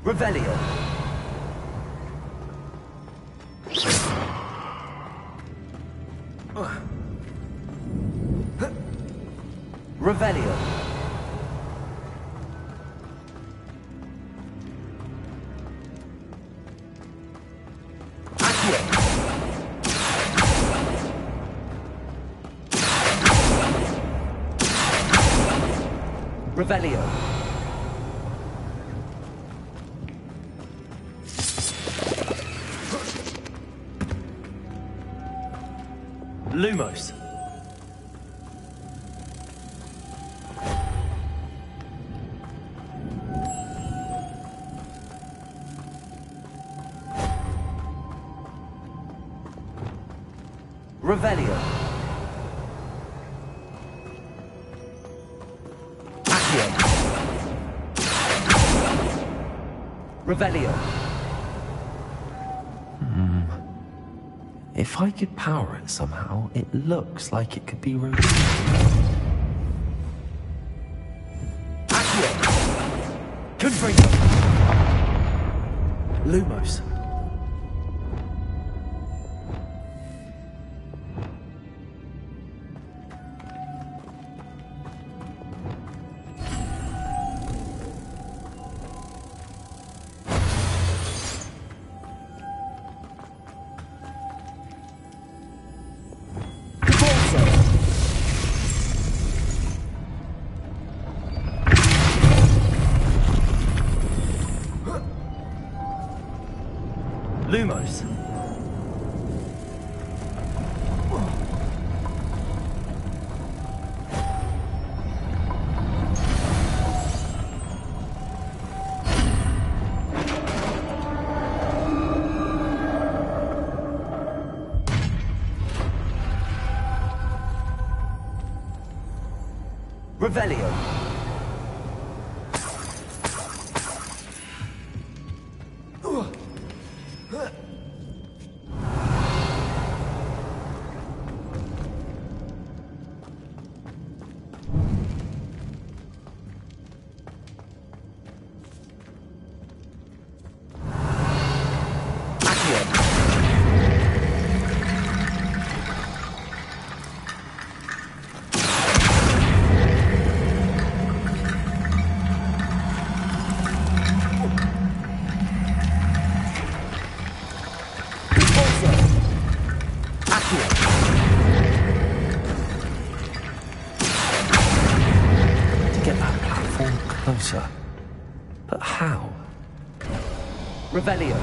Revelio. Revelio. Revelio. Lumos. Revelio. Accio. Revelio. If I could power it somehow, it looks like it could be rotated. Accio. Confringo. Lumos. Lumos. Revelio. Closer. But how? Revelio.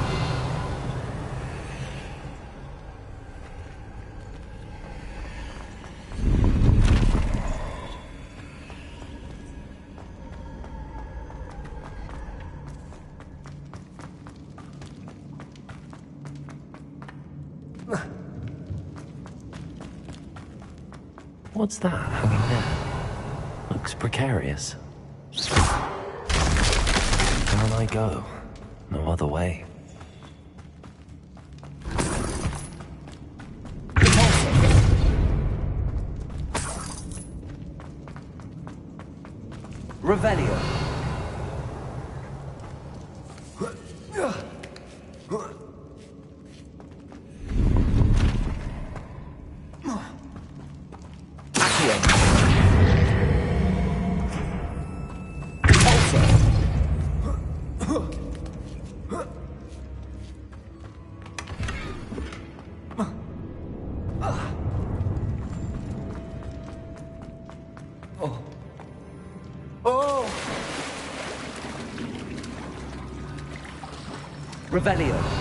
What's that hanging there? Looks precarious. Down I go. No other way. Revelio. Revelio.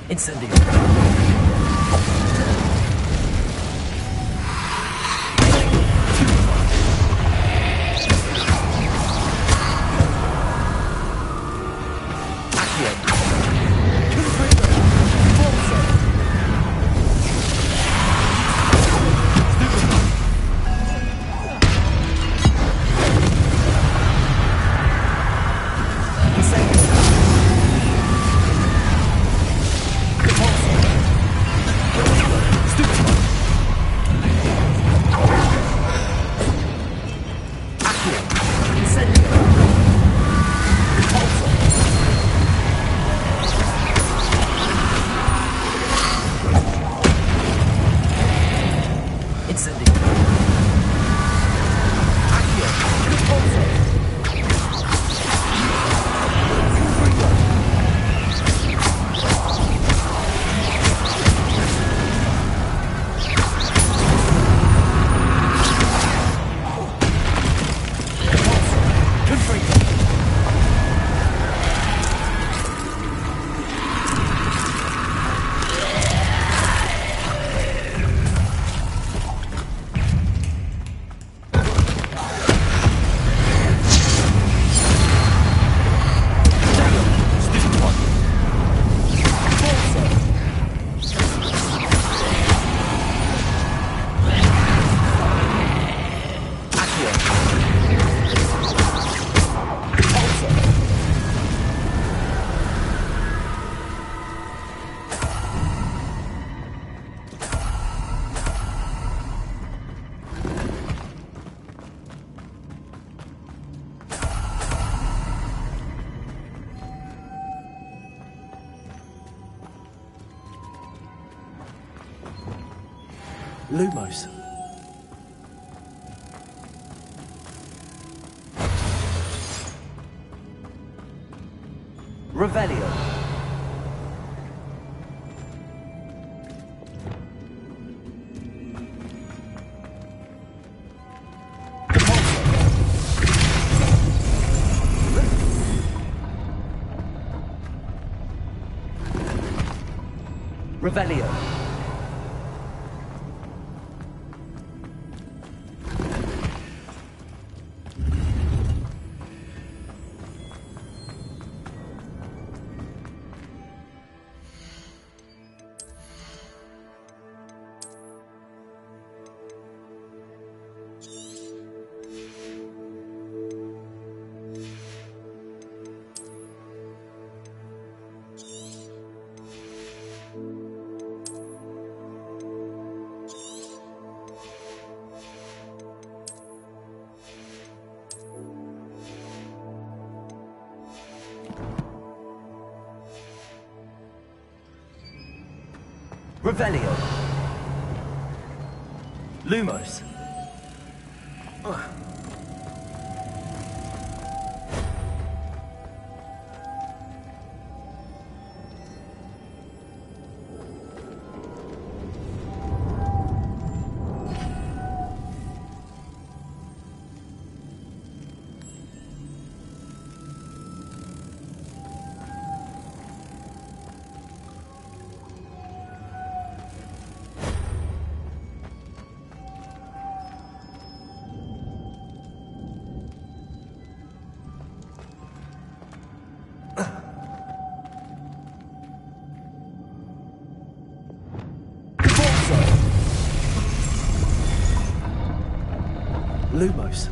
Incendio. Lumos. Revelio. Revelio. Revelio. Lumos. Lumos.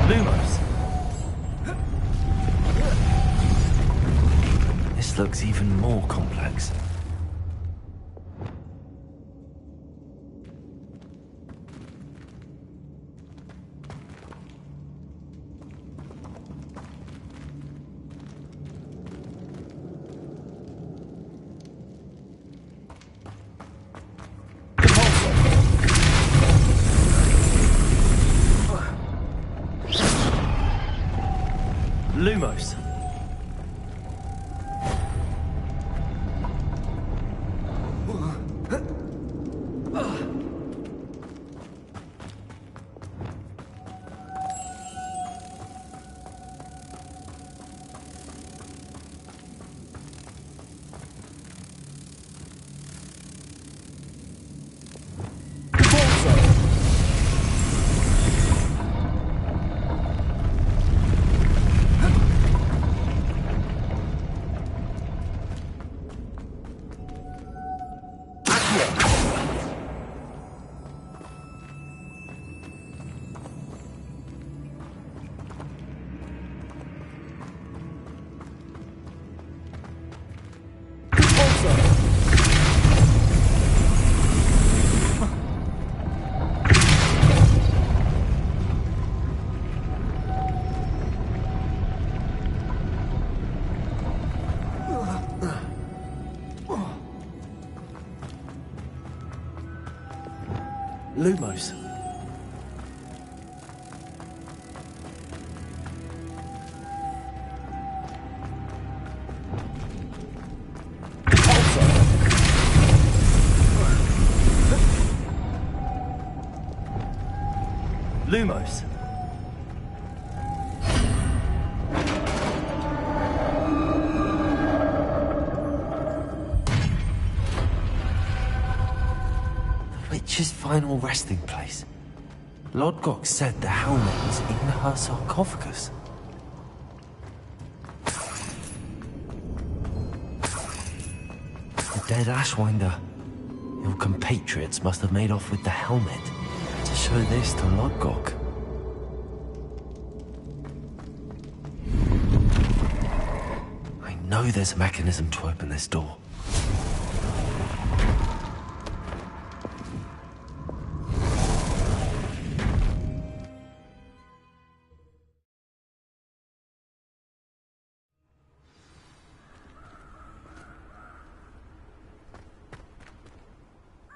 Lumos. This looks even more complex. Lumos. Lumos. Lumos. Witch's final resting place. Lodgok said the helmet was in her sarcophagus. The dead Ashwinder. Your compatriots must have made off with the helmet to show this to Lodgok. I know there's a mechanism to open this door.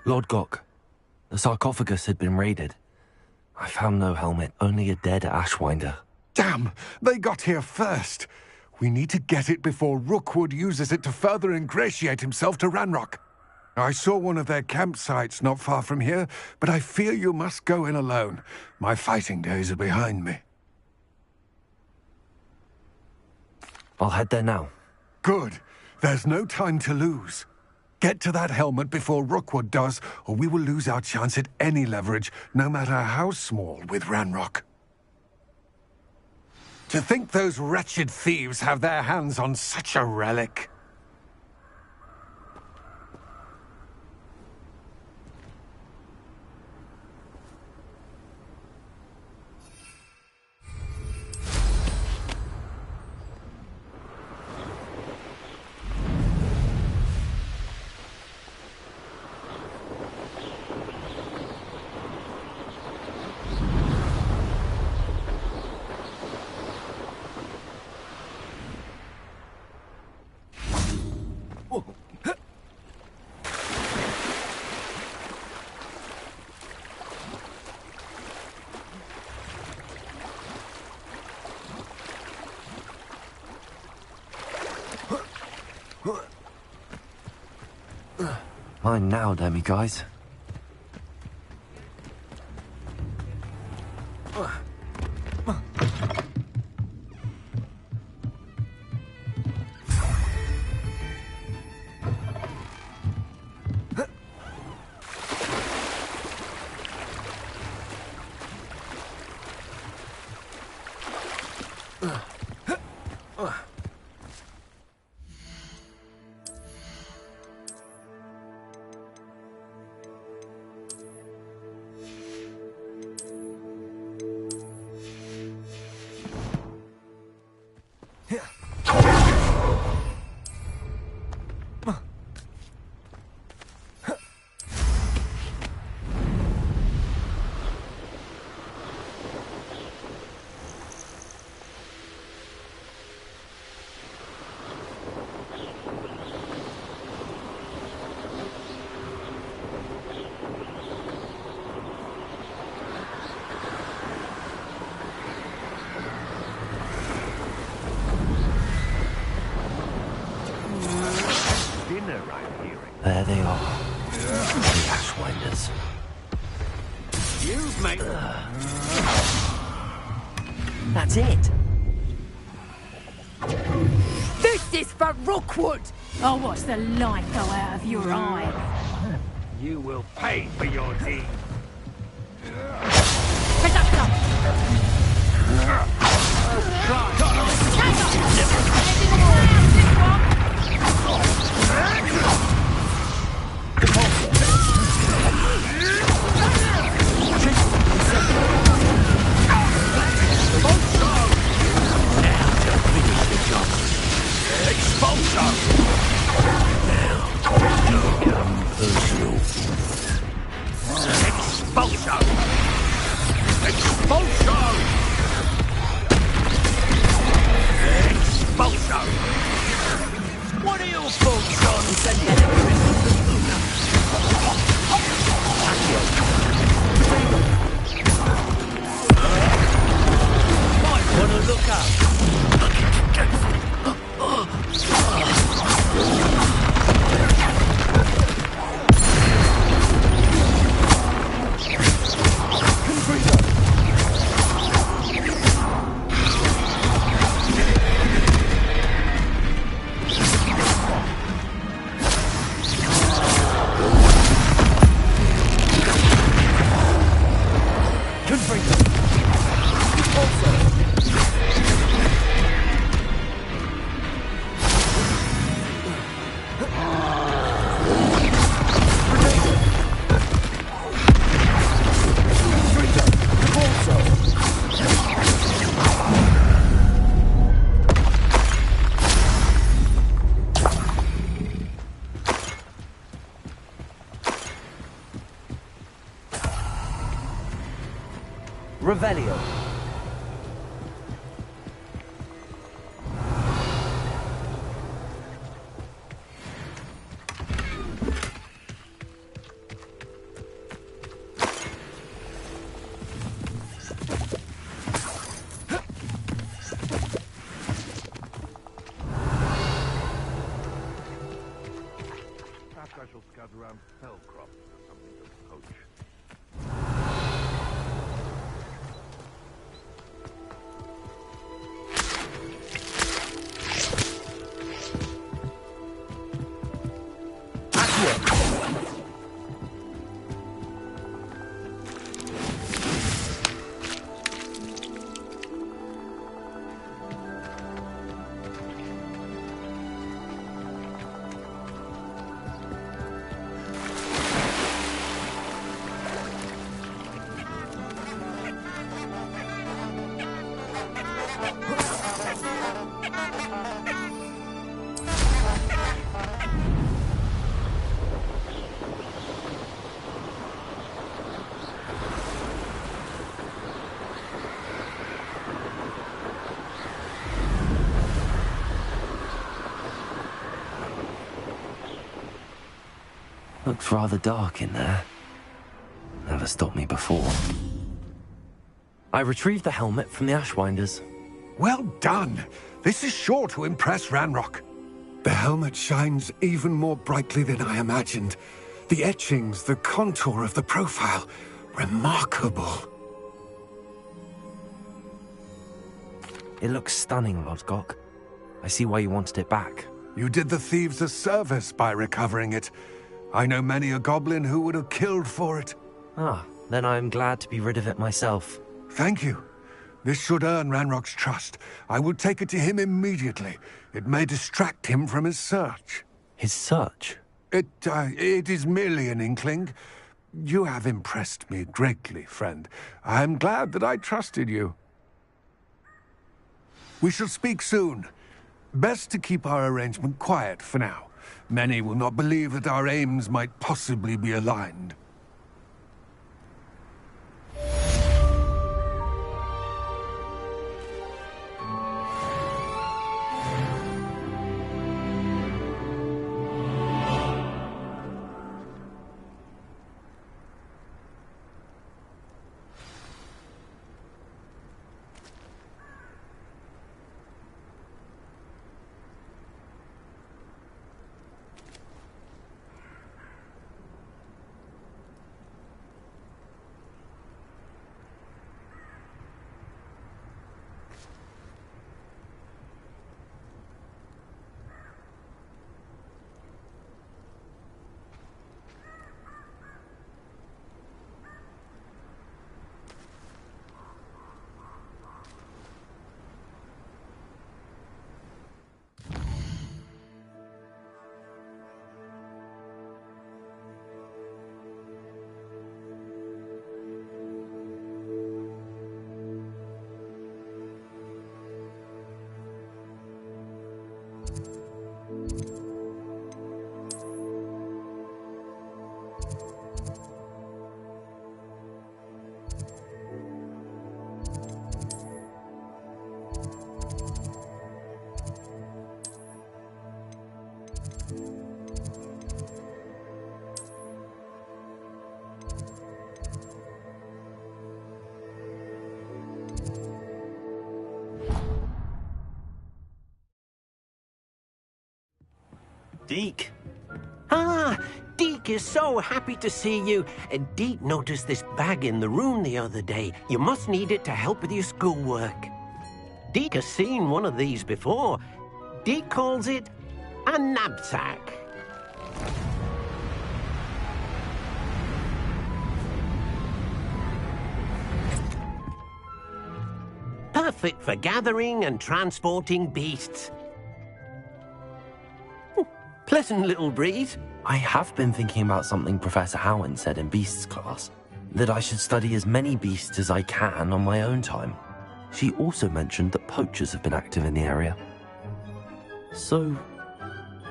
Lodgok, the sarcophagus had been raided. I found no helmet, only a dead Ashwinder. Damn! They got here first! We need to get it before Rookwood uses it to further ingratiate himself to Ranrock. I saw one of their campsites not far from here, but I fear you must go in alone. My fighting days are behind me. I'll head there now. Good. There's no time to lose. Get to that helmet before Rookwood does, or we will lose our chance at any leverage, no matter how small, with Ranrock. To think those wretched thieves have their hands on such a relic. Mine now, demi-guys. There they are. The Ashwinders. You've made... That's it. This is for Rookwood! I'll watch the light go out of your eye. You will pay for your deed. What are your thoughts on sending might want to look up. Revelio. Perhaps I shall scout around. around fell crops or something to poach. Looks rather dark in there. Never stopped me before. I retrieved the helmet from the Ashwinders. Well done! This is sure to impress Ranrock. The helmet shines even more brightly than I imagined. The etchings, the contour of the profile. Remarkable. It looks stunning, Lodgok. I see why you wanted it back. You did the thieves a service by recovering it. I know many a goblin who would have killed for it. Ah, then I am glad to be rid of it myself. Thank you. This should earn Ranrock's trust. I will take it to him immediately. It may distract him from his search. His search? It is merely an inkling. You have impressed me greatly, friend. I am glad that I trusted you. We shall speak soon. Best to keep our arrangement quiet for now. Many will not believe that our aims might possibly be aligned. Deke. Ah, Deke is so happy to see you. Deke noticed this bag in the room the other day. You must need it to help with your schoolwork. Deke has seen one of these before. Deke calls it a knapsack. Perfect for gathering and transporting beasts. Pleasant little breeze. I have been thinking about something Professor Howen said in Beasts class. That I should study as many beasts as I can on my own time. She also mentioned that poachers have been active in the area. So,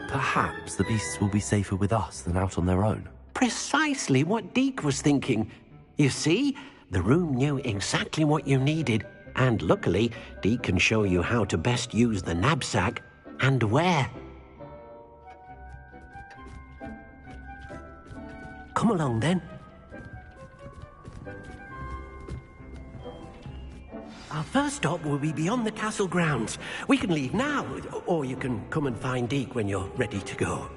perhaps the beasts will be safer with us than out on their own. Precisely what Deke was thinking. You see, the room knew exactly what you needed, and luckily, Deke can show you how to best use the knapsack and where. Come along, then. Our first stop will be beyond the castle grounds. We can leave now, or you can come and find Deke when you're ready to go.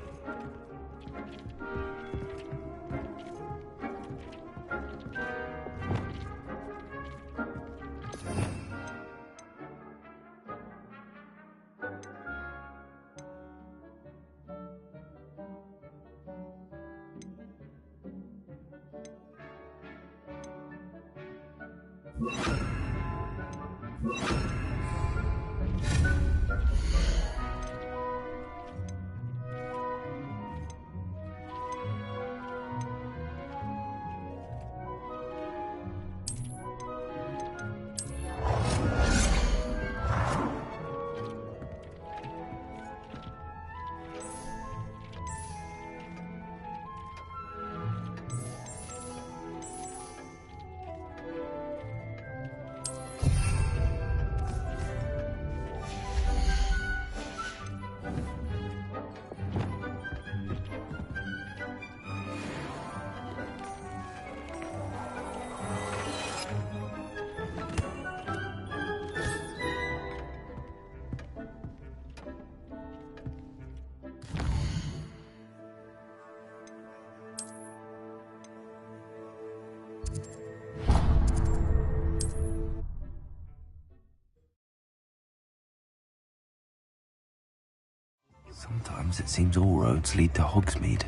Sometimes it seems all roads lead to Hogsmeade.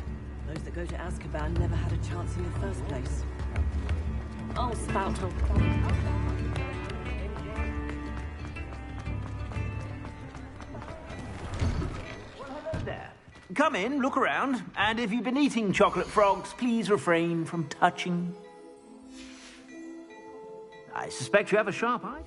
Those that go to Azkaban never had a chance in the first place. I'll spout her. There. Come in, look around, and if you've been eating chocolate frogs, please refrain from touching. I suspect you have a sharp eye.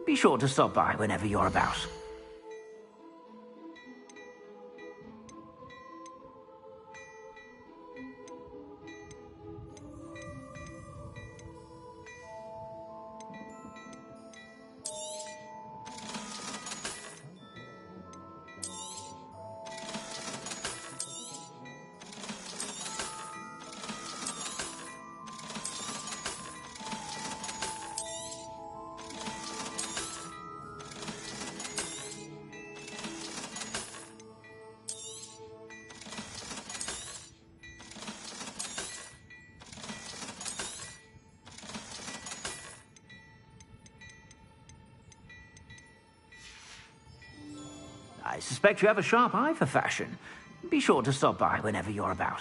Be sure to stop by whenever you're about. I suspect you have a sharp eye for fashion. Be sure to stop by whenever you're about.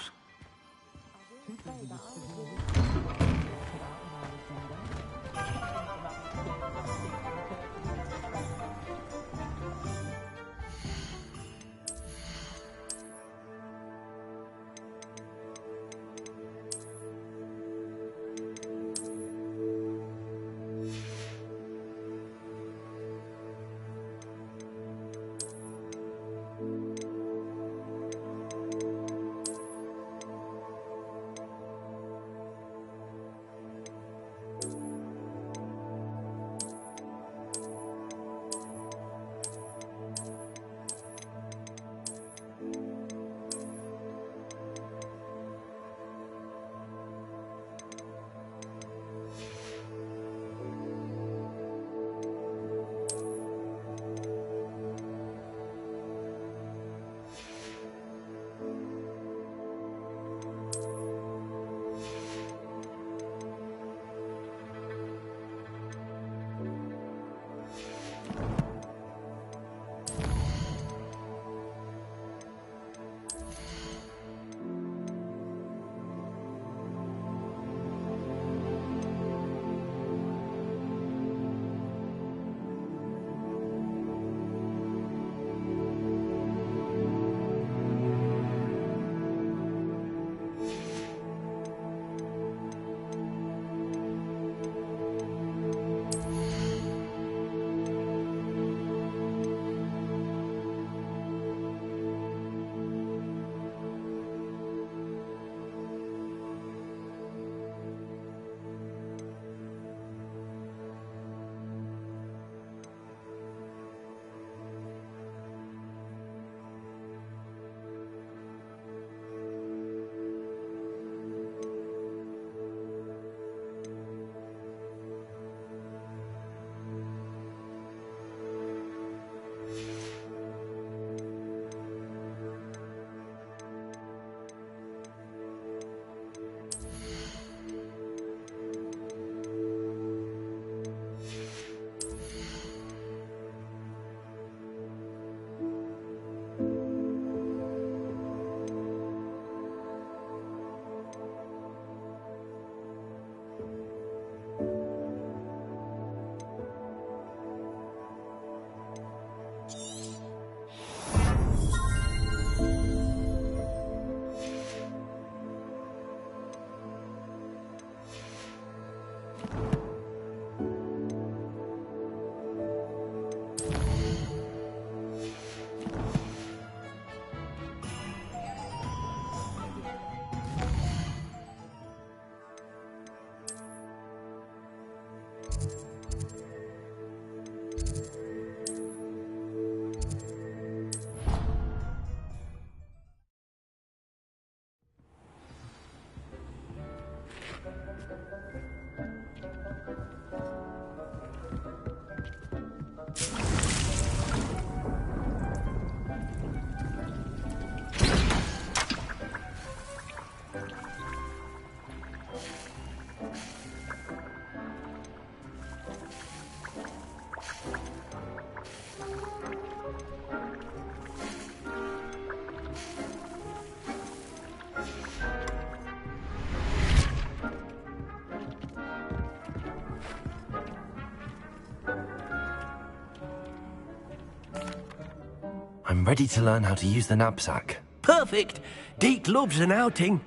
ready to learn how to use the knapsack. Perfect. Deke loves an outing.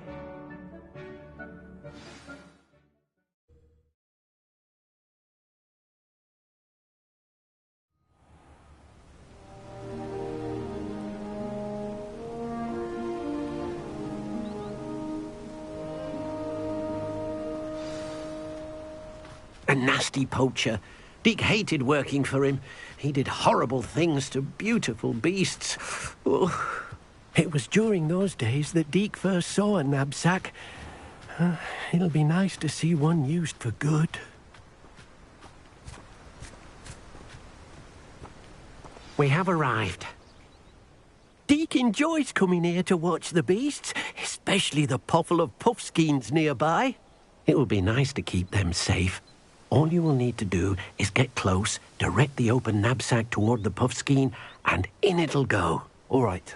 A nasty poacher. Deke hated working for him. He did horrible things to beautiful beasts. Oh. It was during those days that Deke first saw a knapsack. It'll be nice to see one used for good. We have arrived. Deke enjoys coming here to watch the beasts, especially the potful of puffskeins nearby. It will be nice to keep them safe. All you will need to do is get close, direct the open knapsack toward the puffskein, and in it'll go. All right.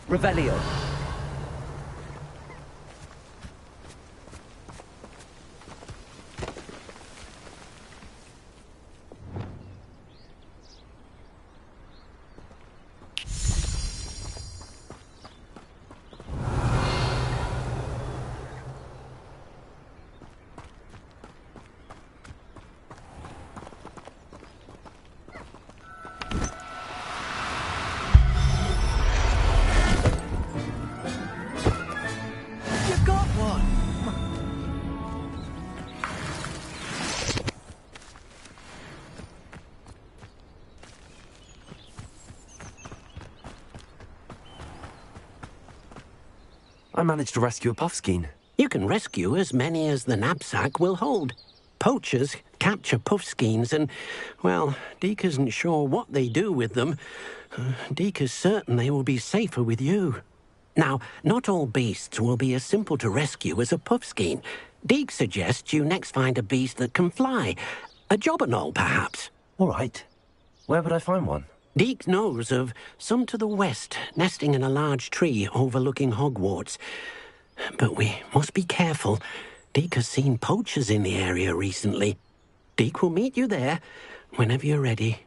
Revelio. I managed to rescue a puffskein. You can rescue as many as the knapsack will hold. Poachers capture puffskeins and, well, Deke isn't sure what they do with them. Deke is certain they will be safer with you. Now, not all beasts will be as simple to rescue as a puffskein. Deke suggests you next find a beast that can fly. A jobberknoll, perhaps. All right. Where would I find one? Deke knows of some to the west, nesting in a large tree overlooking Hogwarts. But we must be careful. Deke has seen poachers in the area recently. Deke will meet you there whenever you're ready.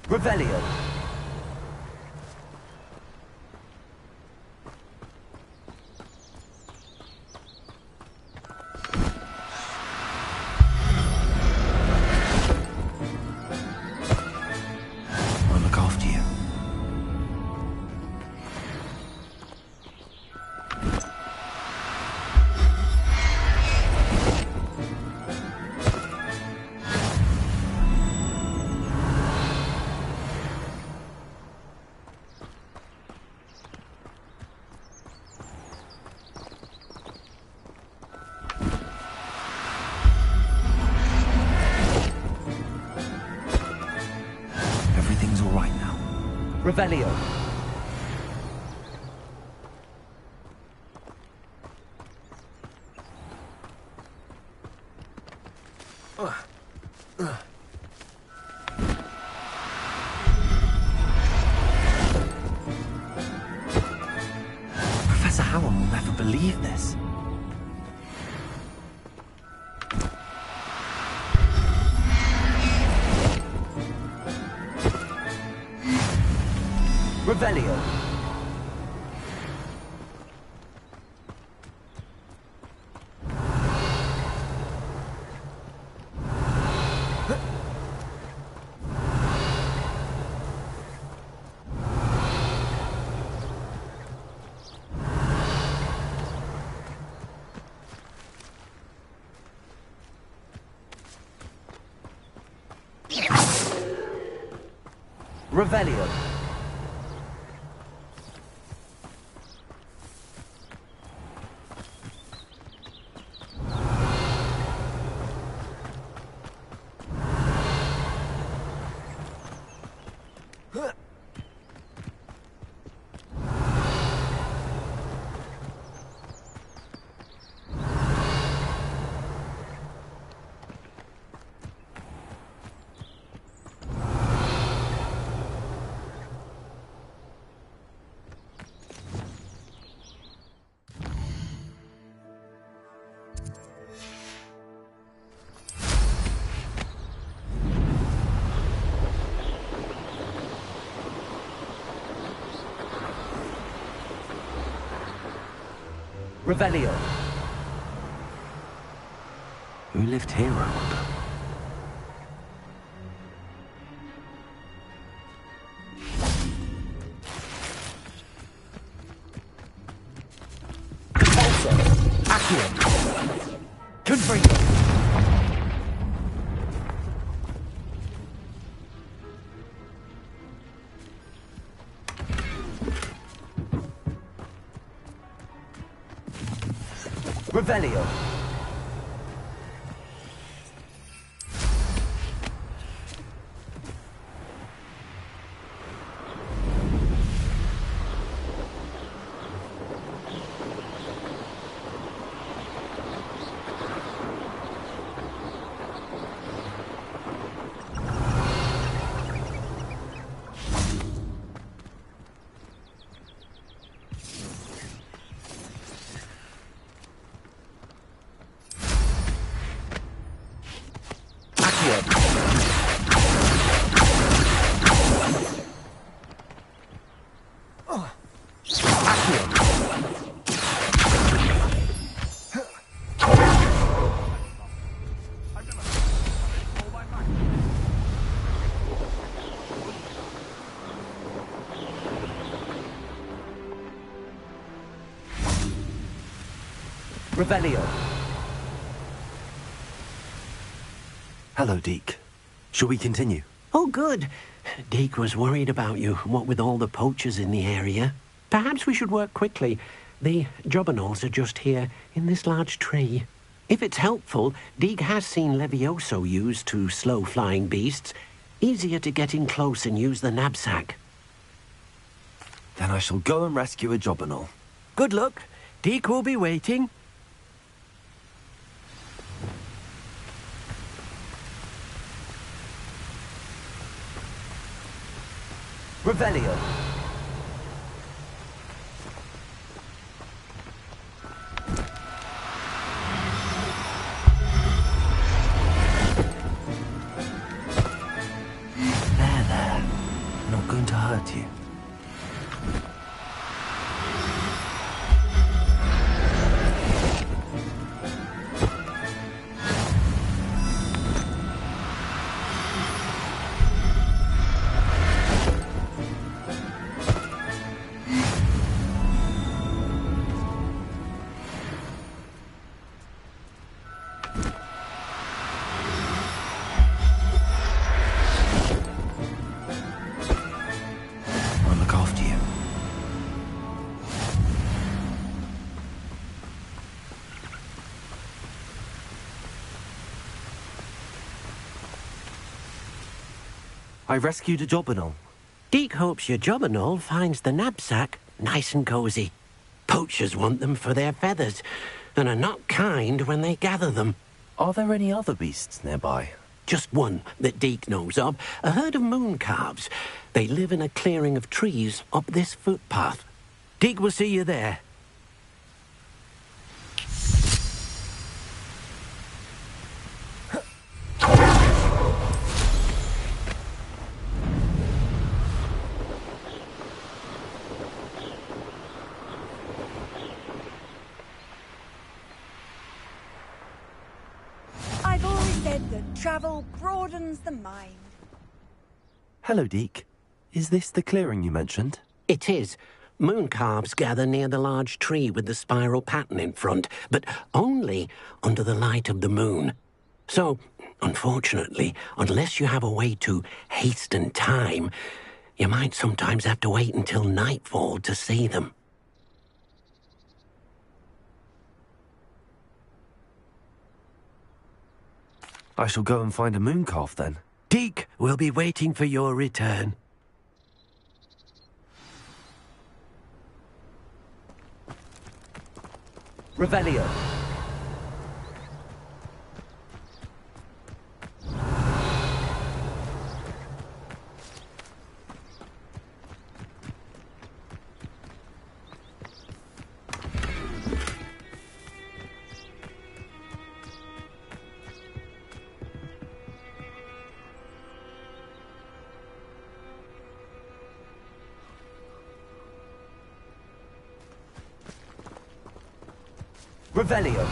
Revelio. I'll look after you. Everything's all right now. Revelio. Professor Howard will never believe this. Revelio. Revelio. Revelio. Who lived here, I wonder? Accio. Confringo. Revelio. Revelio. Hello, Deke. Shall we continue? Oh, good. Deke was worried about you, what with all the poachers in the area. Perhaps we should work quickly. The jobberknolls are just here, in this large tree. If it's helpful, Deke has seen Levioso used to slow flying beasts. Easier to get in close and use the knapsack. Then I shall go and rescue a jobberknoll. Good luck. Deke will be waiting. Revelio. There. Not going to hurt you. I rescued a jobberknoll. Deke hopes your jobberknoll finds the knapsack nice and cozy. Poachers want them for their feathers, and are not kind when they gather them. Are there any other beasts nearby? Just one that Deke knows of, a herd of moon calves. They live in a clearing of trees up this footpath. Deke will see you there. I've always said that travel broadens the mind. Hello, Deke. Is this the clearing you mentioned? It is. Moon calves gather near the large tree with the spiral pattern in front, but only under the light of the moon. So, unfortunately, unless you have a way to hasten time, you might sometimes have to wait until nightfall to see them. I shall go and find a moon calf then. Deke will be waiting for your return. Revelio. Revelio.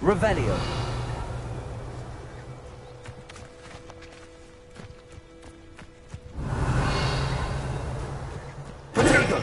Revelio. Protego.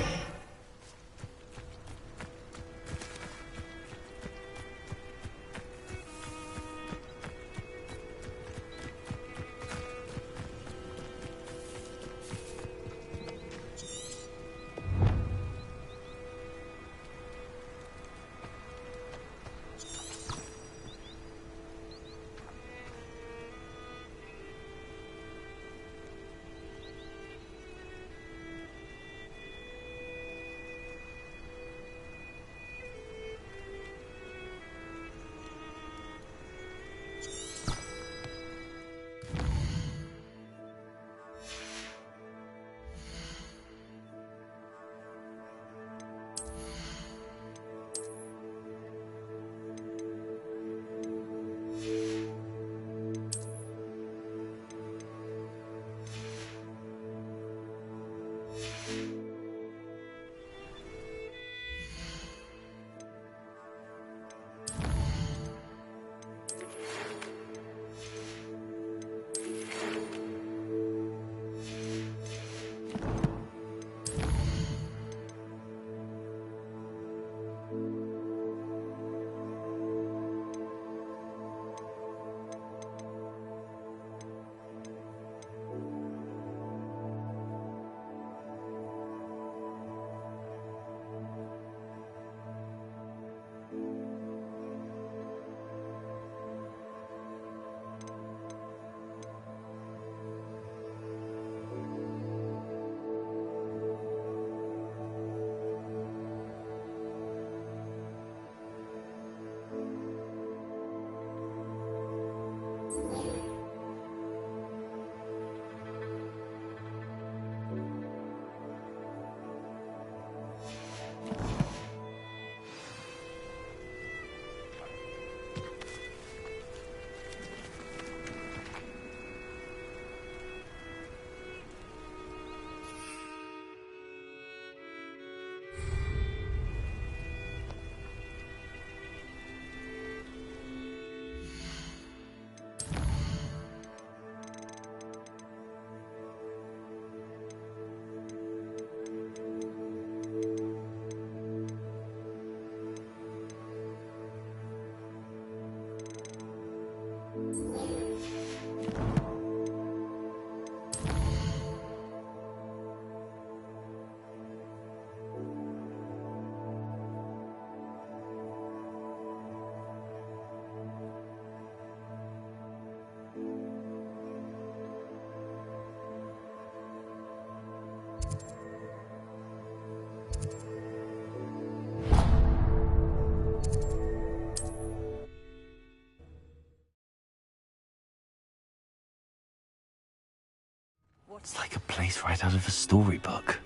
It's like a place right out of a storybook.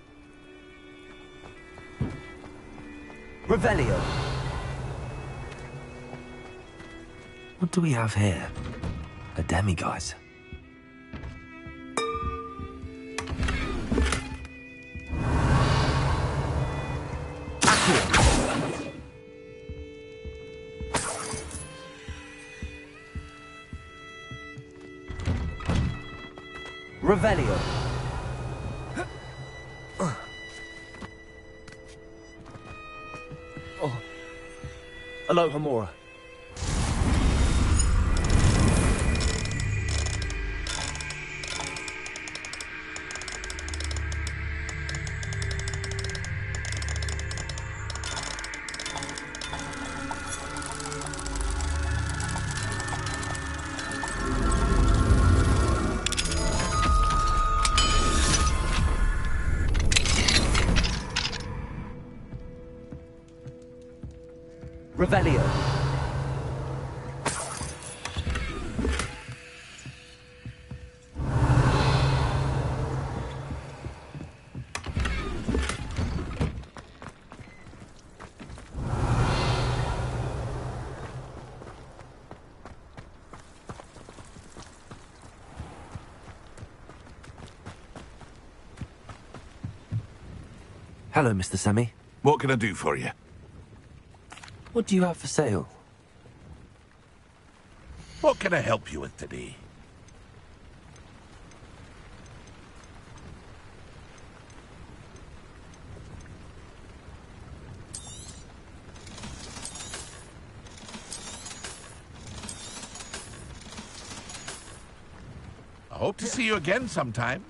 Revelio. What do we have here? A demiguise. Revelio. Oh. Aloha Mora. Revelio. Hello, Mr. Semi. What can I do for you? What do you have for sale? What can I help you with today? I hope to see you again sometime.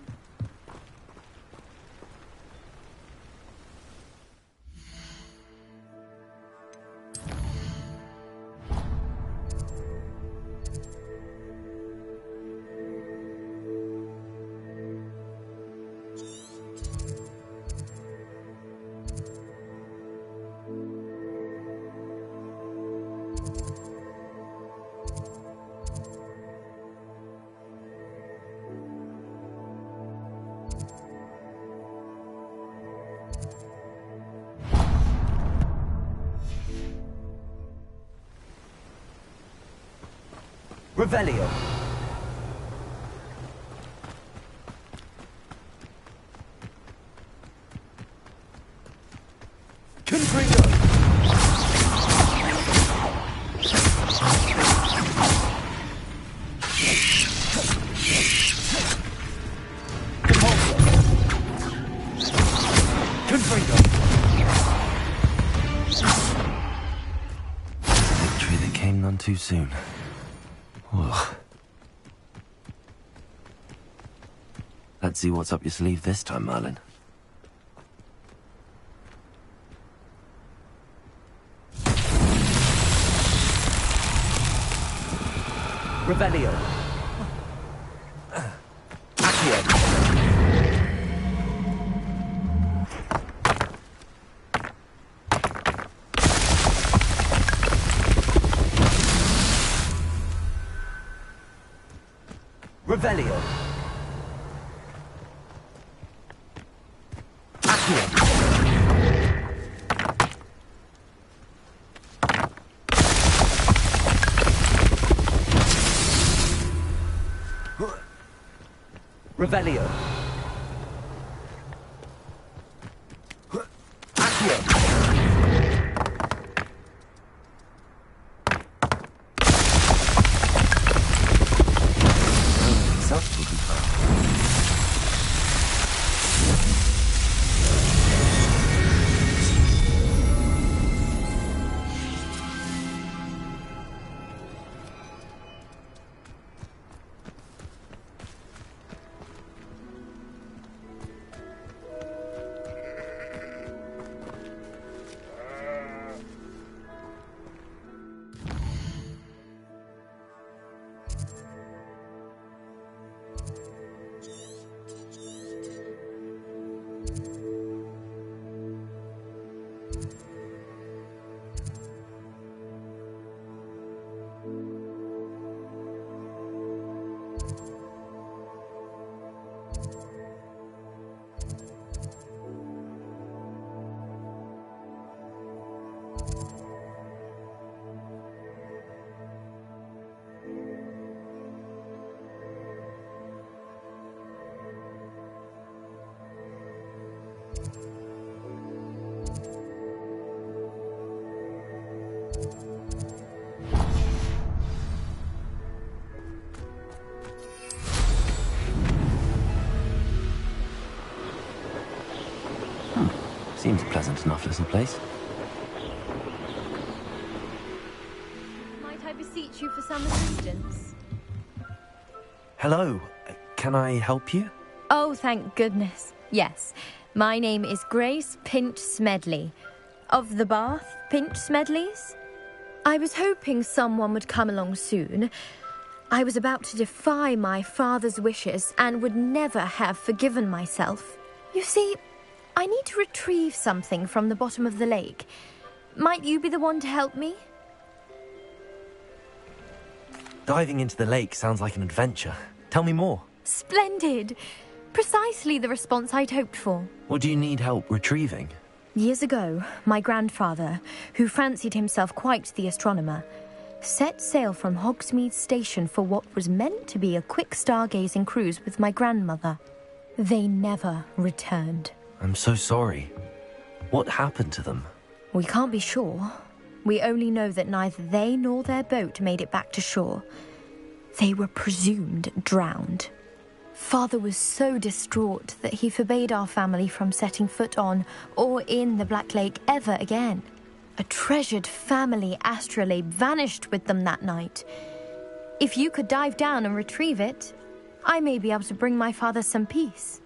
Revelio. Victory that came none too soon. Ugh. Let's see what's up your sleeve this time, Merlin. Revelio. Accio. Revelio. Accio. Revelio. Accio. Seems a pleasant enough little place. Might I beseech you for some assistance? Hello. Can I help you? Oh, thank goodness. Yes. My name is Grace Pinch Smedley. Of the Bath Pinch Smedleys? I was hoping someone would come along soon. I was about to defy my father's wishes and would never have forgiven myself. You see, I need to retrieve something from the bottom of the lake. Might you be the one to help me? Diving into the lake sounds like an adventure. Tell me more. Splendid! Precisely the response I'd hoped for. What do you need help retrieving? Years ago, my grandfather, who fancied himself quite the astronomer, set sail from Hogsmeade Station for what was meant to be a quick stargazing cruise with my grandmother. They never returned. I'm so sorry. What happened to them? We can't be sure. We only know that neither they nor their boat made it back to shore. They were presumed drowned. Father was so distraught that he forbade our family from setting foot on or in the Black Lake ever again. A treasured family astrolabe vanished with them that night. If you could dive down and retrieve it, I may be able to bring my father some peace.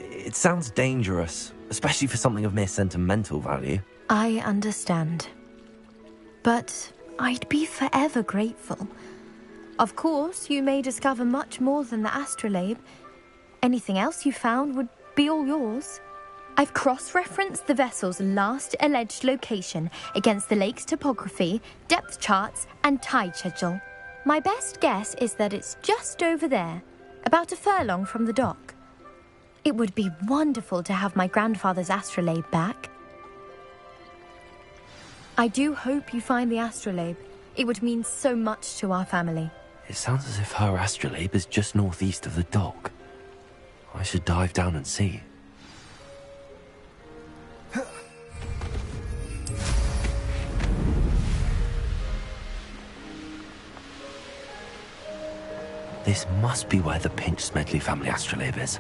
It sounds dangerous, especially for something of mere sentimental value. I understand. But I'd be forever grateful. Of course, you may discover much more than the astrolabe. Anything else you found would be all yours. I've cross-referenced the vessel's last alleged location against the lake's topography, depth charts, and tide schedule. My best guess is that it's just over there, about a furlong from the dock. It would be wonderful to have my grandfather's astrolabe back. I do hope you find the astrolabe. It would mean so much to our family. It sounds as if her astrolabe is just northeast of the dock. I should dive down and see. This must be where the Pinch Smedley family astrolabe is.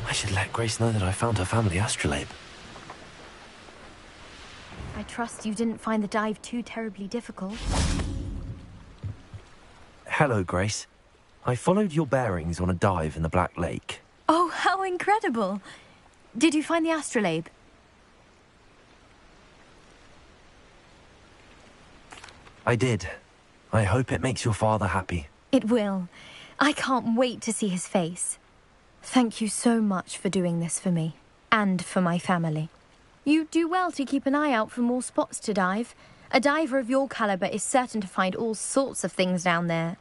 I should let Grace know that I found her family astrolabe. I trust you didn't find the dive too terribly difficult. Hello, Grace. I followed your bearings on a dive in the Black Lake. Oh, how incredible! Did you find the astrolabe? I did. I hope it makes your father happy. It will. I can't wait to see his face. Thank you so much for doing this for me, and for my family. You do well to keep an eye out for more spots to dive. A diver of your caliber is certain to find all sorts of things down there.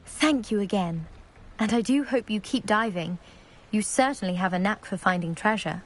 Thank you again, and I do hope you keep diving. You certainly have a knack for finding treasure.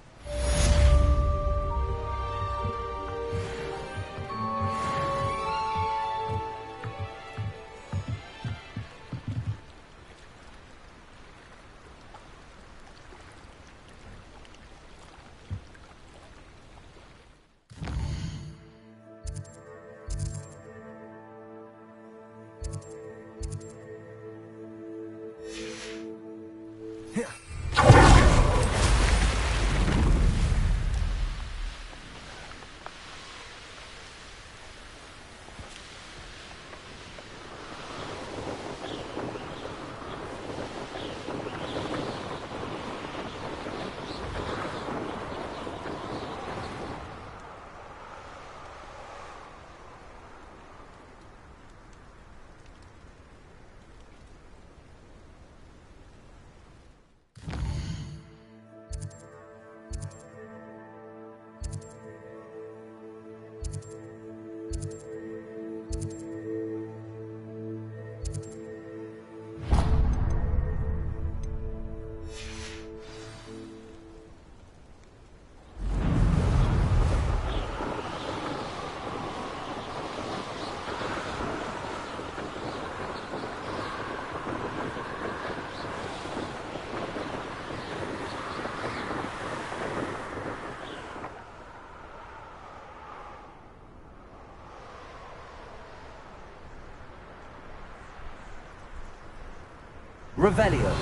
Revelio.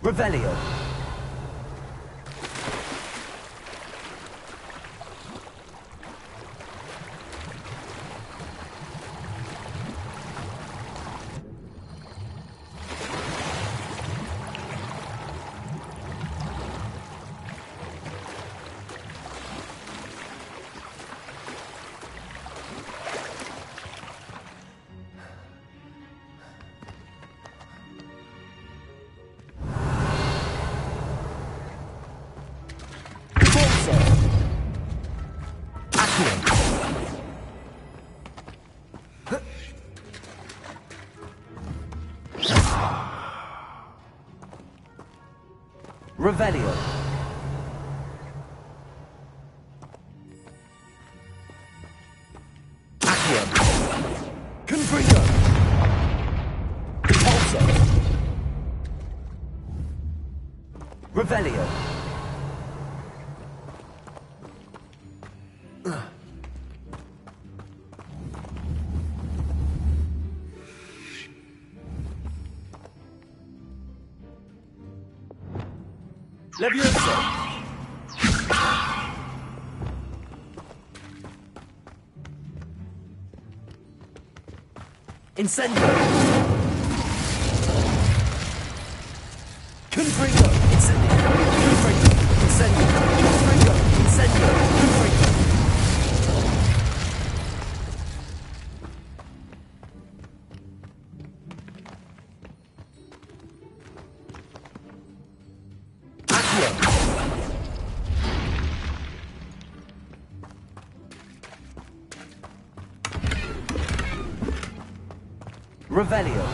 Revelio. Revelio. Accio. Confringo. Repulso. Revelio. Levioso. Incendio. Confringo. Incendio. Confringo. Incendio. Confringo. Incendio. Confringo. Revelio.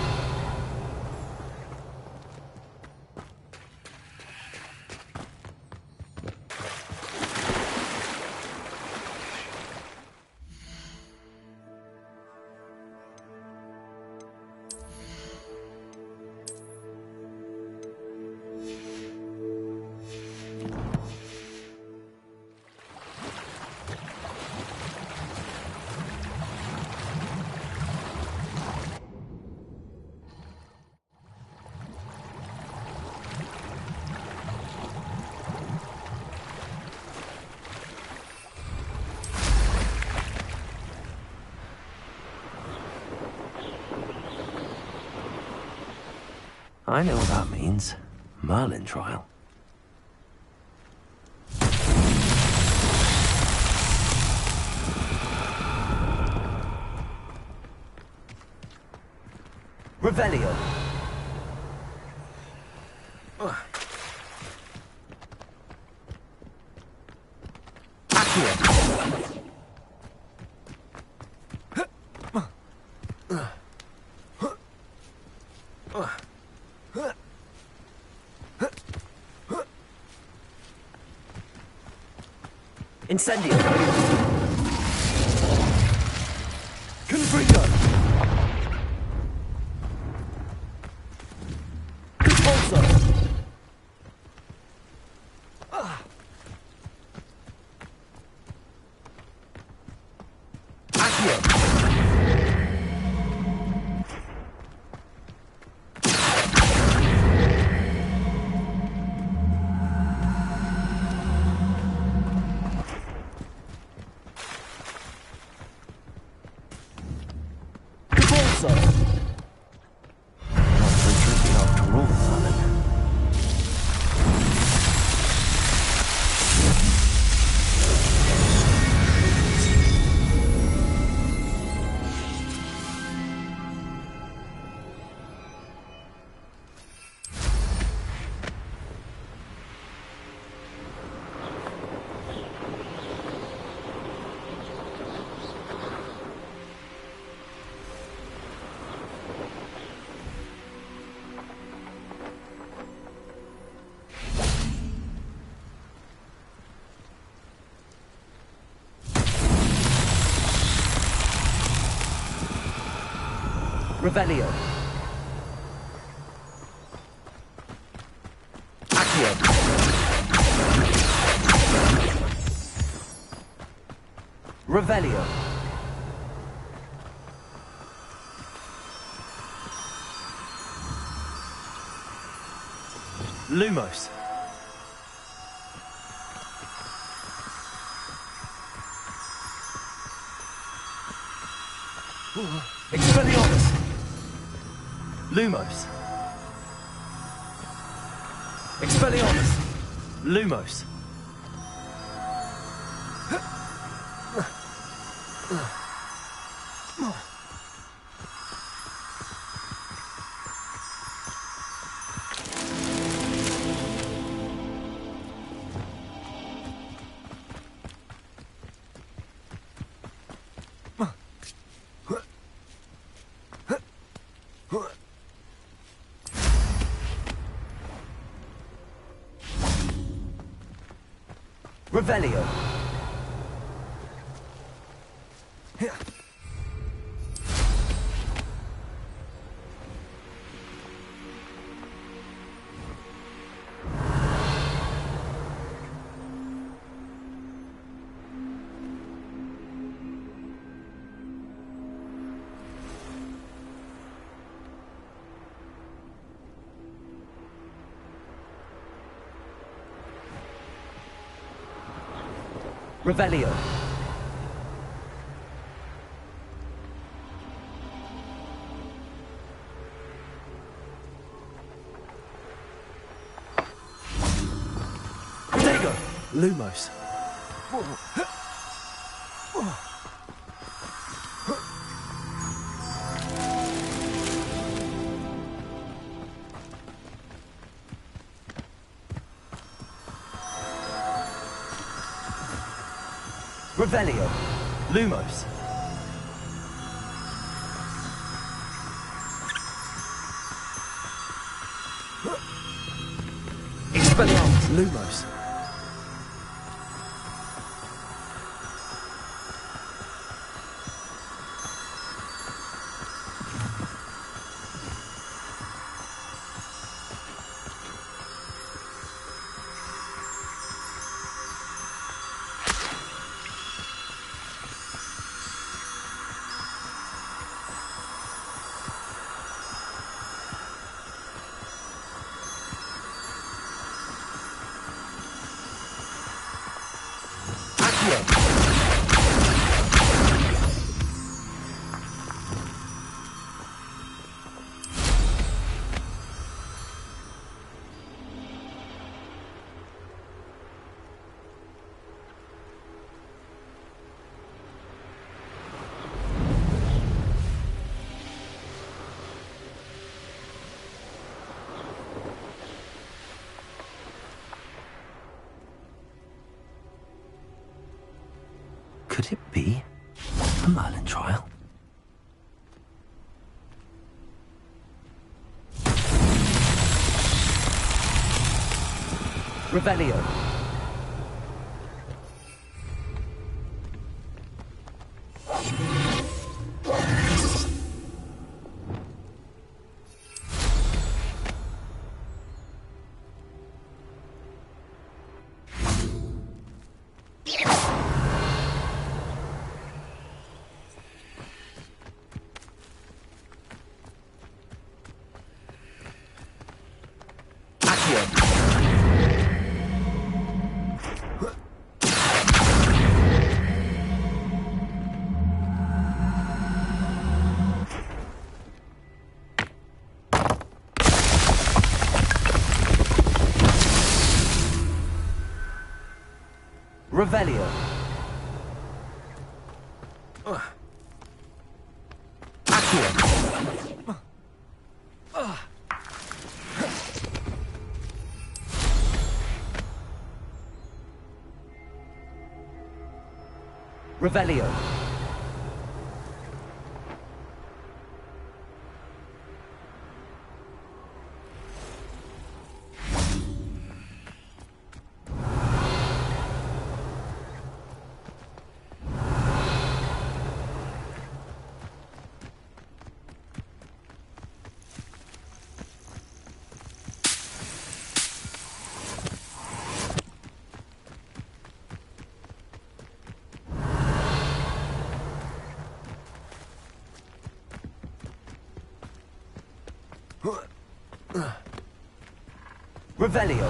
I know what that means. Merlin trial. Revelio. Accio. Incendio. Confringo. Repulso. Accio. Not so tricky after all, Merlin. Revelio. Accio. Revelio. Lumos. Expelliarmus. Lumos. Expelliarmus. Lumos. Revelio. Revelio. Protego. Lumos. Revelio. Lumos. Expelliarmus. Lumos. Could it be the Merlin trial? Revelio. Revelio. Accio. Revelio. Revelio. Revelio.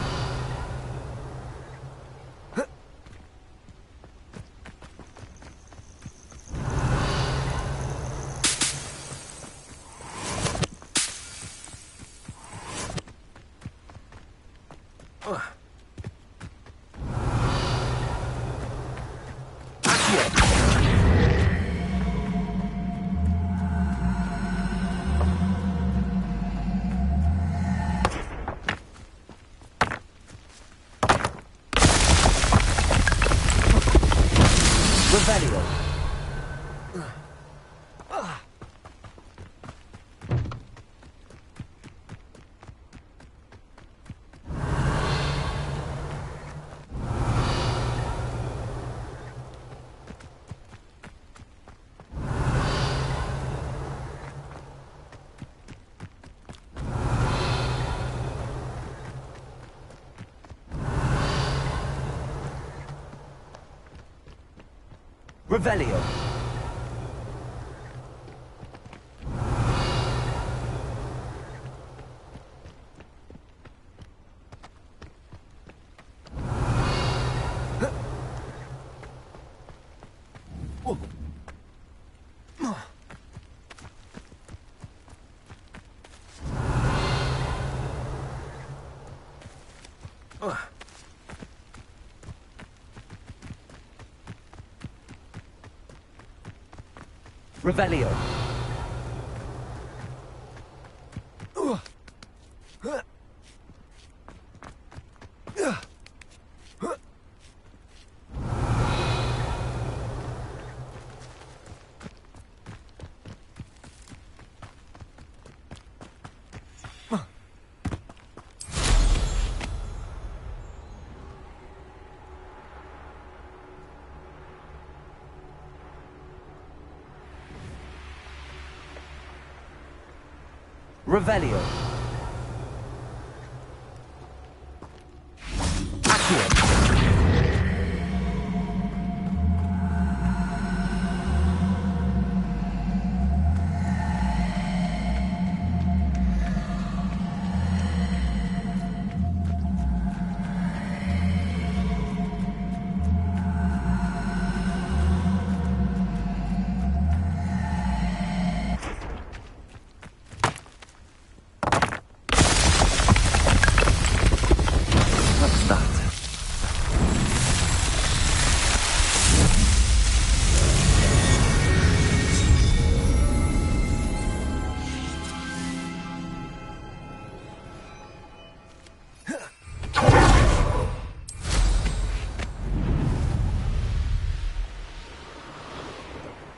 Revelio. Revelio. Revelio. Accio. What's that?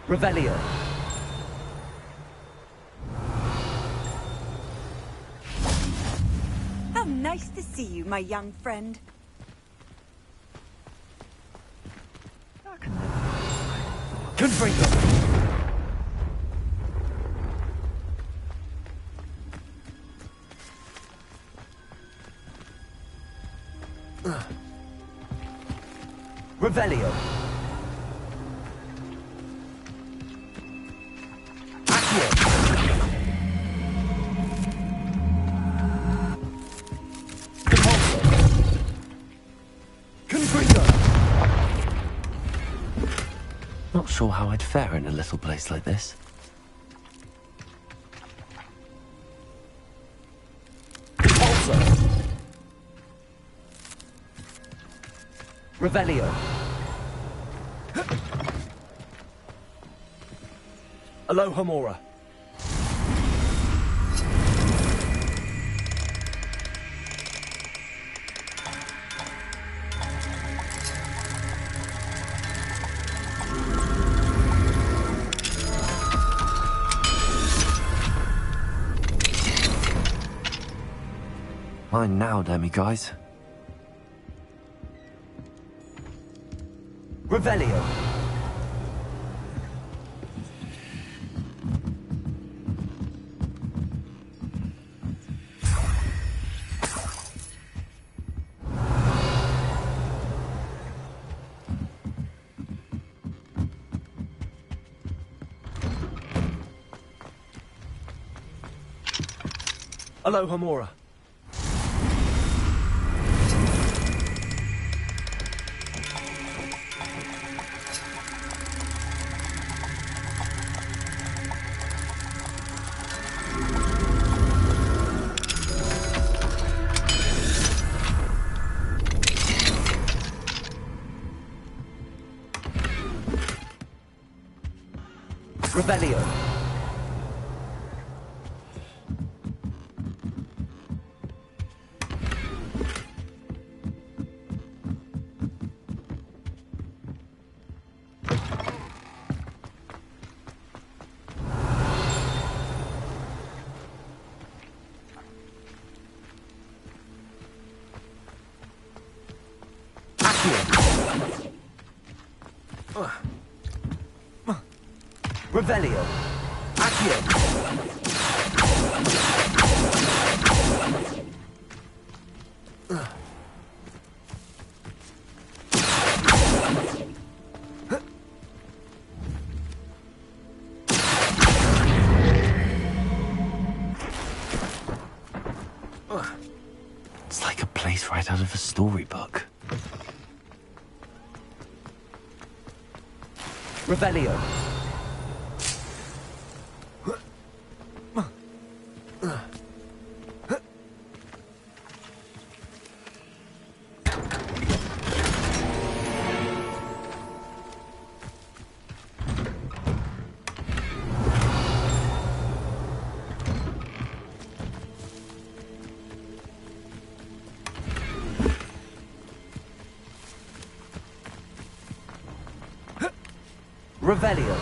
Revelio. How nice to see you, my young friend. Confringo. Revelio. Not sure how I'd fare in a little place like this. Revelio. Alohomora. Mine now, demi-guys. Revelio. Alohomora. Rebellion. Revelio. Accio. It's like a place right out of a storybook. Revelio. Revelio.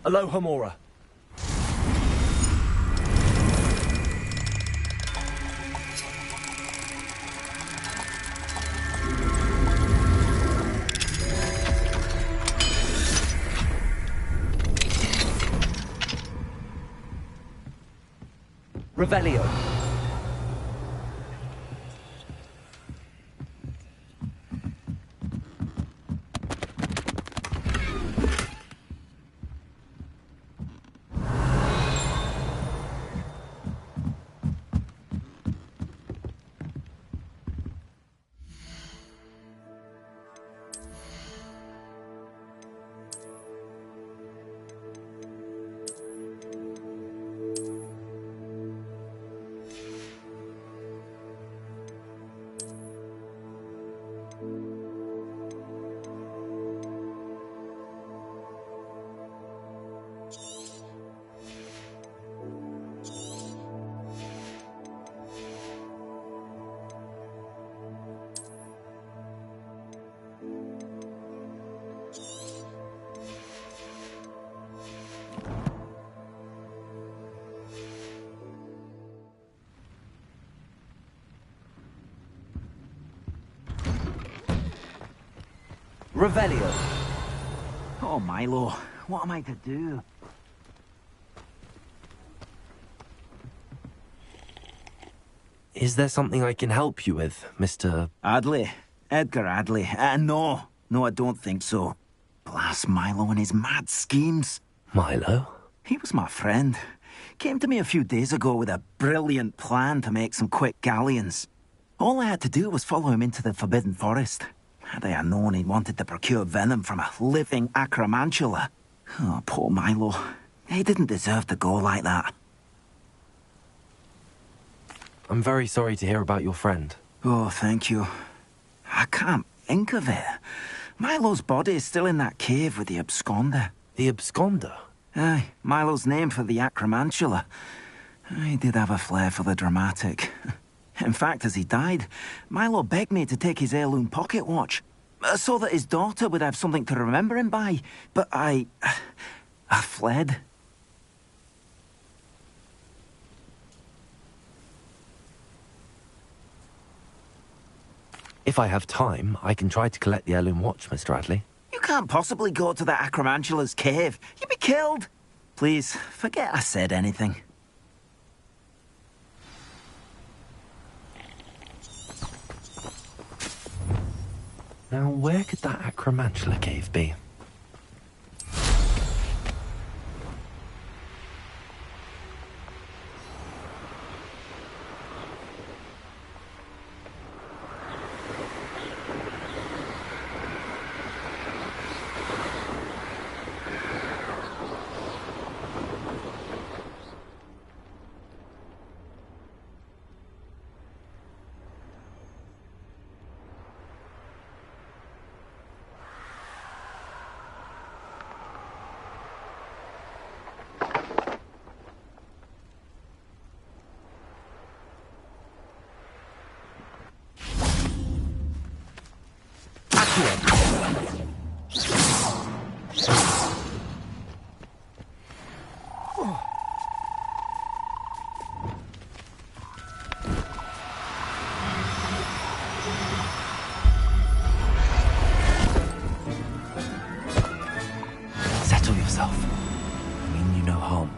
Alohomora. Revelio. Revelio. Oh, Milo, what am I to do? Is there something I can help you with, Mr. Adley? Edgar Adley? No, I don't think so. Blast Milo and his mad schemes. Milo? He was my friend. Came to me a few days ago with a brilliant plan to make some quick galleons. All I had to do was follow him into the Forbidden Forest. Had I known he wanted to procure venom from a living acromantula. Oh, poor Milo. He didn't deserve to go like that. I'm very sorry to hear about your friend. Oh, thank you. I can't think of it. Milo's body is still in that cave with the absconder. The absconder? Aye, Milo's name for the acromantula. He did have a flair for the dramatic. In fact, as he died, Milo begged me to take his heirloom pocket watch, so that his daughter would have something to remember him by. But I fled. If I have time, I can try to collect the heirloom watch, Mr. Adley. You can't possibly go to the acromantula's cave. You'd be killed. Please, forget I said anything. Now, where could that acromantula cave be? Settle yourself. I mean you no harm.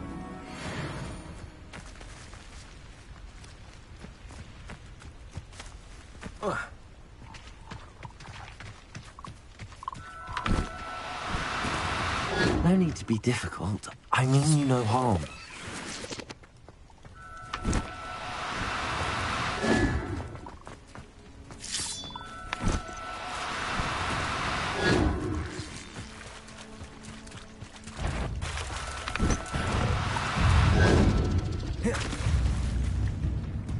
No need to be difficult. I mean you no harm.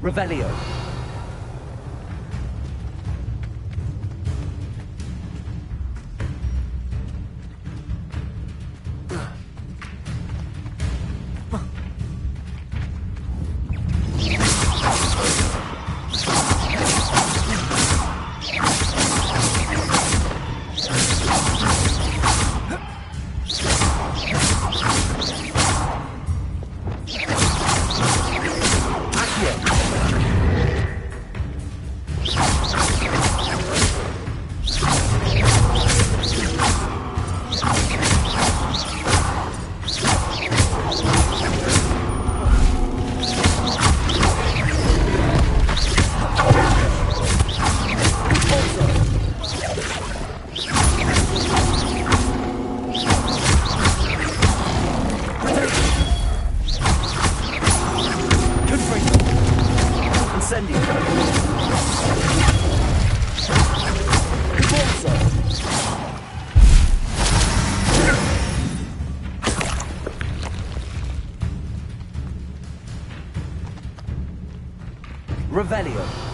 Revelio. Revelio.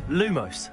Lumos.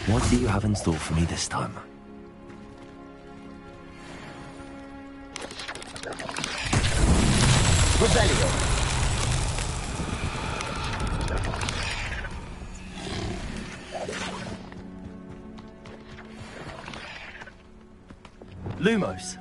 What do you have in store for me this time? Rebellion. Lumos.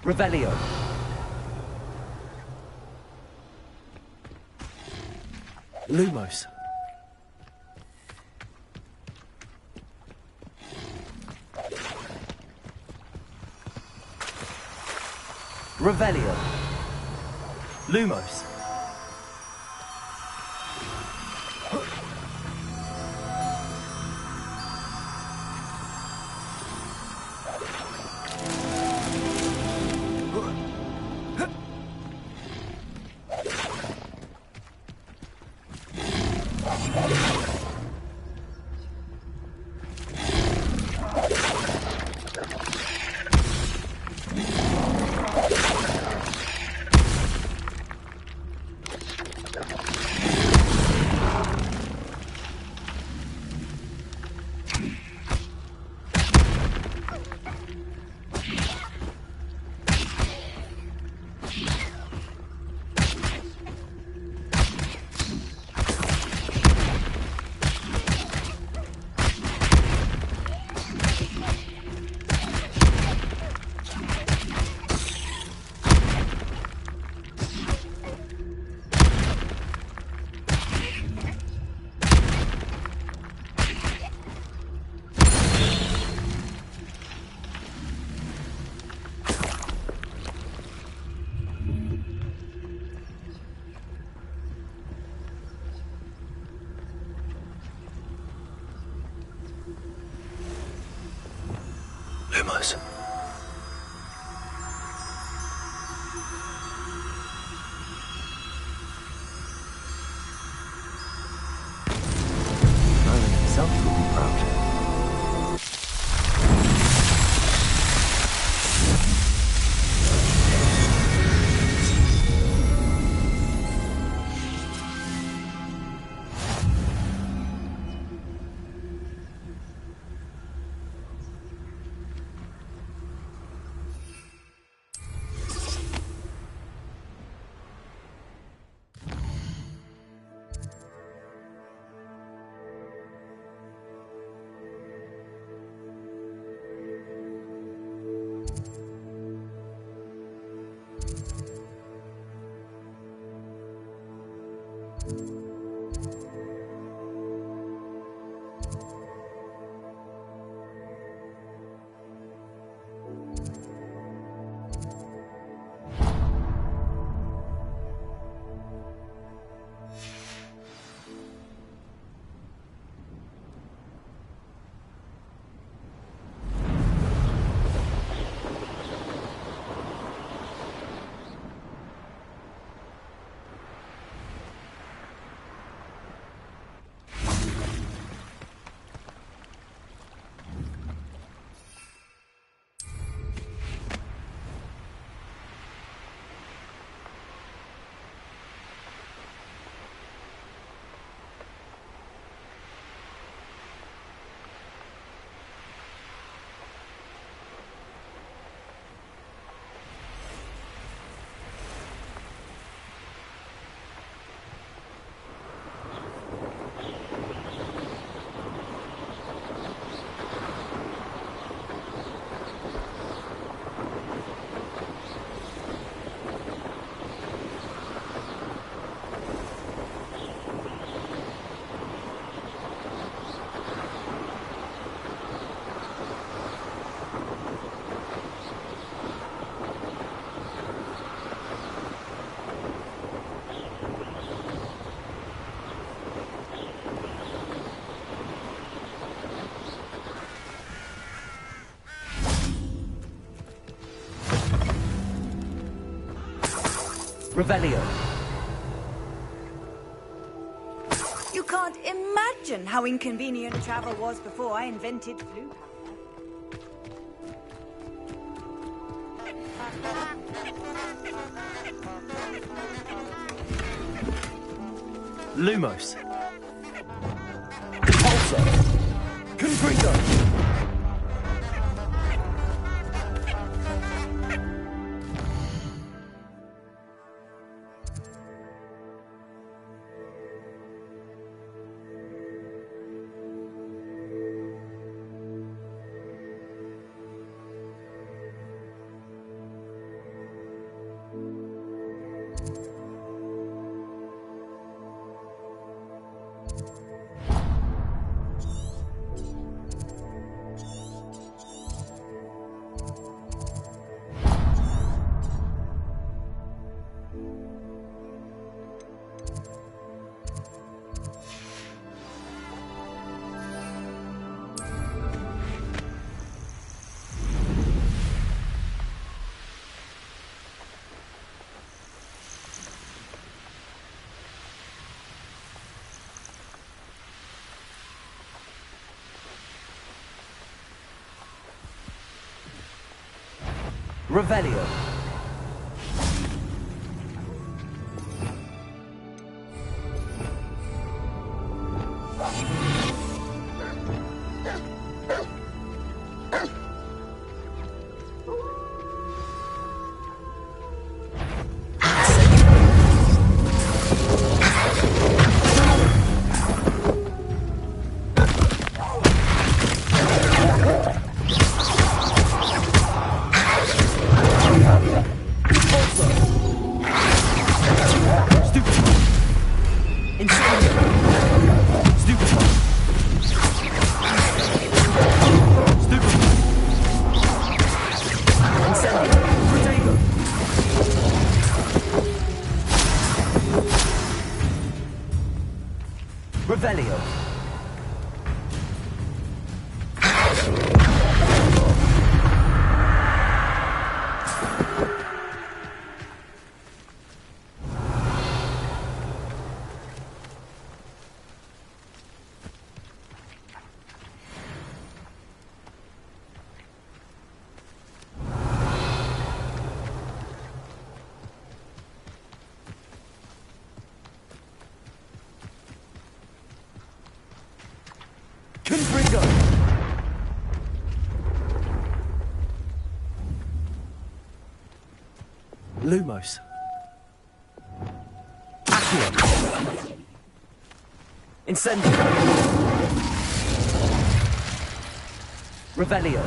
Revelio. Lumos. Revelio. Lumos. Lumos. Merlin himself will be proud. Revelio. You can't imagine how inconvenient travel was before I invented flu powder. Lumos. Pulsar. Confringo. Revelio. Revelio. Confringo. Lumos. Accio. Incendio. Revelio.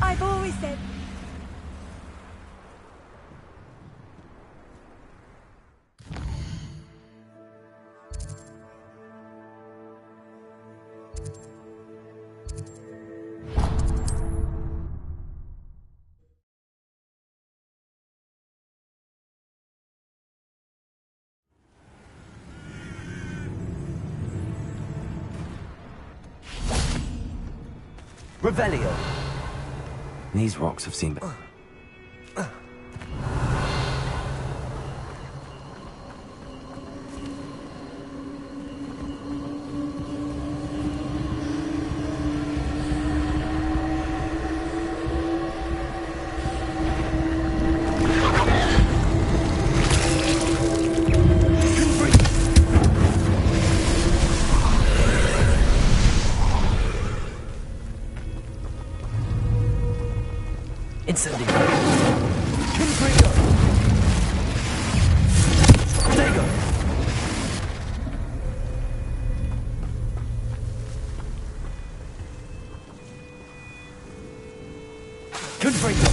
I've always said... Revelio. These rocks have seen... Incendio. Confringo. Protego. Confringo.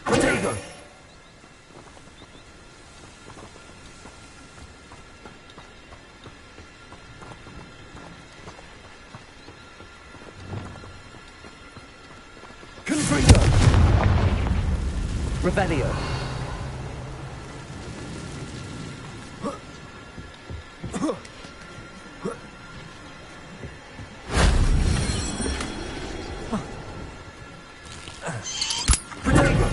Protego. Confringo. Revelio. Protego.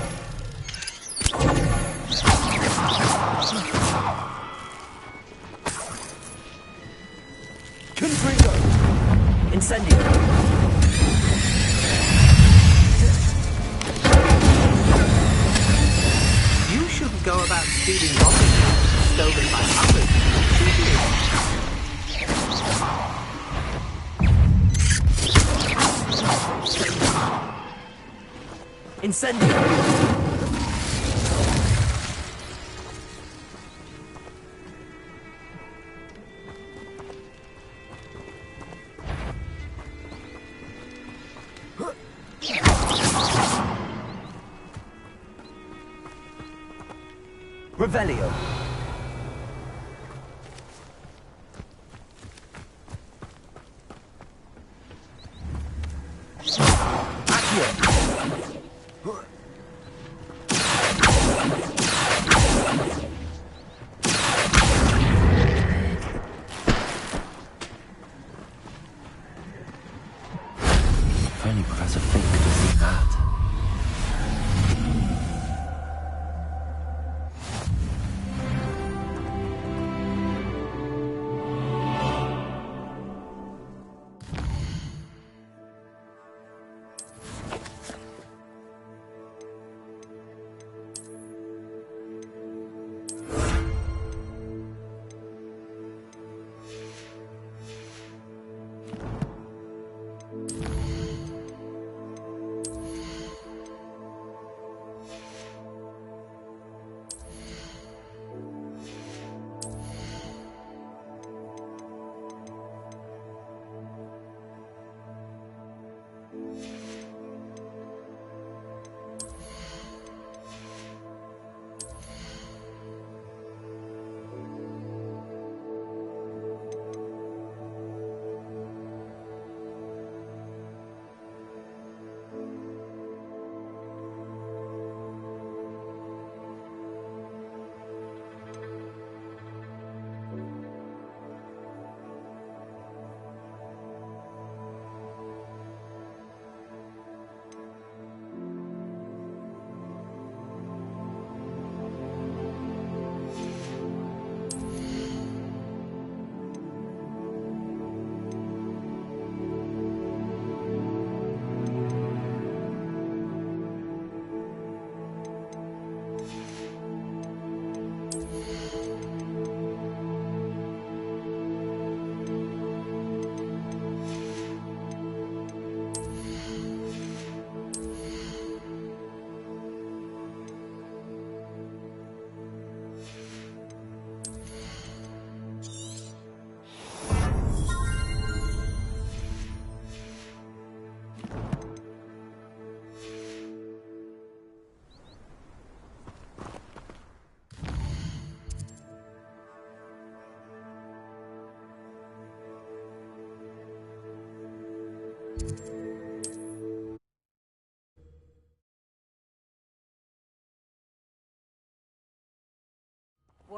Confringo. Incendio. You shouldn't go about stealing rockets stolen by others, should you? Incendio. Revelio. Accio. If only Professor Fink could have seen that.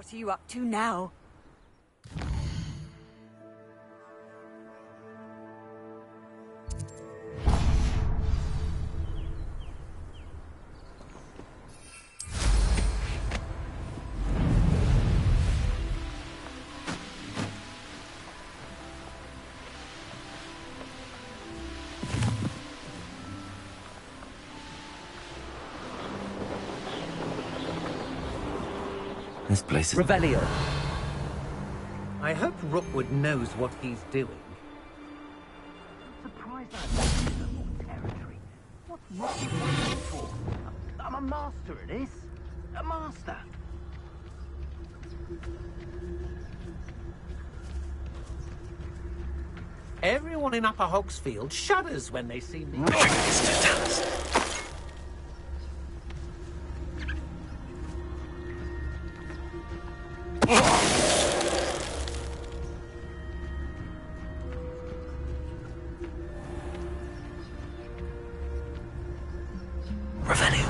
What are you up to now? This place is... Revelio. I hope Rookwood knows what he's doing. Surprised I'm in more territory. What's Rookwood looking for? I'm a master at this. A master. Everyone in Upper Hogsfield shudders when they see me. Revelio.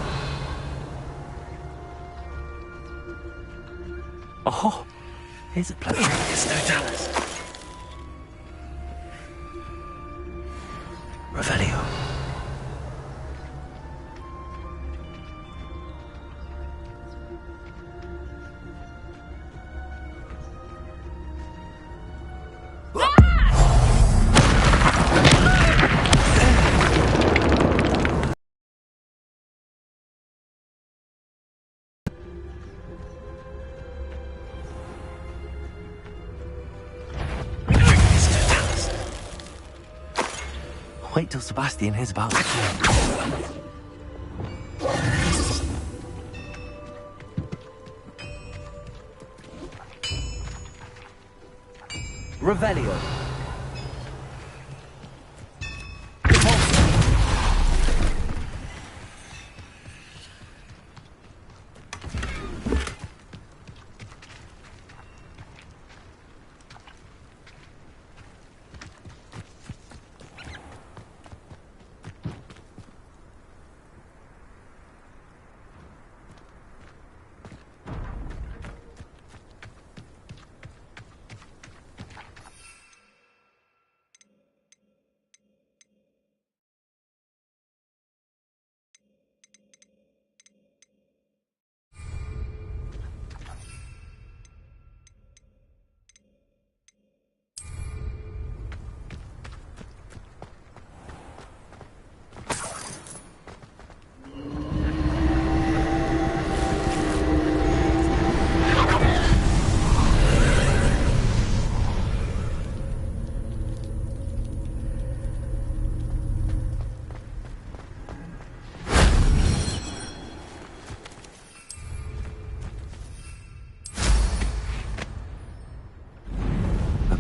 Oh, here's a pleasure. Dallas. Revelio. Wait till Sebastian hears about Revelio.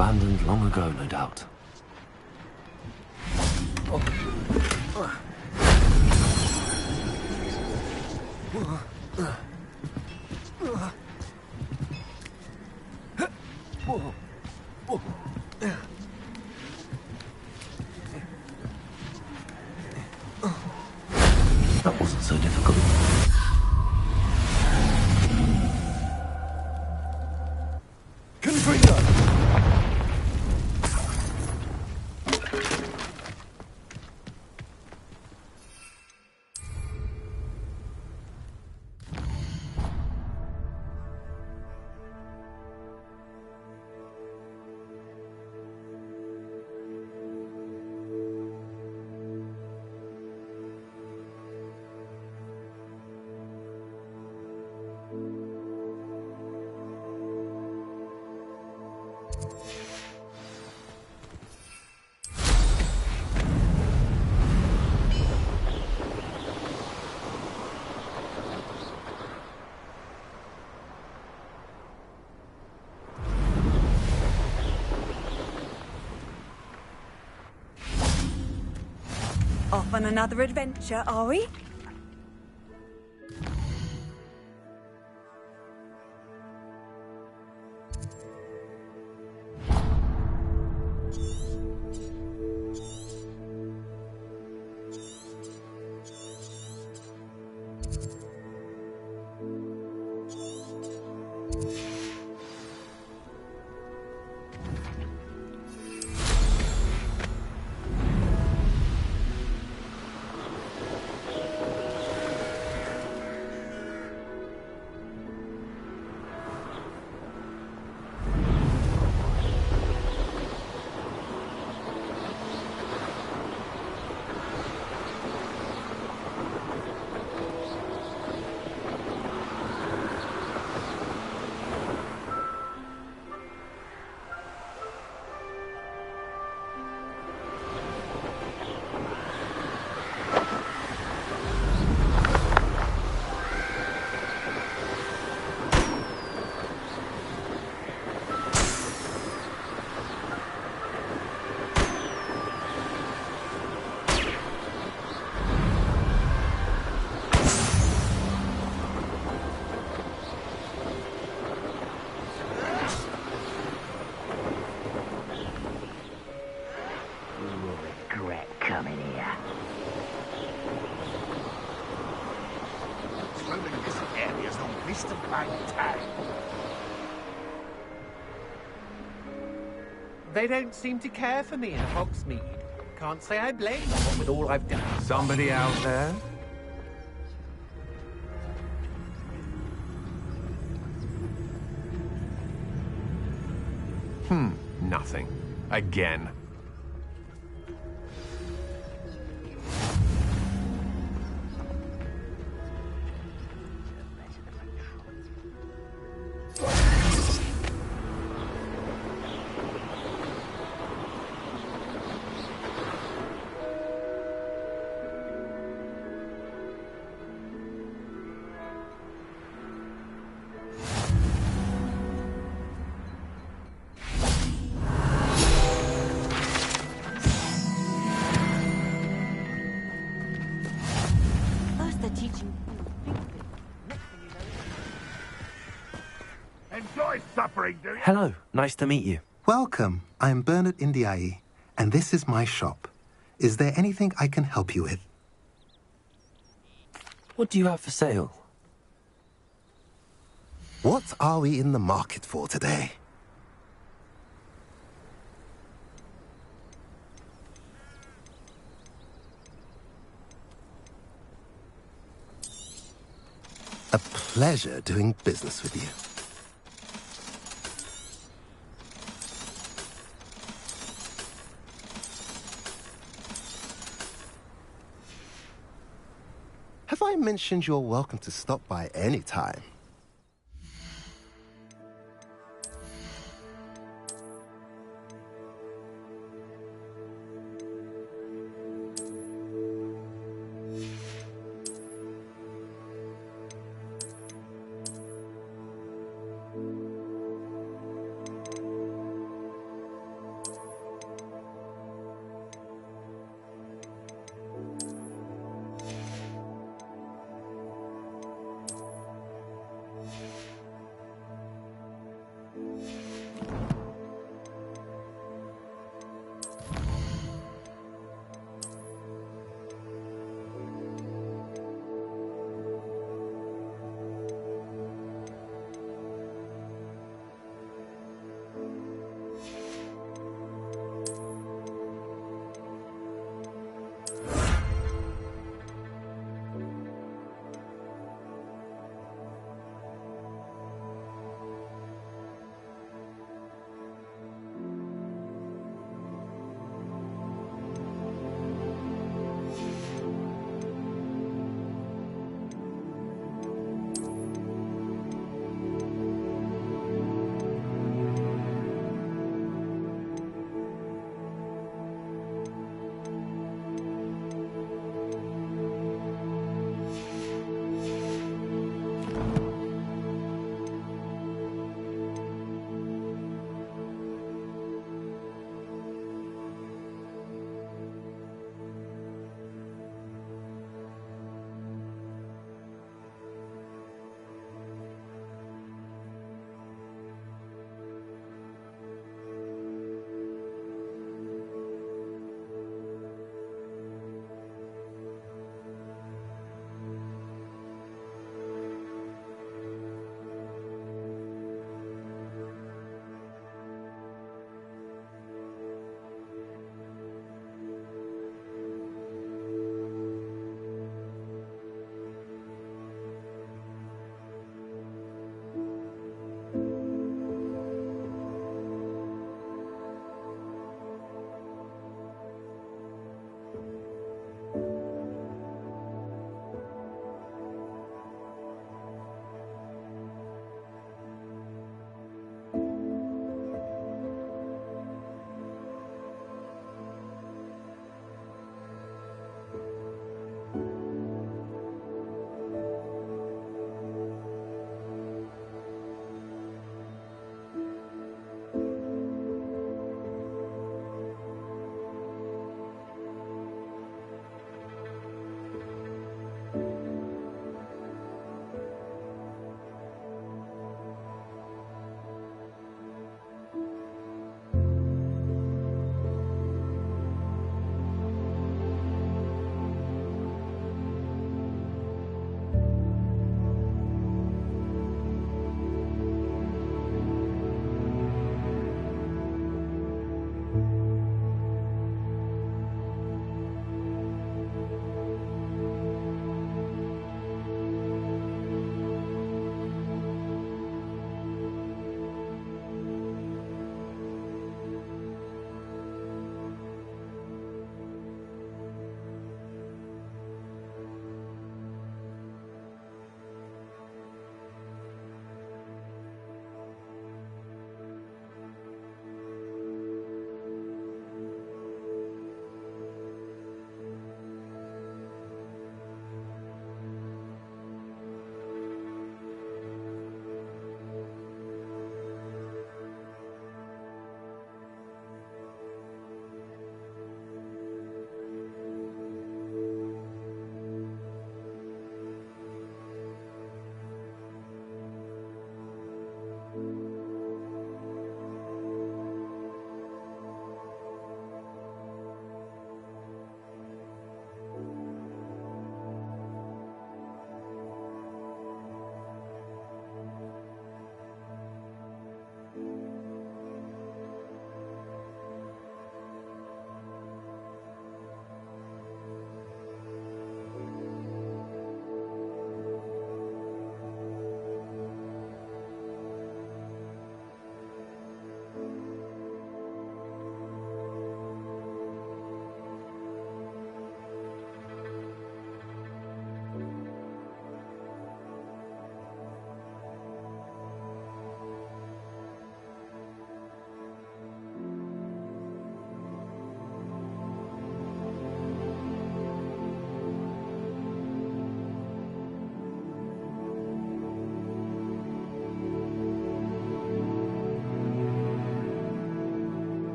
abandoned long ago, no doubt. That wasn't so difficult. Off on another adventure, are we? They don't seem to care for me in Hogsmeade. Can't say I blame them, what with all I've done. Somebody out there? Nothing. Again. First they're teaching... Enjoy suffering, do you? Hello, nice to meet you. Welcome. I'm Bernard Indiai, and this is my shop. Is there anything I can help you with? What do you have for sale? What are we in the market for today? A pleasure doing business with you. Have I mentioned you're welcome to stop by any time?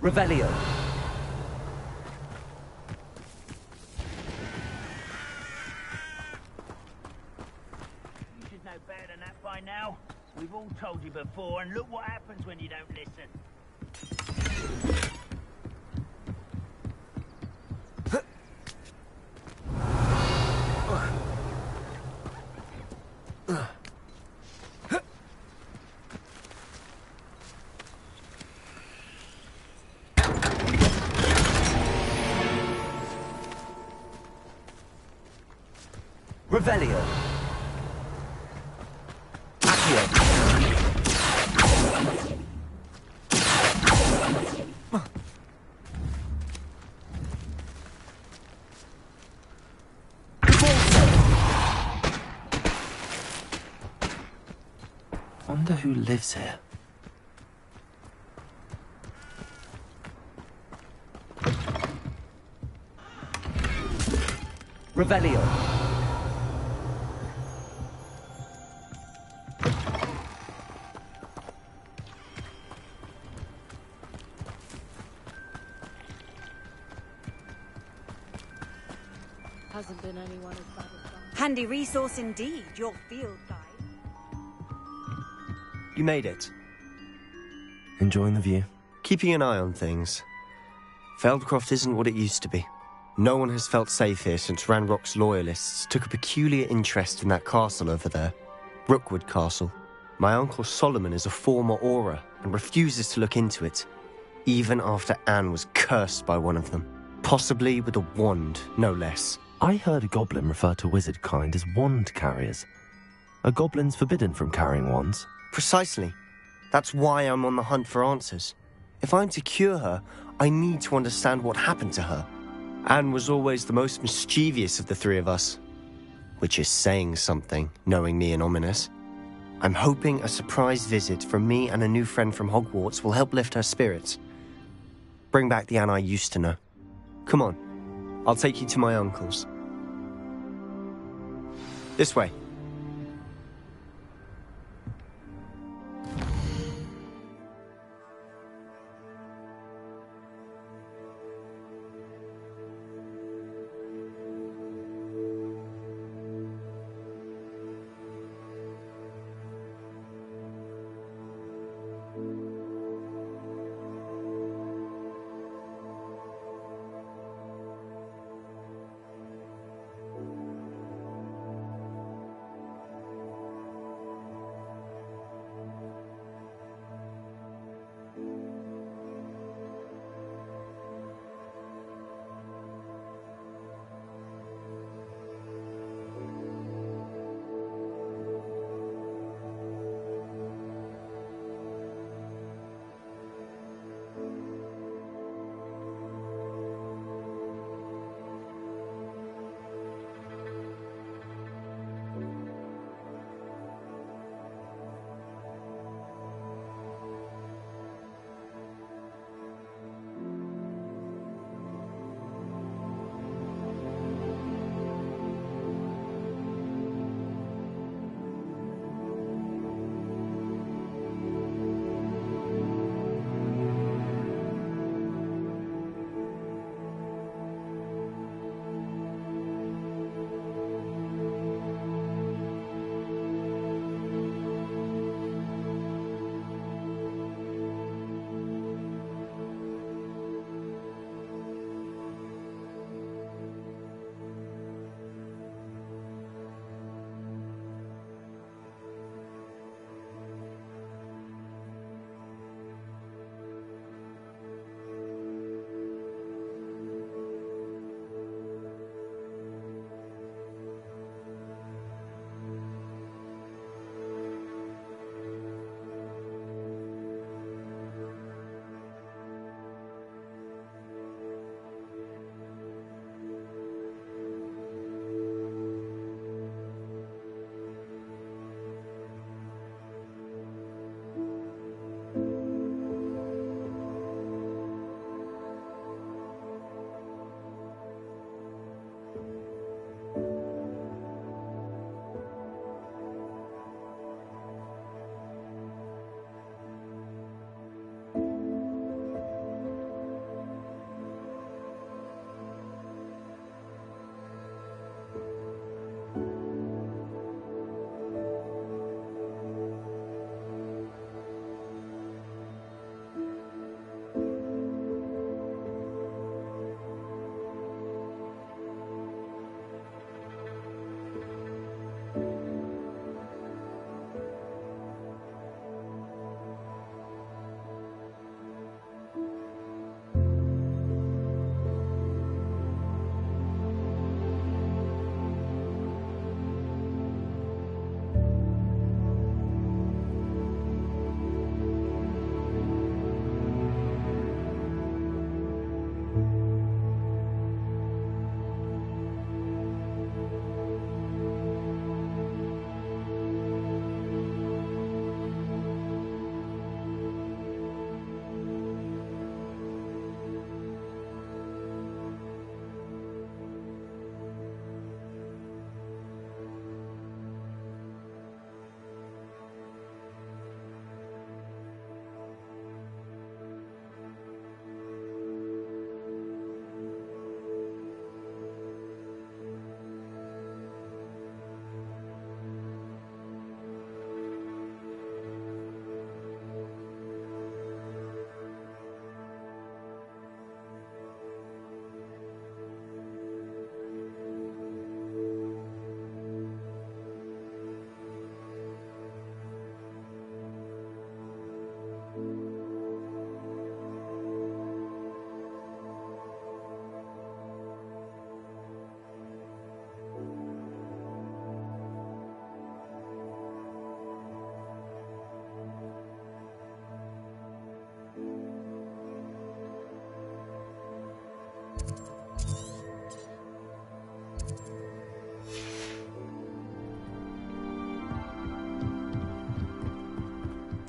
Revelio. You should know better than that by now. We've all told you before, and look what happens when you don't listen. Revelio. Accio. Wonder who lives here. Revelio. Hasn't been anyone as bad as that. Handy resource indeed, your field guide. You made it. Enjoying the view? Keeping an eye on things. Feldcroft isn't what it used to be. No one has felt safe here since Ranrock's loyalists took a peculiar interest in that castle over there. Rookwood Castle. My uncle Solomon is a former Auror and refuses to look into it, even after Anne was cursed by one of them. Possibly with a wand, no less. I heard a goblin refer to wizard kind as wand carriers. Are goblins forbidden from carrying wands? Precisely. That's why I'm on the hunt for answers. If I'm to cure her, I need to understand what happened to her. Anne was always the most mischievous of the three of us. Which is saying something, knowing me and Ominous. I'm hoping a surprise visit from me and a new friend from Hogwarts will help lift her spirits. Bring back the Anne I used to know. Come on, I'll take you to my uncle's. This way.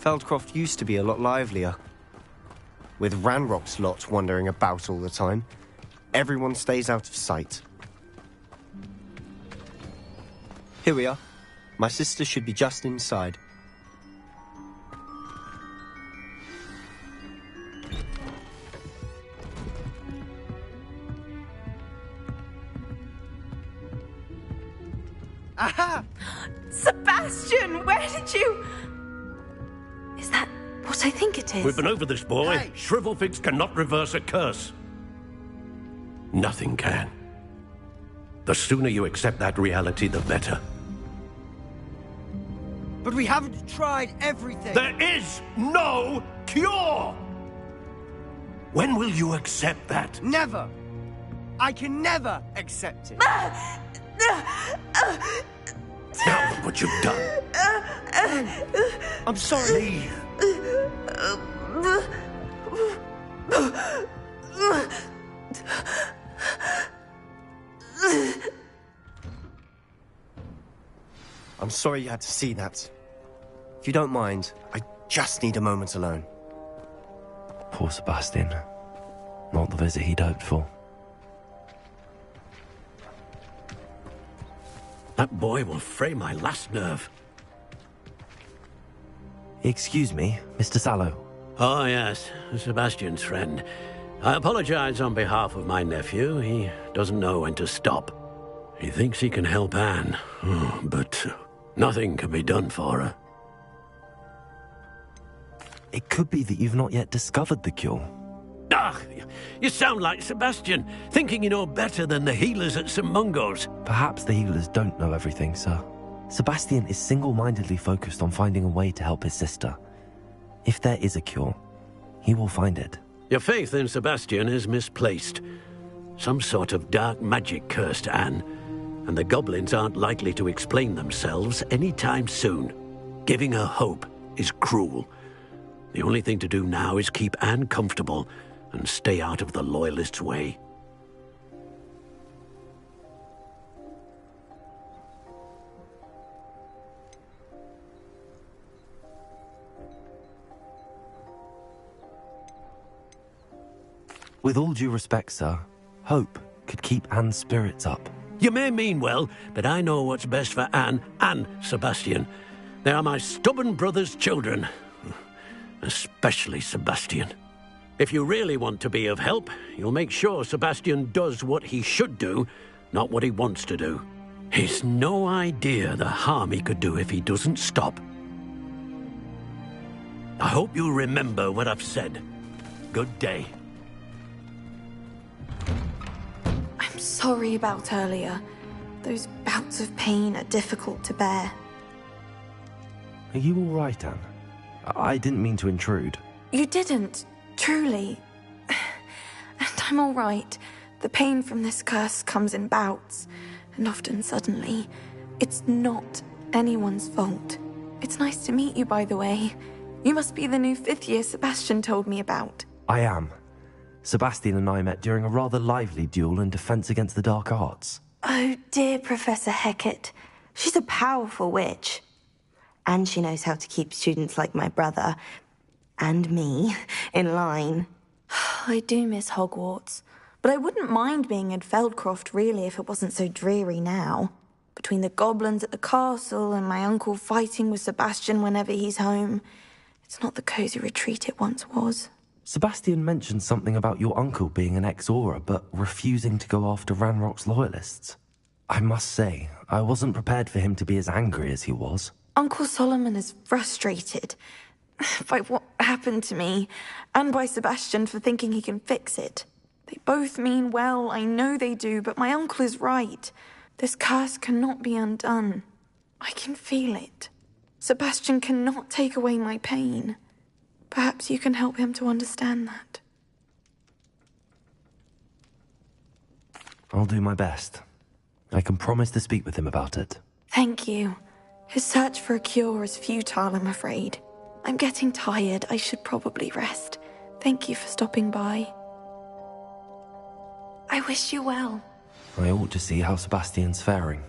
Feldcroft used to be a lot livelier. With Ranrock's lot wandering about all the time, everyone stays out of sight. Here we are. My sister should be just inside. Aha! Sebastian, where did you... Is that what I think it is? We've been over this, boy. Hey. Shrivelfigs cannot reverse a curse. Nothing can. The sooner you accept that reality, the better. But we haven't tried everything. There is no cure! When will you accept that? Never. I can never accept it. Now look what you've done. I'm sorry. I'm sorry you had to see that. If you don't mind, I just need a moment alone. Poor Sebastian. Not the visit he'd hoped for. That boy will fray my last nerve. Excuse me, Mr. Sallow. Oh, yes, Sebastian's friend. I apologize on behalf of my nephew. He doesn't know when to stop. He thinks he can help Anne, but nothing can be done for her. It could be that you've not yet discovered the cure. Ah, you sound like Sebastian, thinking you know better than the healers at St. Mungo's. Perhaps the healers don't know everything, sir. Sebastian is single-mindedly focused on finding a way to help his sister. If there is a cure, he will find it. Your faith in Sebastian is misplaced. Some sort of dark magic cursed Anne, and the goblins aren't likely to explain themselves anytime soon. Giving her hope is cruel. The only thing to do now is keep Anne comfortable and stay out of the Loyalists' way. With all due respect, sir, hope could keep Anne's spirits up. You may mean well, but I know what's best for Anne and Sebastian. They are my stubborn brother's children. Especially Sebastian. If you really want to be of help, you'll make sure Sebastian does what he should do, not what he wants to do. He's no idea the harm he could do if he doesn't stop. I hope you remember what I've said. Good day. I'm sorry about earlier. Those bouts of pain are difficult to bear. Are you all right, Anne? I didn't mean to intrude. You didn't, truly. And I'm all right. The pain from this curse comes in bouts, and often suddenly. It's not anyone's fault. It's nice to meet you, by the way. You must be the new 5th year Sebastian told me about. I am. Sebastian and I met during a rather lively duel in defense against the dark arts. Oh, dear Professor Hecat. She's a powerful witch. And she knows how to keep students like my brother, and me, in line. I do miss Hogwarts, but I wouldn't mind being in Feldcroft, really, if it wasn't so dreary now. Between the goblins at the castle and my uncle fighting with Sebastian whenever he's home, it's not the cosy retreat it once was. Sebastian mentioned something about your uncle being an ex-Aura, but refusing to go after Ranrock's loyalists. I must say, I wasn't prepared for him to be as angry as he was. Uncle Solomon is frustrated by what happened to me, and by Sebastian for thinking he can fix it. They both mean well, I know they do, but my uncle is right. This curse cannot be undone. I can feel it. Sebastian cannot take away my pain. Perhaps you can help him to understand that. I'll do my best. I can promise to speak with him about it. Thank you. His search for a cure is futile, I'm afraid. I'm getting tired. I should probably rest. Thank you for stopping by. I wish you well. I ought to see how Sebastian's faring.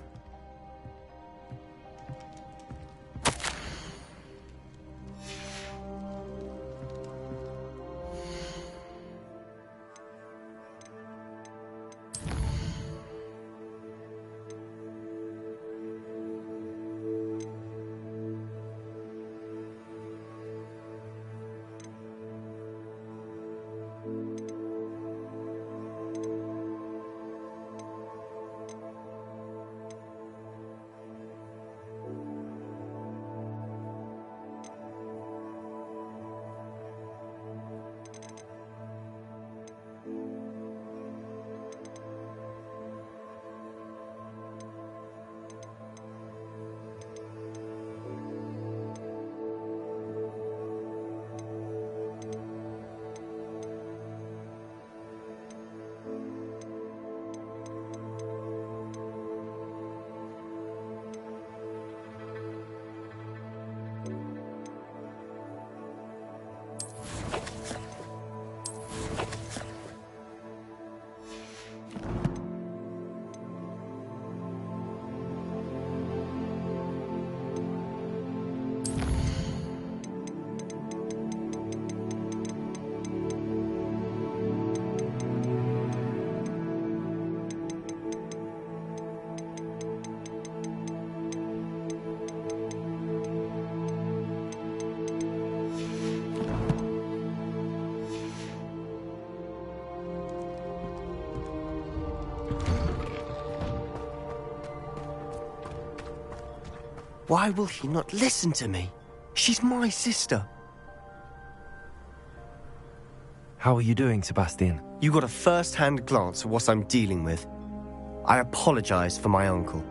Why will he not listen to me? She's my sister. How are you doing, Sebastian? You got a first-hand glance at what I'm dealing with. I apologize for my uncle.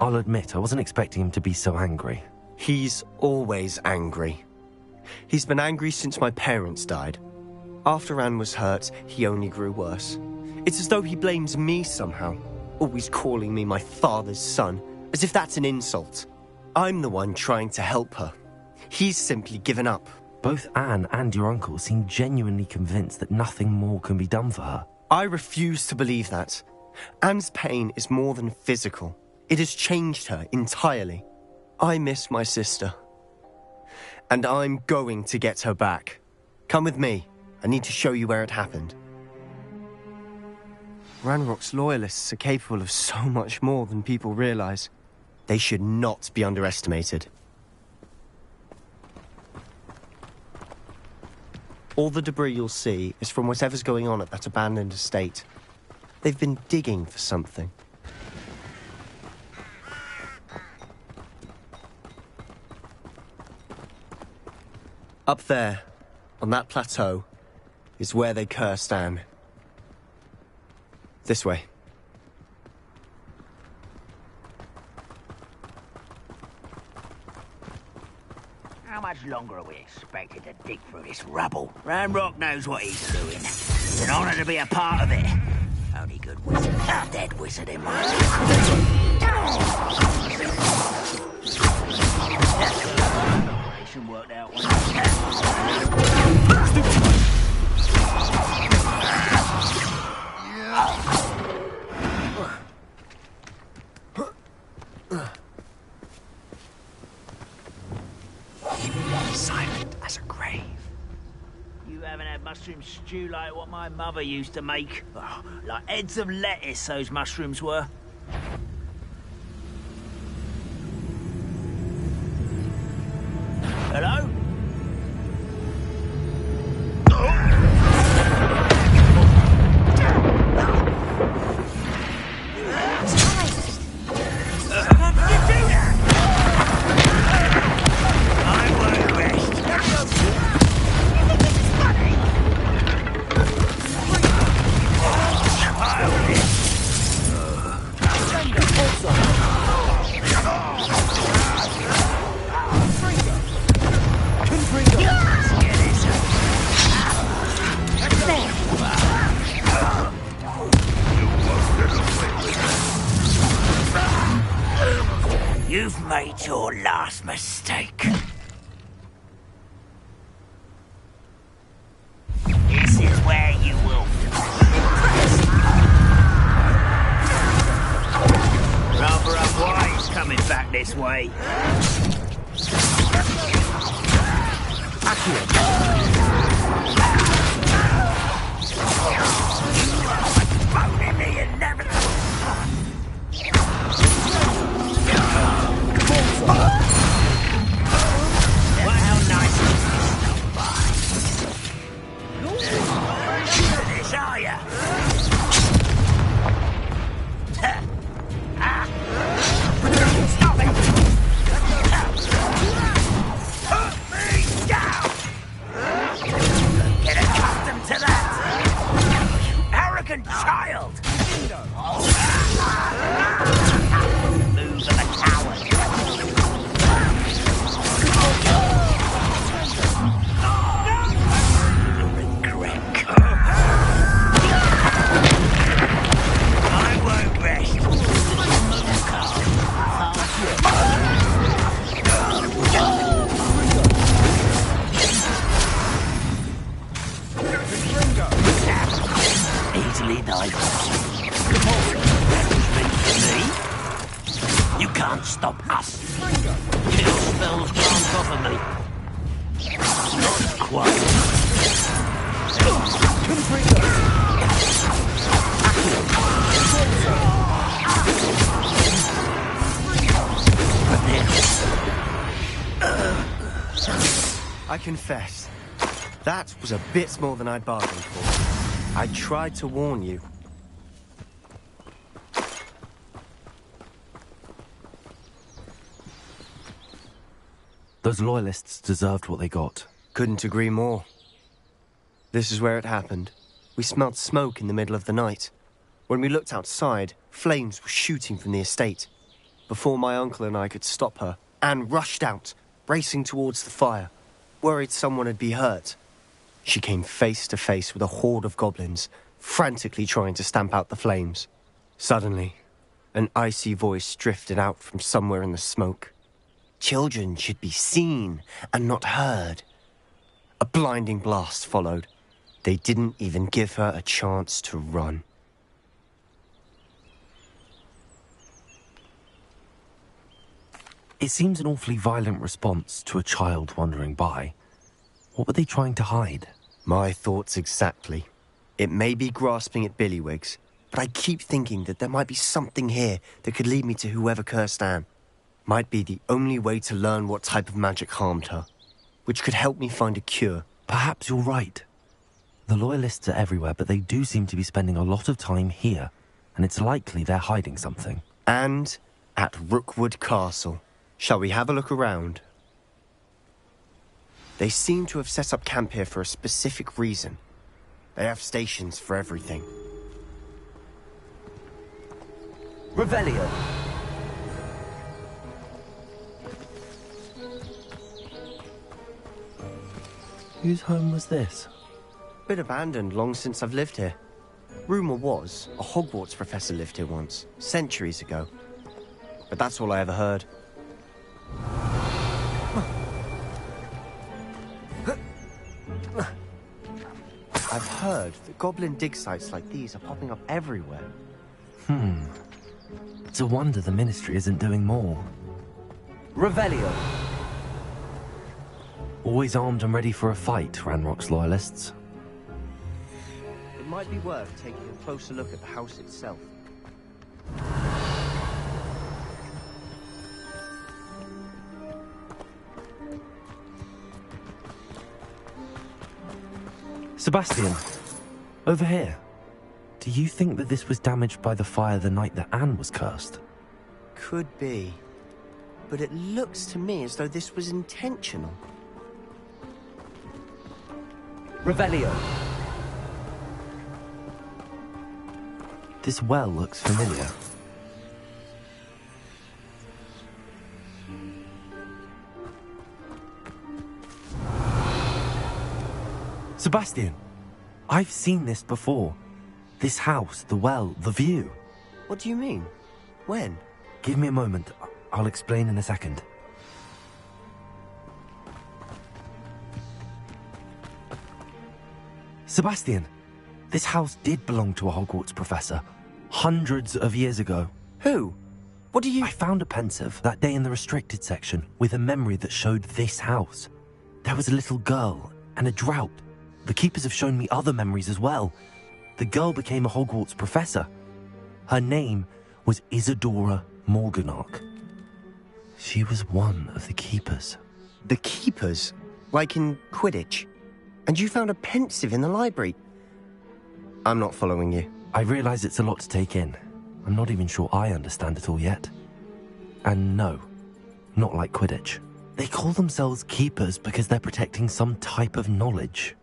I'll admit, I wasn't expecting him to be so angry. He's always angry. He's been angry since my parents died. After Anne was hurt, he only grew worse. It's as though he blames me somehow, always calling me my father's son, as if that's an insult. I'm the one trying to help her. He's simply given up. Both Anne and your uncle seem genuinely convinced that nothing more can be done for her. I refuse to believe that. Anne's pain is more than physical. It has changed her entirely. I miss my sister. And I'm going to get her back. Come with me. I need to show you where it happened. Ranrock's loyalists are capable of so much more than people realize. They should not be underestimated. All the debris you'll see is from whatever's going on at that abandoned estate. They've been digging for something. Up there, on that plateau, is where they cursed Anne. This way. How much longer are we expected to dig through this rubble? Ranrock knows what he's doing. It's an honor to be a part of it. Only good wizard, a dead wizard in my operation worked out silent as a grave. You haven't had mushroom stew like what my mother used to make. Oh, like heads of lettuce, those mushrooms were. Hello? You've made your last mistake. This is where you will rather unwise coming back this way. Phoning me and never. Well, how nice is this stuff? This, are ya? Stop it! Put me down! Get accustomed to that! You arrogant child! Move of a coward! Easily divulged. Me? You can't stop us. Kill spells can't bother me. Not quite. I confess, that was a bit more than I'd bargained for. I tried to warn you. Those loyalists deserved what they got. Couldn't agree more. This is where it happened. We smelled smoke in the middle of the night. When we looked outside, flames were shooting from the estate. Before my uncle and I could stop her, Anne rushed out, racing towards the fire, worried someone had been hurt. She came face to face with a horde of goblins, frantically trying to stamp out the flames. Suddenly, an icy voice drifted out from somewhere in the smoke. Children should be seen and not heard. A blinding blast followed. They didn't even give her a chance to run. It seems an awfully violent response to a child wandering by. What were they trying to hide? My thoughts exactly. It may be grasping at billywhigs, but I keep thinking that there might be something here that could lead me to whoever cursed Anne. Might be the only way to learn what type of magic harmed her, which could help me find a cure. Perhaps you're right. The Loyalists are everywhere, but they do seem to be spending a lot of time here, and it's likely they're hiding something. And at Rookwood Castle. Shall we have a look around? They seem to have set up camp here for a specific reason. They have stations for everything. Revelio. Whose home was this? Bit abandoned long since I've lived here. Rumour was, a Hogwarts professor lived here once, centuries ago. But that's all I ever heard. I've heard that goblin dig sites like these are popping up everywhere. It's a wonder the Ministry isn't doing more. Revelio. Always armed and ready for a fight, Ranrock's Loyalists. It might be worth taking a closer look at the house itself. Sebastian, over here. Do you think that this was damaged by the fire the night that Anne was cursed? Could be. But it looks to me as though this was intentional. Revelio. This well looks familiar. Sebastian, I've seen this before. This house, the well, the view. What do you mean? When? Give me a moment. I'll explain in a second. Sebastian, this house did belong to a Hogwarts professor. Hundreds of years ago. Who? What do you... I found a pensive that day in the restricted section with a memory that showed this house. There was a little girl and a drought. The keepers have shown me other memories as well. The girl became a Hogwarts professor. Her name was Isadora Morganach. She was one of the keepers. The keepers? Like in Quidditch? And you found a pensive in the library? I'm not following you. I realise it's a lot to take in. I'm not even sure I understand it all yet. And no, not like Quidditch. They call themselves keepers because they're protecting some type of knowledge.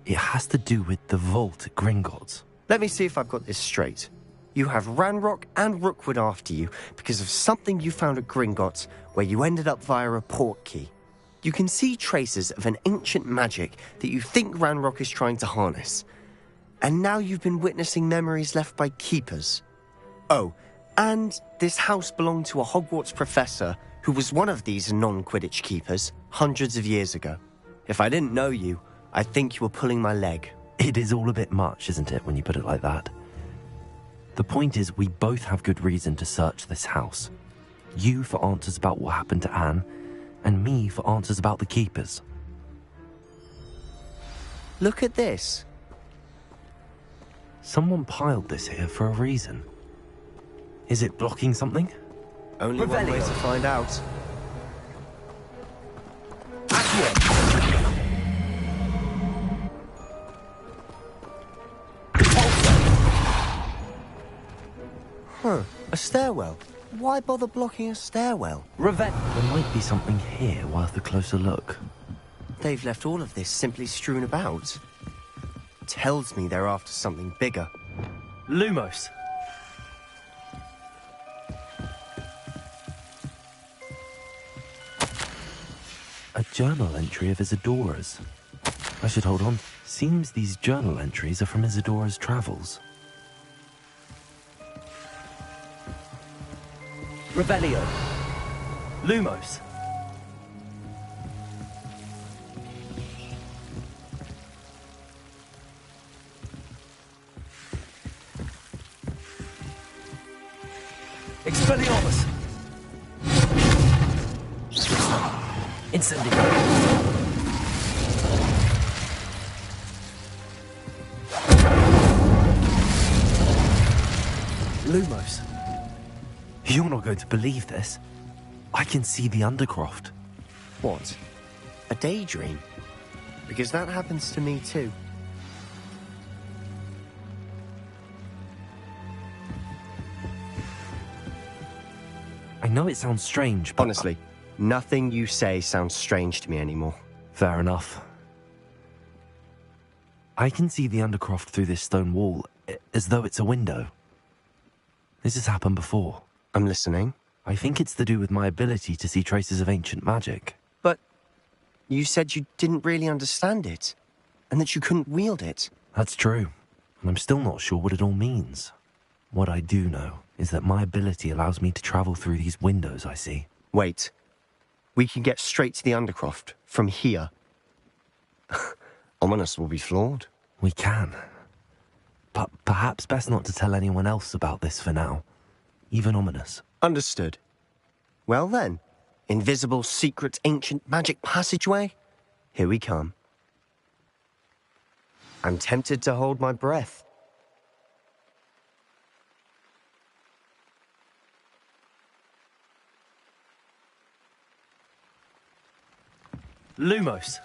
It has to do with the vault at Gringotts. Let me see if I've got this straight. You have Ranrock and Rookwood after you because of something you found at Gringotts where you ended up via a portkey. You can see traces of an ancient magic that you think Ranrock is trying to harness. And now you've been witnessing memories left by keepers. Oh, and this house belonged to a Hogwarts professor who was one of these non-Quidditch keepers hundreds of years ago. If I didn't know you, I think you were pulling my leg. It is all a bit much, isn't it, when you put it like that? The point is, we both have good reason to search this house. You for answers about what happened to Anne, and me for answers about the keepers. Look at this. Someone piled this here for a reason. Is it blocking something? Only one way to find out. Huh, a stairwell. Why bother blocking a stairwell? There might be something here worth a closer look. They've left all of this simply strewn about. Tells me they're after something bigger. Lumos. A journal entry of Isadora's. I should hold on. Seems these journal entries are from Isadora's travels. Revelio. Lumos. Expelliarmus. Incendio. Lumos. You're not going to believe this. I can see the Undercroft. What? A daydream? Because that happens to me too. I know it sounds strange, but... Honestly, nothing you say sounds strange to me anymore. Fair enough. I can see the Undercroft through this stone wall, as though it's a window. This has happened before. I'm listening. I think it's to do with my ability to see traces of ancient magic. But you said you didn't really understand it, and that you couldn't wield it. That's true, and I'm still not sure what it all means. What I do know is that my ability allows me to travel through these windows I see. Wait. We can get straight to the Undercroft from here. Ominous will be floored. We can. But perhaps best not to tell anyone else about this for now. Even Ominous. Understood. Well then, invisible, secret, ancient magic passageway? Here we come. I'm tempted to hold my breath. Lumos.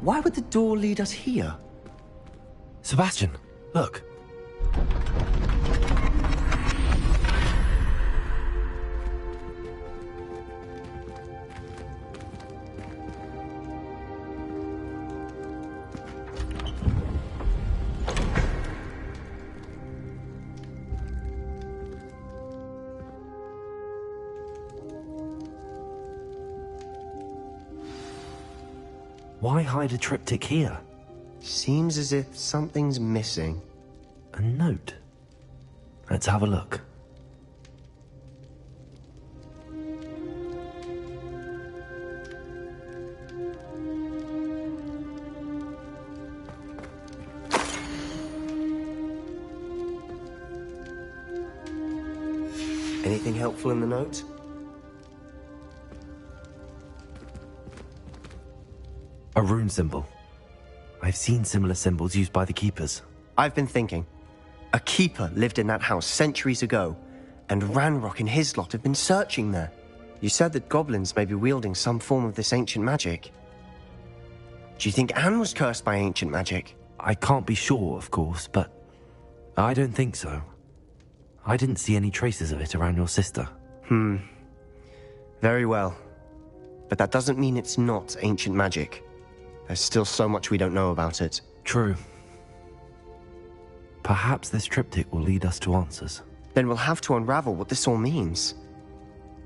Why would the door lead us here? Sebastian, look. Why hide a triptych here? Seems as if something's missing. A note. Let's have a look. Anything helpful in the note? A rune symbol. I've seen similar symbols used by the keepers. I've been thinking. A keeper lived in that house centuries ago, and Ranrock and his lot have been searching there. You said that goblins may be wielding some form of this ancient magic. Do you think Anne was cursed by ancient magic? I can't be sure, of course, but I don't think so. I didn't see any traces of it around your sister. Very well. But that doesn't mean it's not ancient magic. There's still so much we don't know about it. True. Perhaps this triptych will lead us to answers. Then we'll have to unravel what this all means.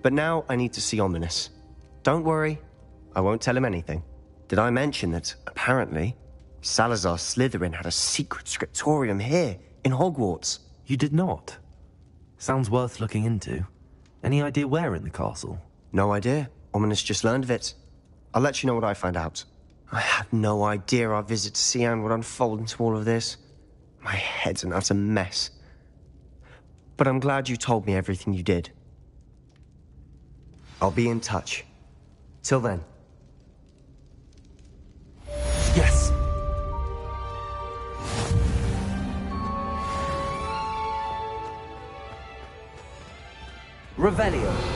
But now I need to see Ominous. Don't worry, I won't tell him anything. Did I mention that, apparently, Salazar Slytherin had a secret scriptorium here, in Hogwarts? You did not? Sounds worth looking into. Any idea where in the castle? No idea. Ominous just learned of it. I'll let you know what I find out. I had no idea our visit to Sian would unfold into all of this. My head's an utter mess. But I'm glad you told me everything you did. I'll be in touch. Till then. Yes! Revelio.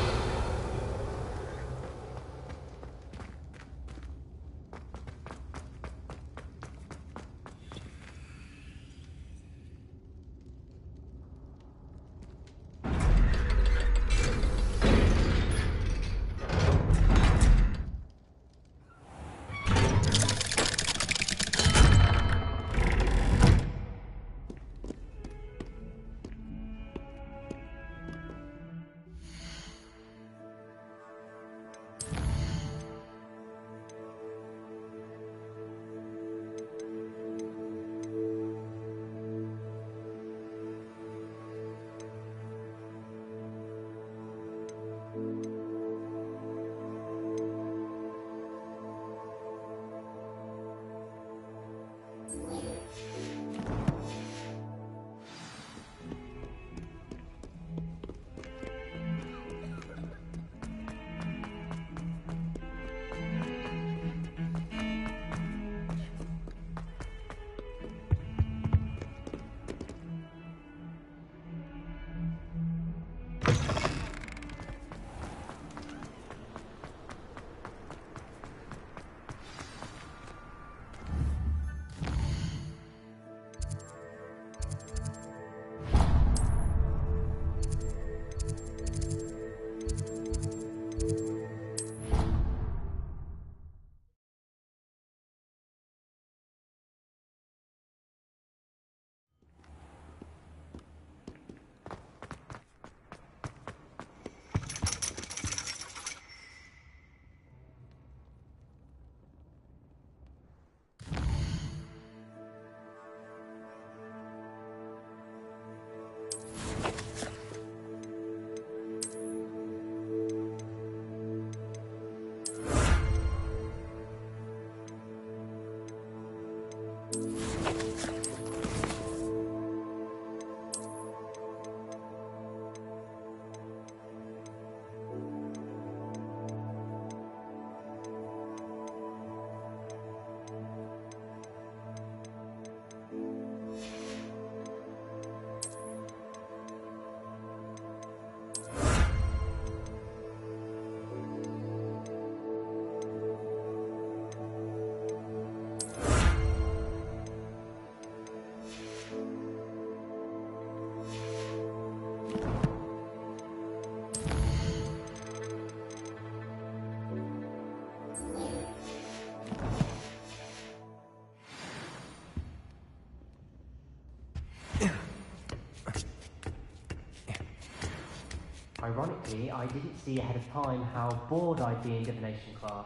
Ironically, I didn't see ahead of time how bored I'd be in divination class.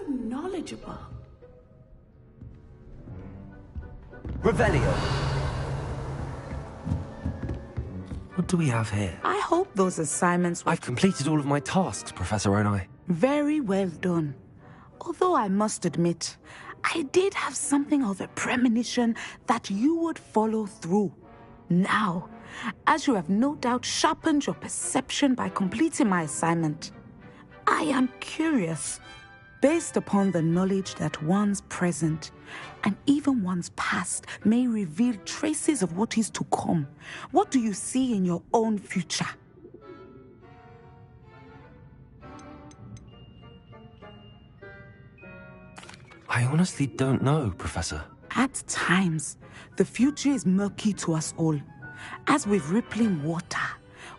Knowledgeable. Revelio. What do we have here? I hope those assignments were I've completed all of my tasks, Professor Onai. very well done. Although I must admit, I did have something of a premonition that you would follow through. Now, as you have no doubt sharpened your perception by completing my assignment, I am curious. Based upon the knowledge that one's present and even one's past may reveal traces of what is to come, what do you see in your own future? I honestly don't know, Professor. At times, the future is murky to us all. As with rippling water,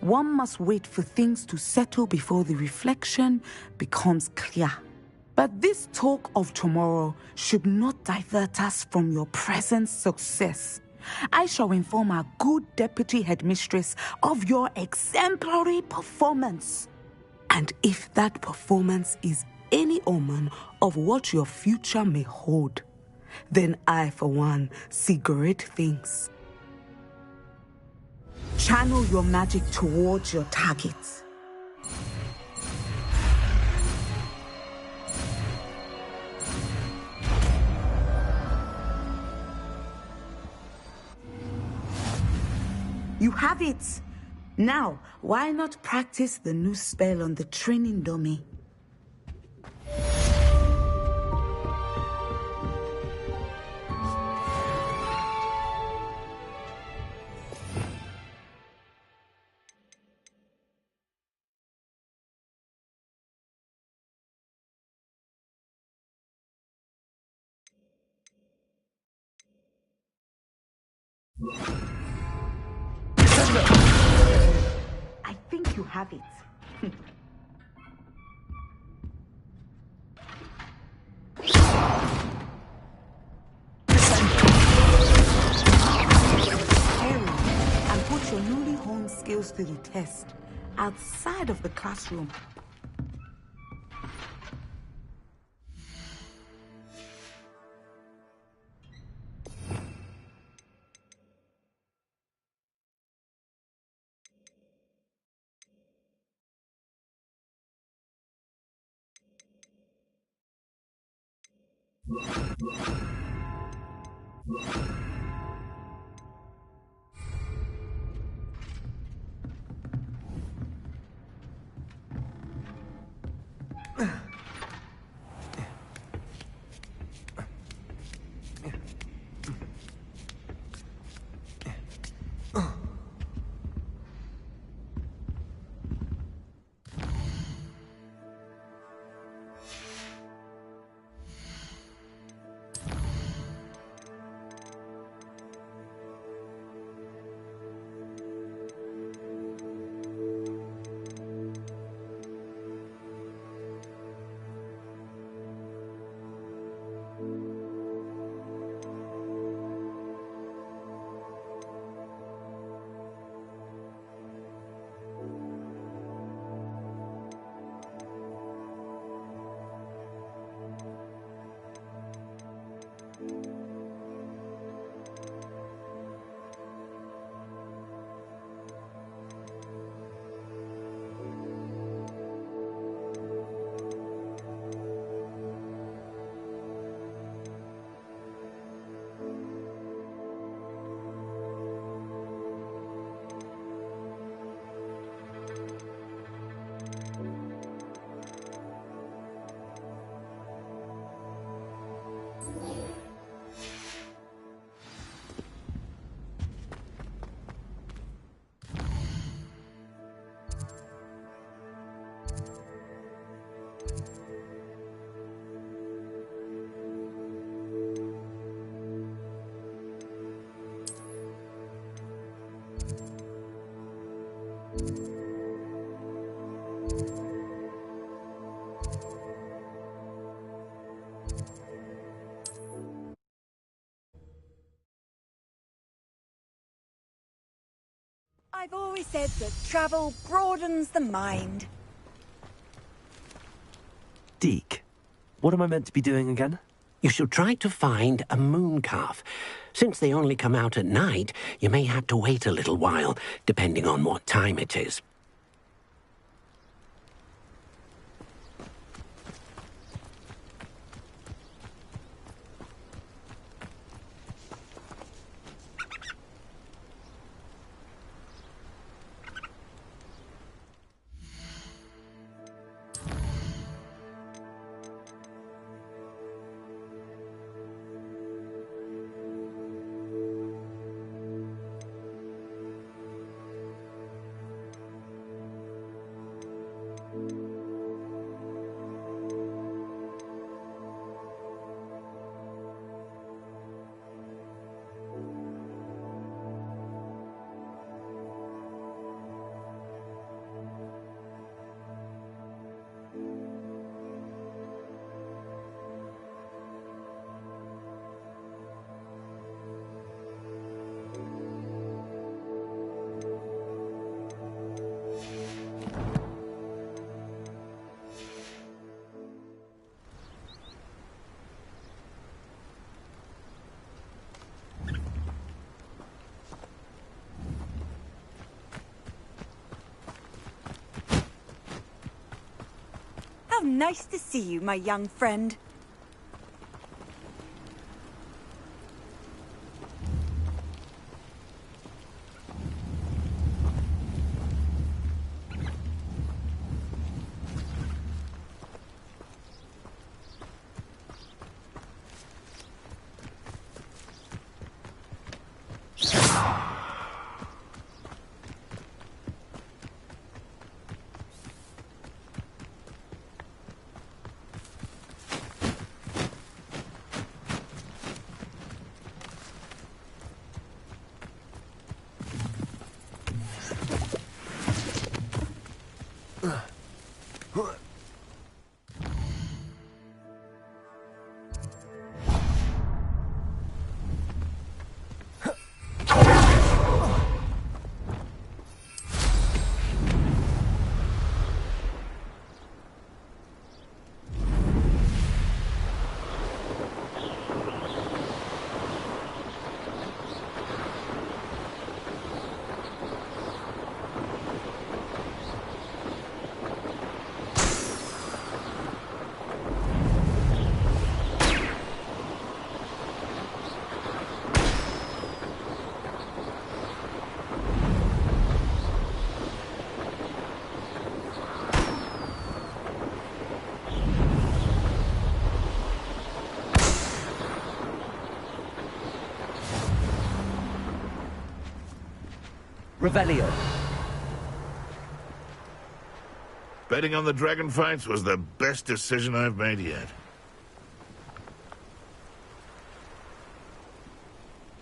one must wait for things to settle before the reflection becomes clear. But this talk of tomorrow should not divert us from your present success. I shall inform our good deputy headmistress of your exemplary performance. And if that performance is any omen of what your future may hold, then I, for one, see great things. Channel your magic towards your targets. You have it! Now, why not practice the new spell on the training dummy? I think you have it. Hurry and put your newly honed skills to the test outside of the classroom. I've always said that travel broadens the mind. Deke, what am I meant to be doing again? You should try to find a moon calf. Since they only come out at night, you may have to wait a little while, depending on what time it is. nice to see you, my young friend. Revelio. Betting on the dragon fights was the best decision I've made yet.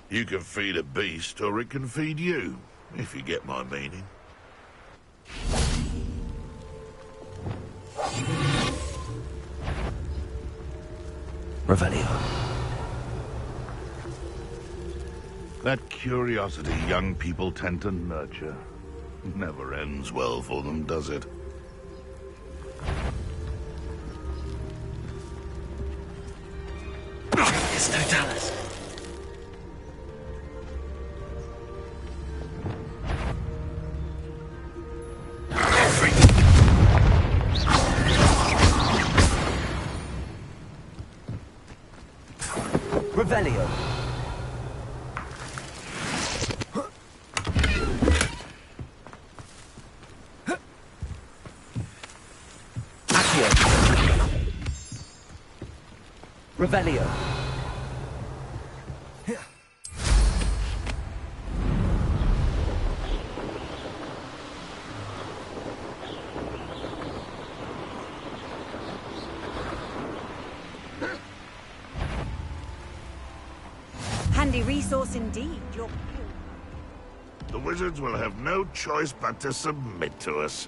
You can feed a beast, or it can feed you, if you get my meaning. Revelio. That curiosity young people tend to nurture never ends well for them, does it? It's no Dallas. Revelio. Revelio. Handy resource indeed, your... The wizards will have no choice but to submit to us.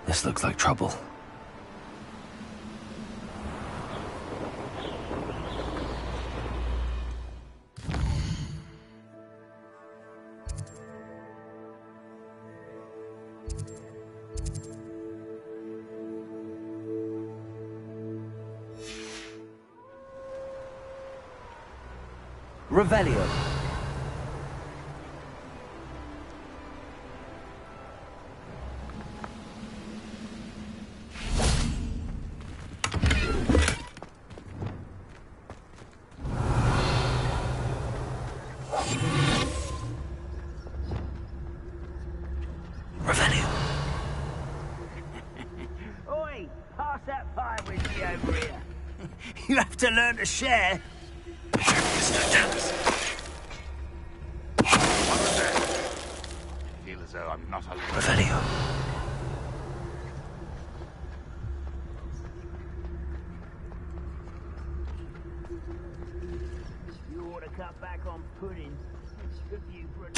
This looks like trouble. Revelio. Revelio. Oi, pass that fire whiskey over here. You have to learn to share. Feel as though I'm not alone. Revelio. You ought to cut back on pudding. It's good for you for a...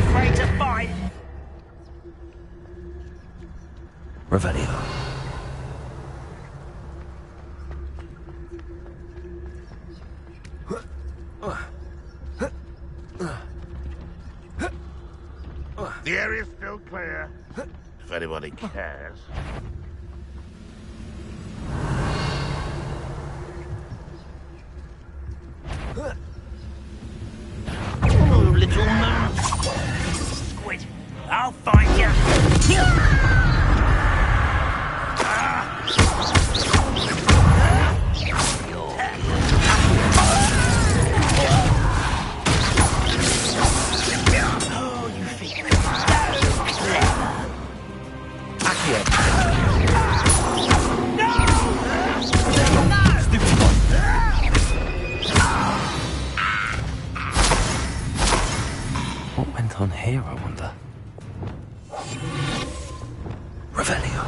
Afraid to fight. Revelio. The area's still clear, if anybody cares. Oh, little man. Squid, I'll find you. Ah! here, I wonder? Revelio.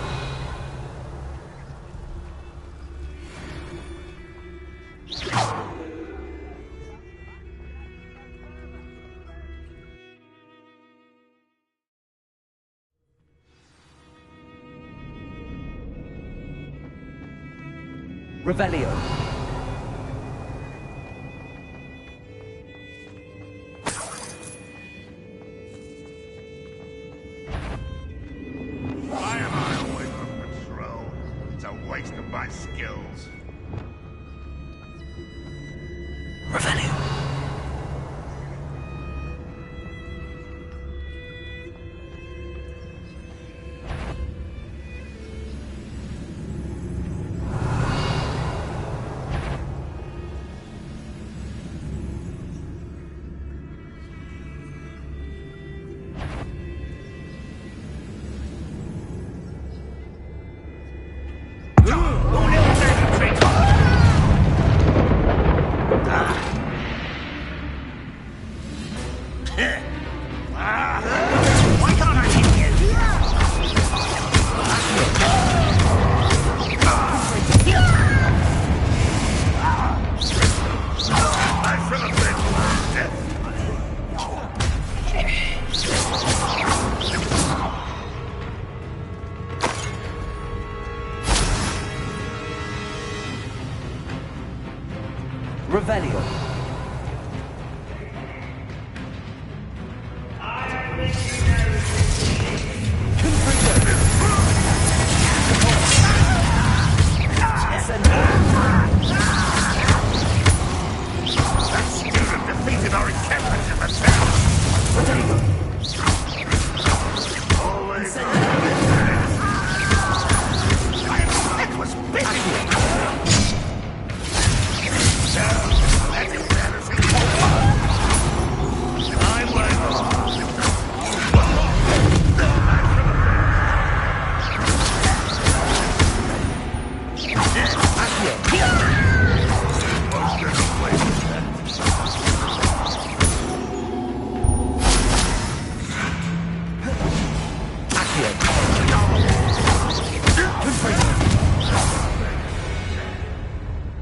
Revelio. Why am I always on patrol? It's a waste of my skills. Revelio. Revelio. That student defeated our encampment in the town. Always it was busy.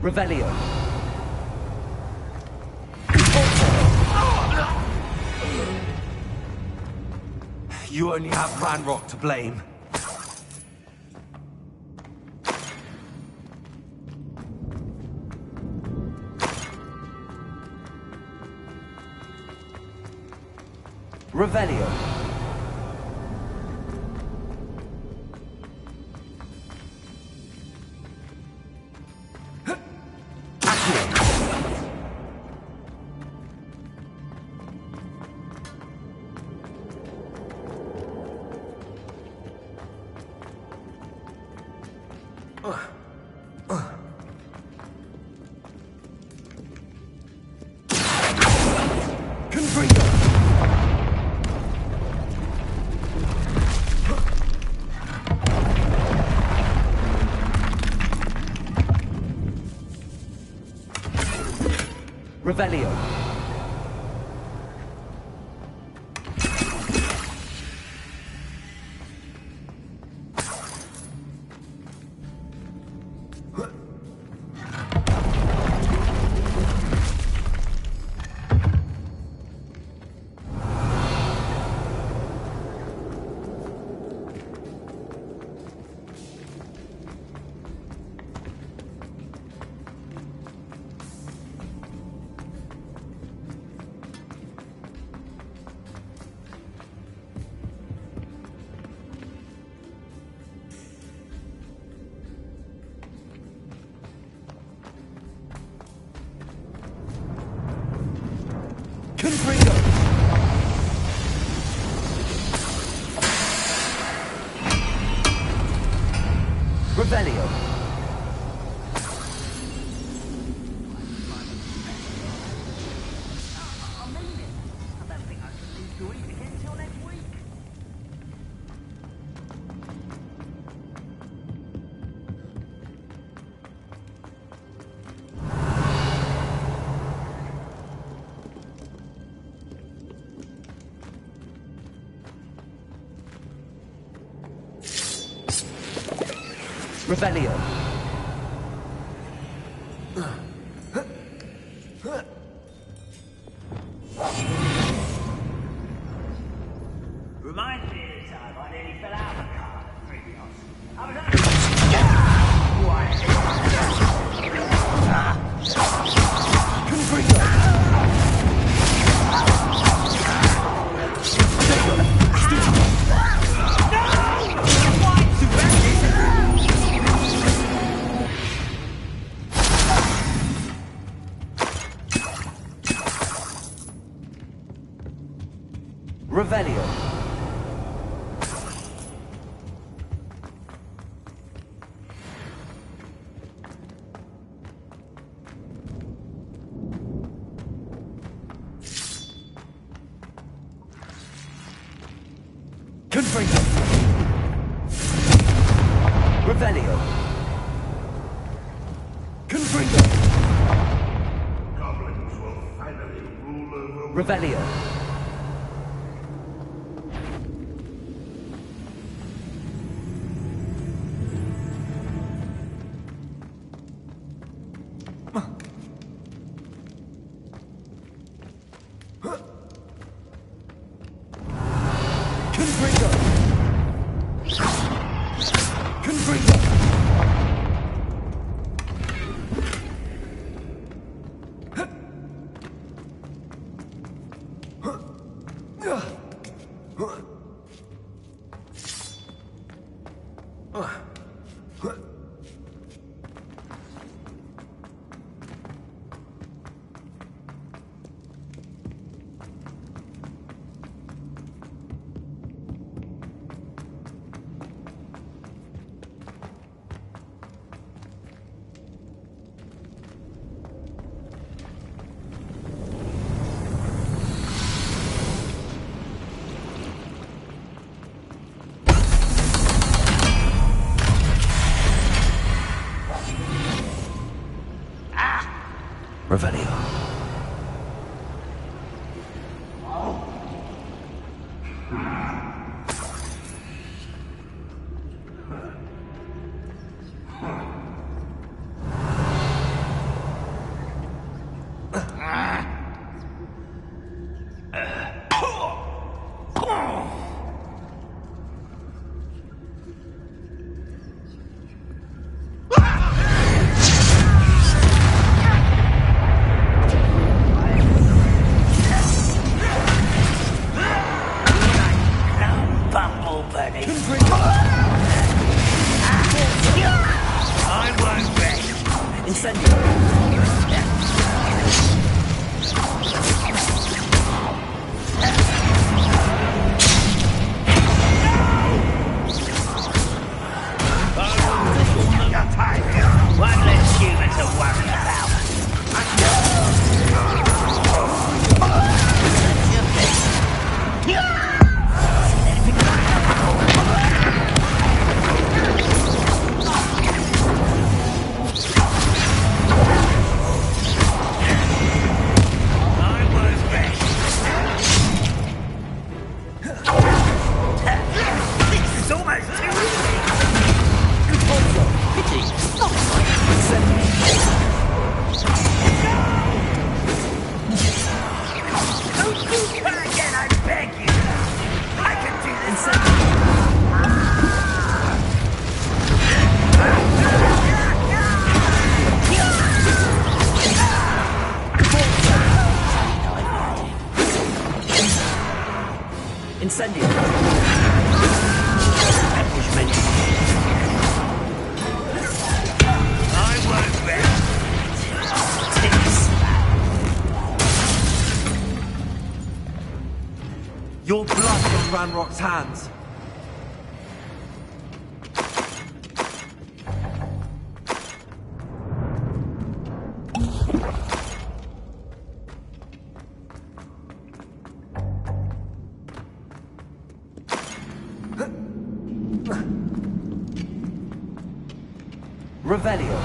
Revelio. You only have Ranrock to blame. Revelio. Revelio. Revelio. Revelio. Reminds me of the time I nearly fell out of a car at Frigios. I was Revelio. Confringo. Revelio. Confringo. Goblins will finally rule over... Revelio. Revelio. Incendio. I won't rest. Your blood on Ranrock's hands. Revelio.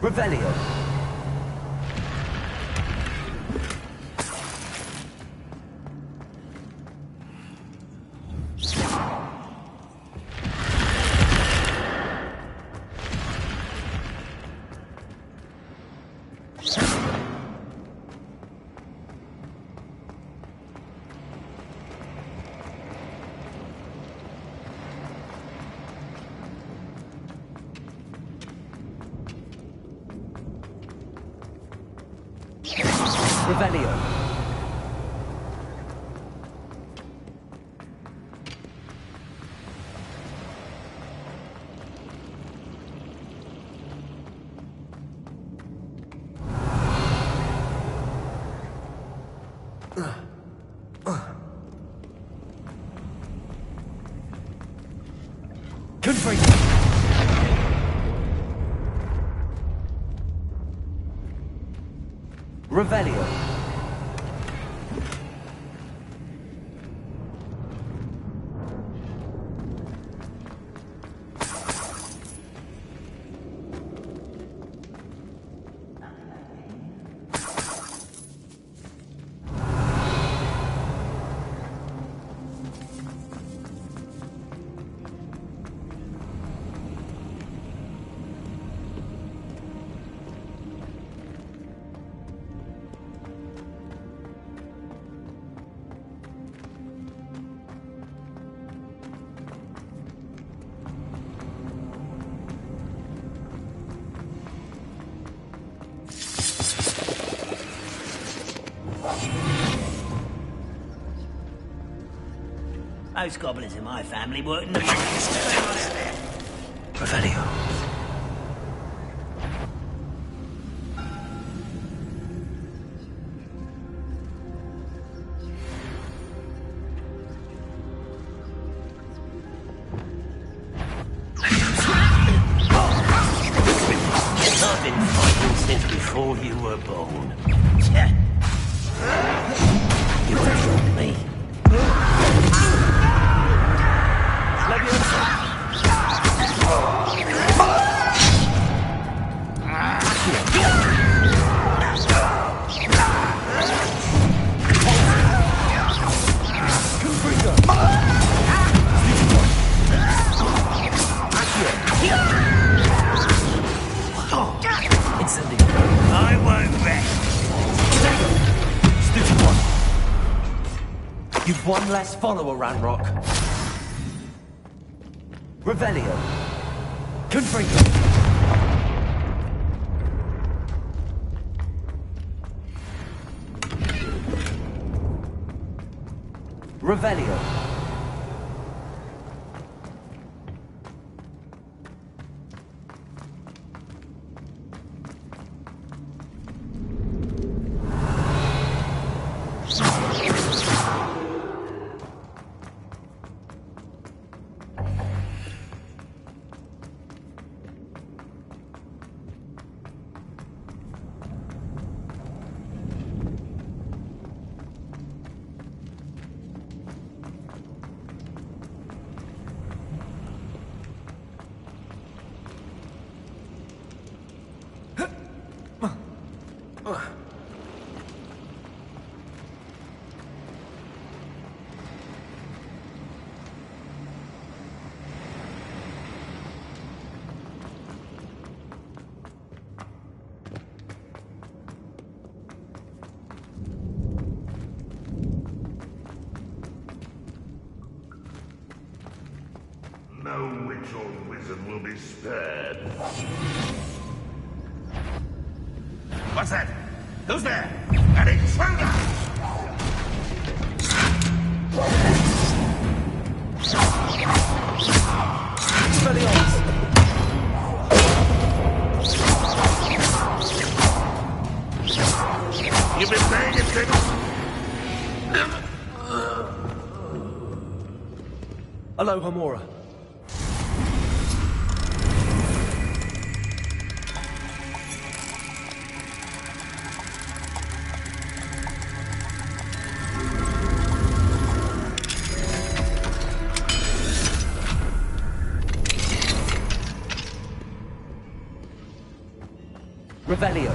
Revelio. Revelio. Revelio. Most goblins in my family work in the Revelio. I've been fighting since before you were born. You were me. I won't rest. Stupid one. You've one less follower, Ranrock. Revelio. Confringo. Revelio. No witch or wizard will be spared. What's that? Who's there? An intruder! You've been paying attention? Hello, Homora. Revelio.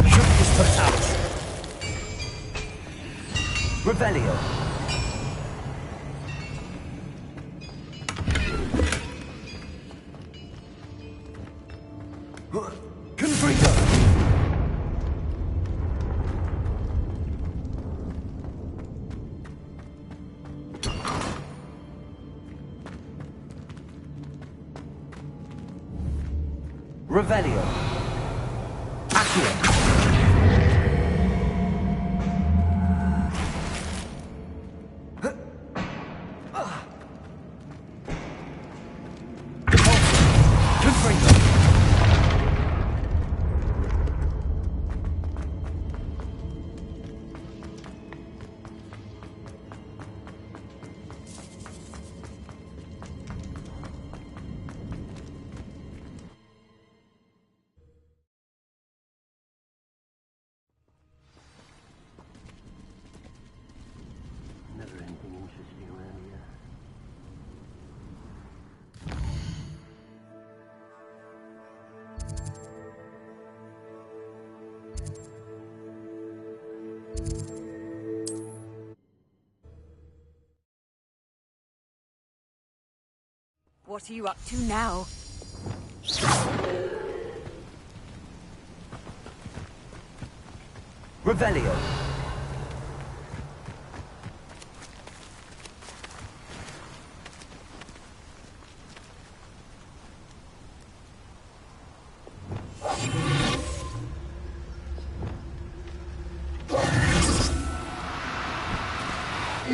Justice Totalis. Revelio. Confringo. Revelio. Accio. Never anything interesting around here. What are you up to now? Revelio.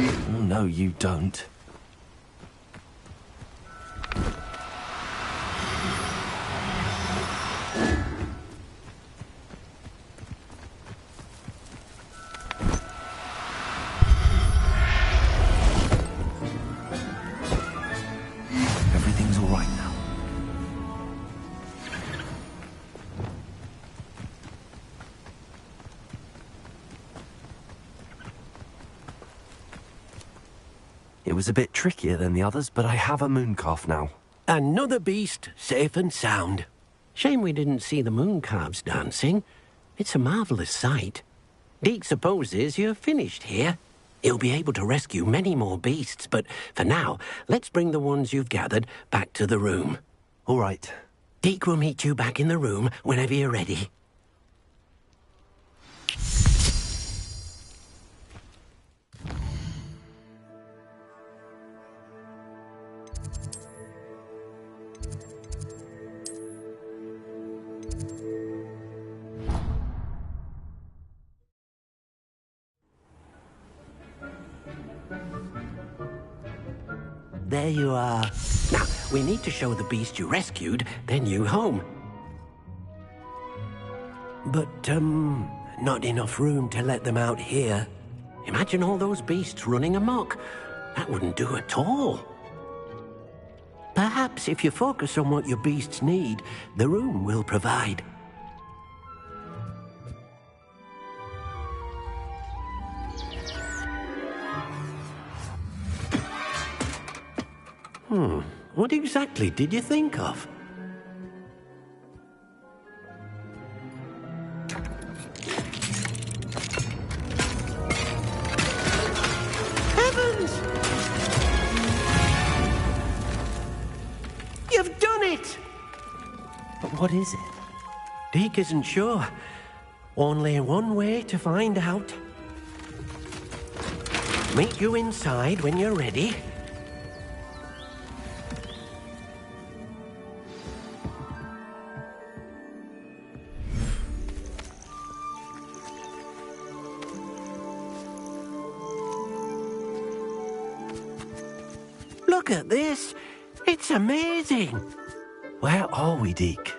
Oh, no, you don't. Everything's all right now. It was a bit trickier than the others, but I have a mooncalf now. Another beast, safe and sound. Shame we didn't see the mooncalves dancing. It's a marvellous sight. Deke supposes you're finished here. He'll be able to rescue many more beasts, but for now, let's bring the ones you've gathered back to the room. All right. Deke will meet you back in the room whenever you're ready. There you are. Now, we need to show the beast you rescued their new home. But, not enough room to let them out here. Imagine all those beasts running amok. That wouldn't do at all. Perhaps if you focus on what your beasts need, the room will provide. What exactly did you think of? Heavens! You've done it! But what is it? Deke isn't sure. Only one way to find out. Meet you inside when you're ready. Look at this. It's amazing. Where are we, Deke?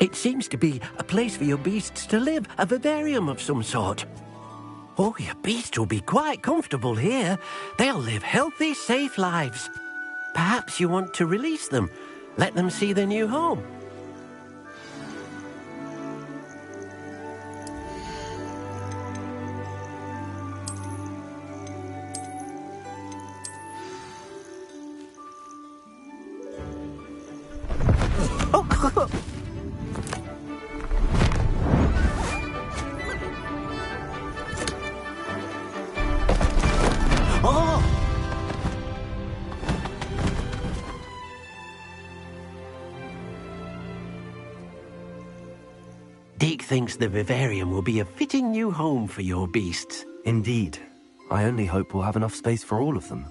It seems to be a place for your beasts to live, a vivarium of some sort. Oh, your beasts will be quite comfortable here. They'll live healthy, safe lives. Perhaps you want to release them, let them see their new home. Deke thinks the vivarium will be a fitting new home for your beasts. Indeed. I only hope we'll have enough space for all of them.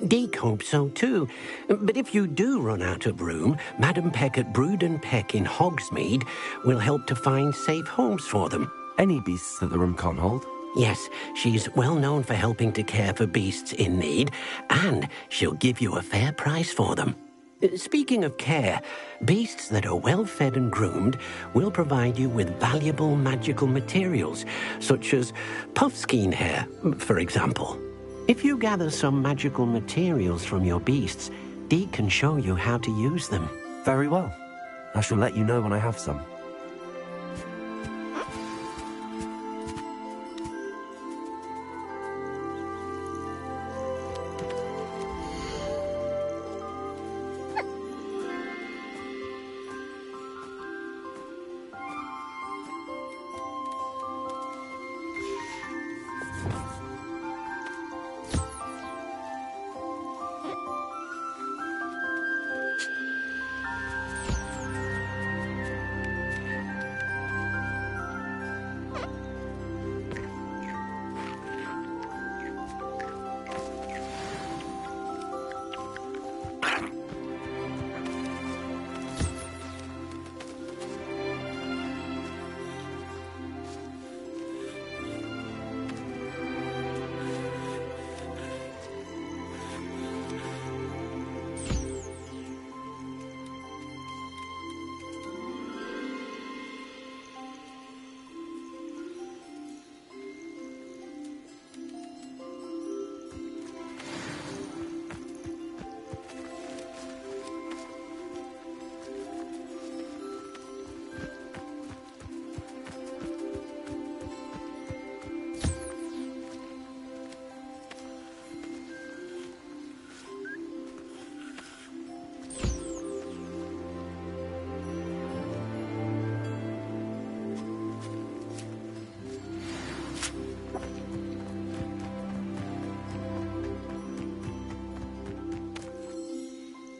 Deke hopes so too. But if you do run out of room, Madam Peck at Brood and Peck in Hogsmeade will help to find safe homes for them. Any beasts that the room can't hold? Yes, she's well known for helping to care for beasts in need, and she'll give you a fair price for them. Speaking of care, beasts that are well fed and groomed will provide you with valuable magical materials, such as puffskein hair, for example. If you gather some magical materials from your beasts, Dee can show you how to use them. Very well. I shall let you know when I have some.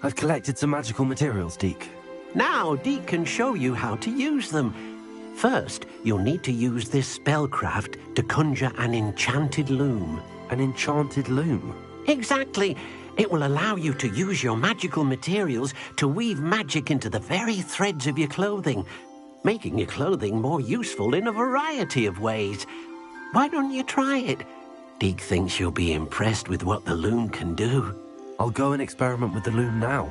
I've collected some magical materials, Deke. Now Deke can show you how to use them. First, you'll need to use this spellcraft to conjure an enchanted loom. An enchanted loom? Exactly. It will allow you to use your magical materials to weave magic into the very threads of your clothing, making your clothing more useful in a variety of ways. Why don't you try it? Deke thinks you'll be impressed with what the loom can do. I'll go and experiment with the loom now.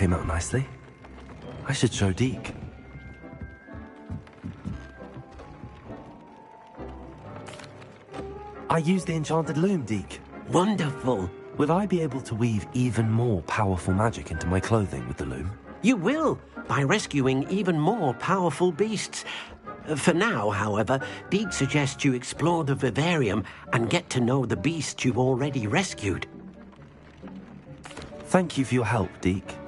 came out nicely. I should show Deke. I used the enchanted loom, Deke. Wonderful. Will I be able to weave even more powerful magic into my clothing with the loom? You will, by rescuing even more powerful beasts. For now, however, Deke suggests you explore the vivarium and get to know the beasts you've already rescued. Thank you for your help, Deke.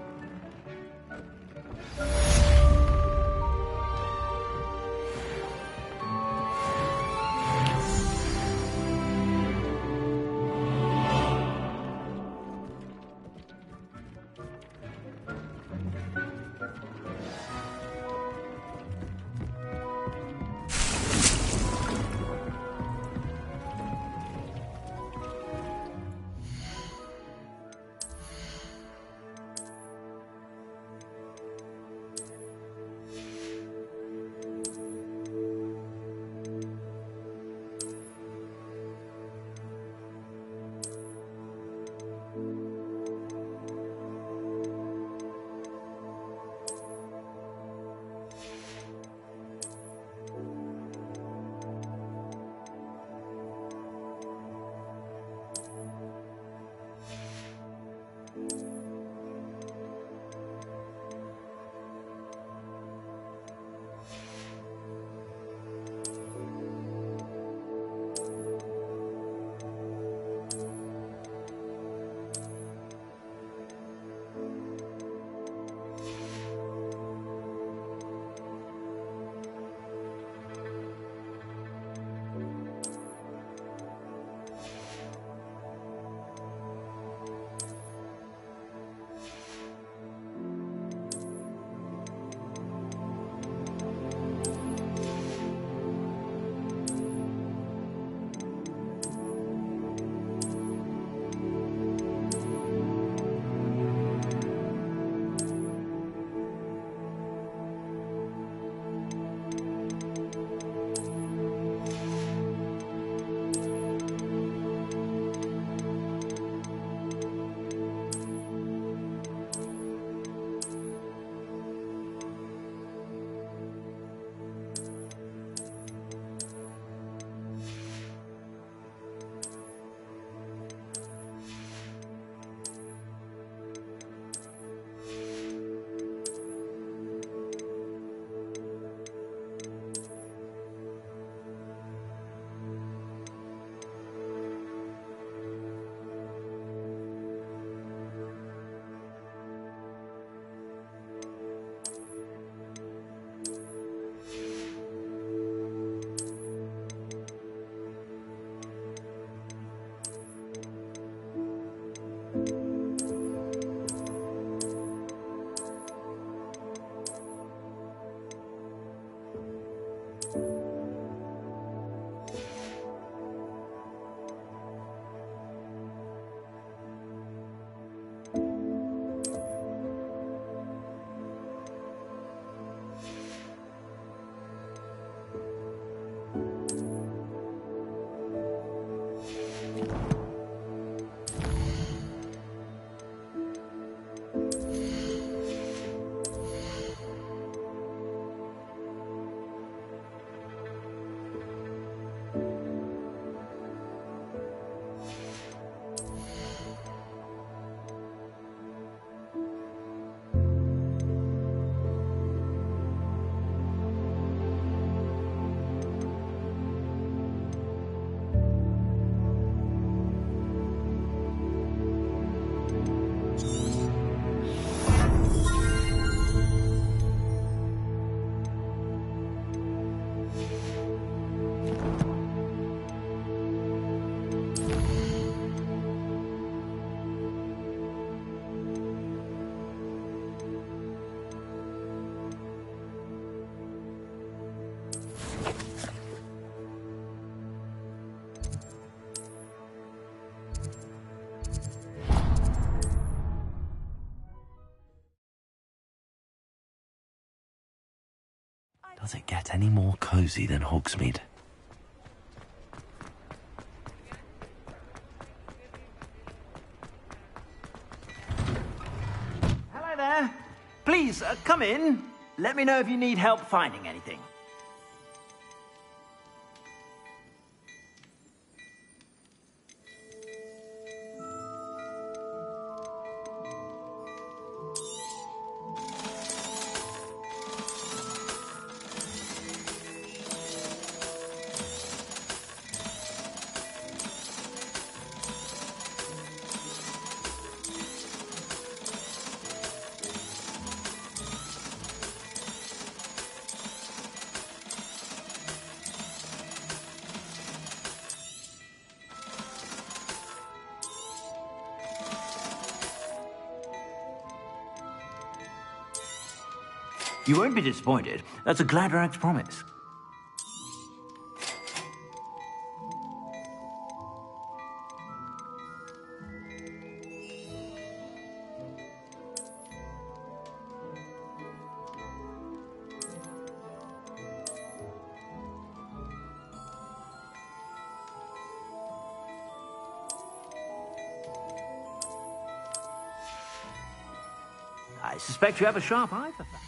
Does it get any more cozy than Hogsmeade? Hello there. Please, come in. Let me know if you need help finding anything. You won't be disappointed. That's a Gladrag's promise. I suspect you have a sharp eye for that.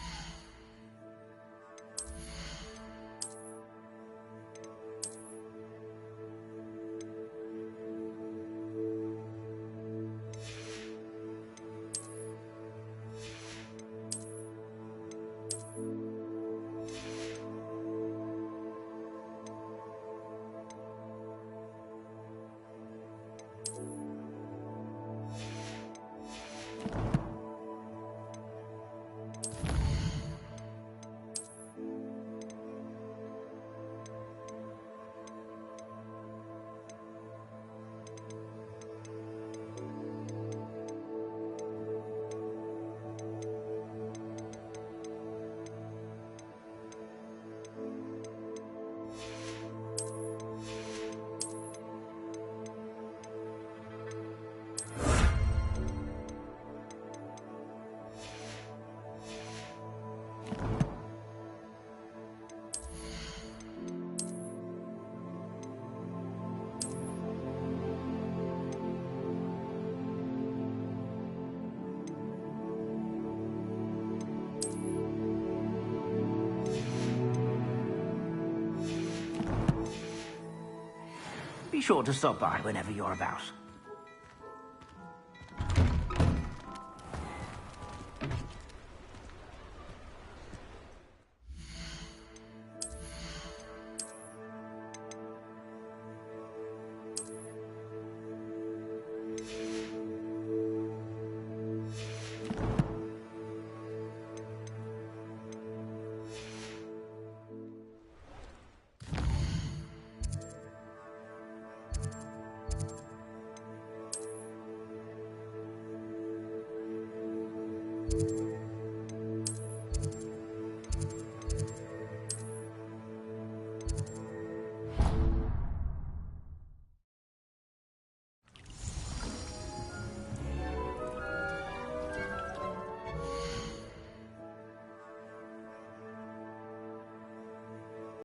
Be sure to stop by whenever you're about.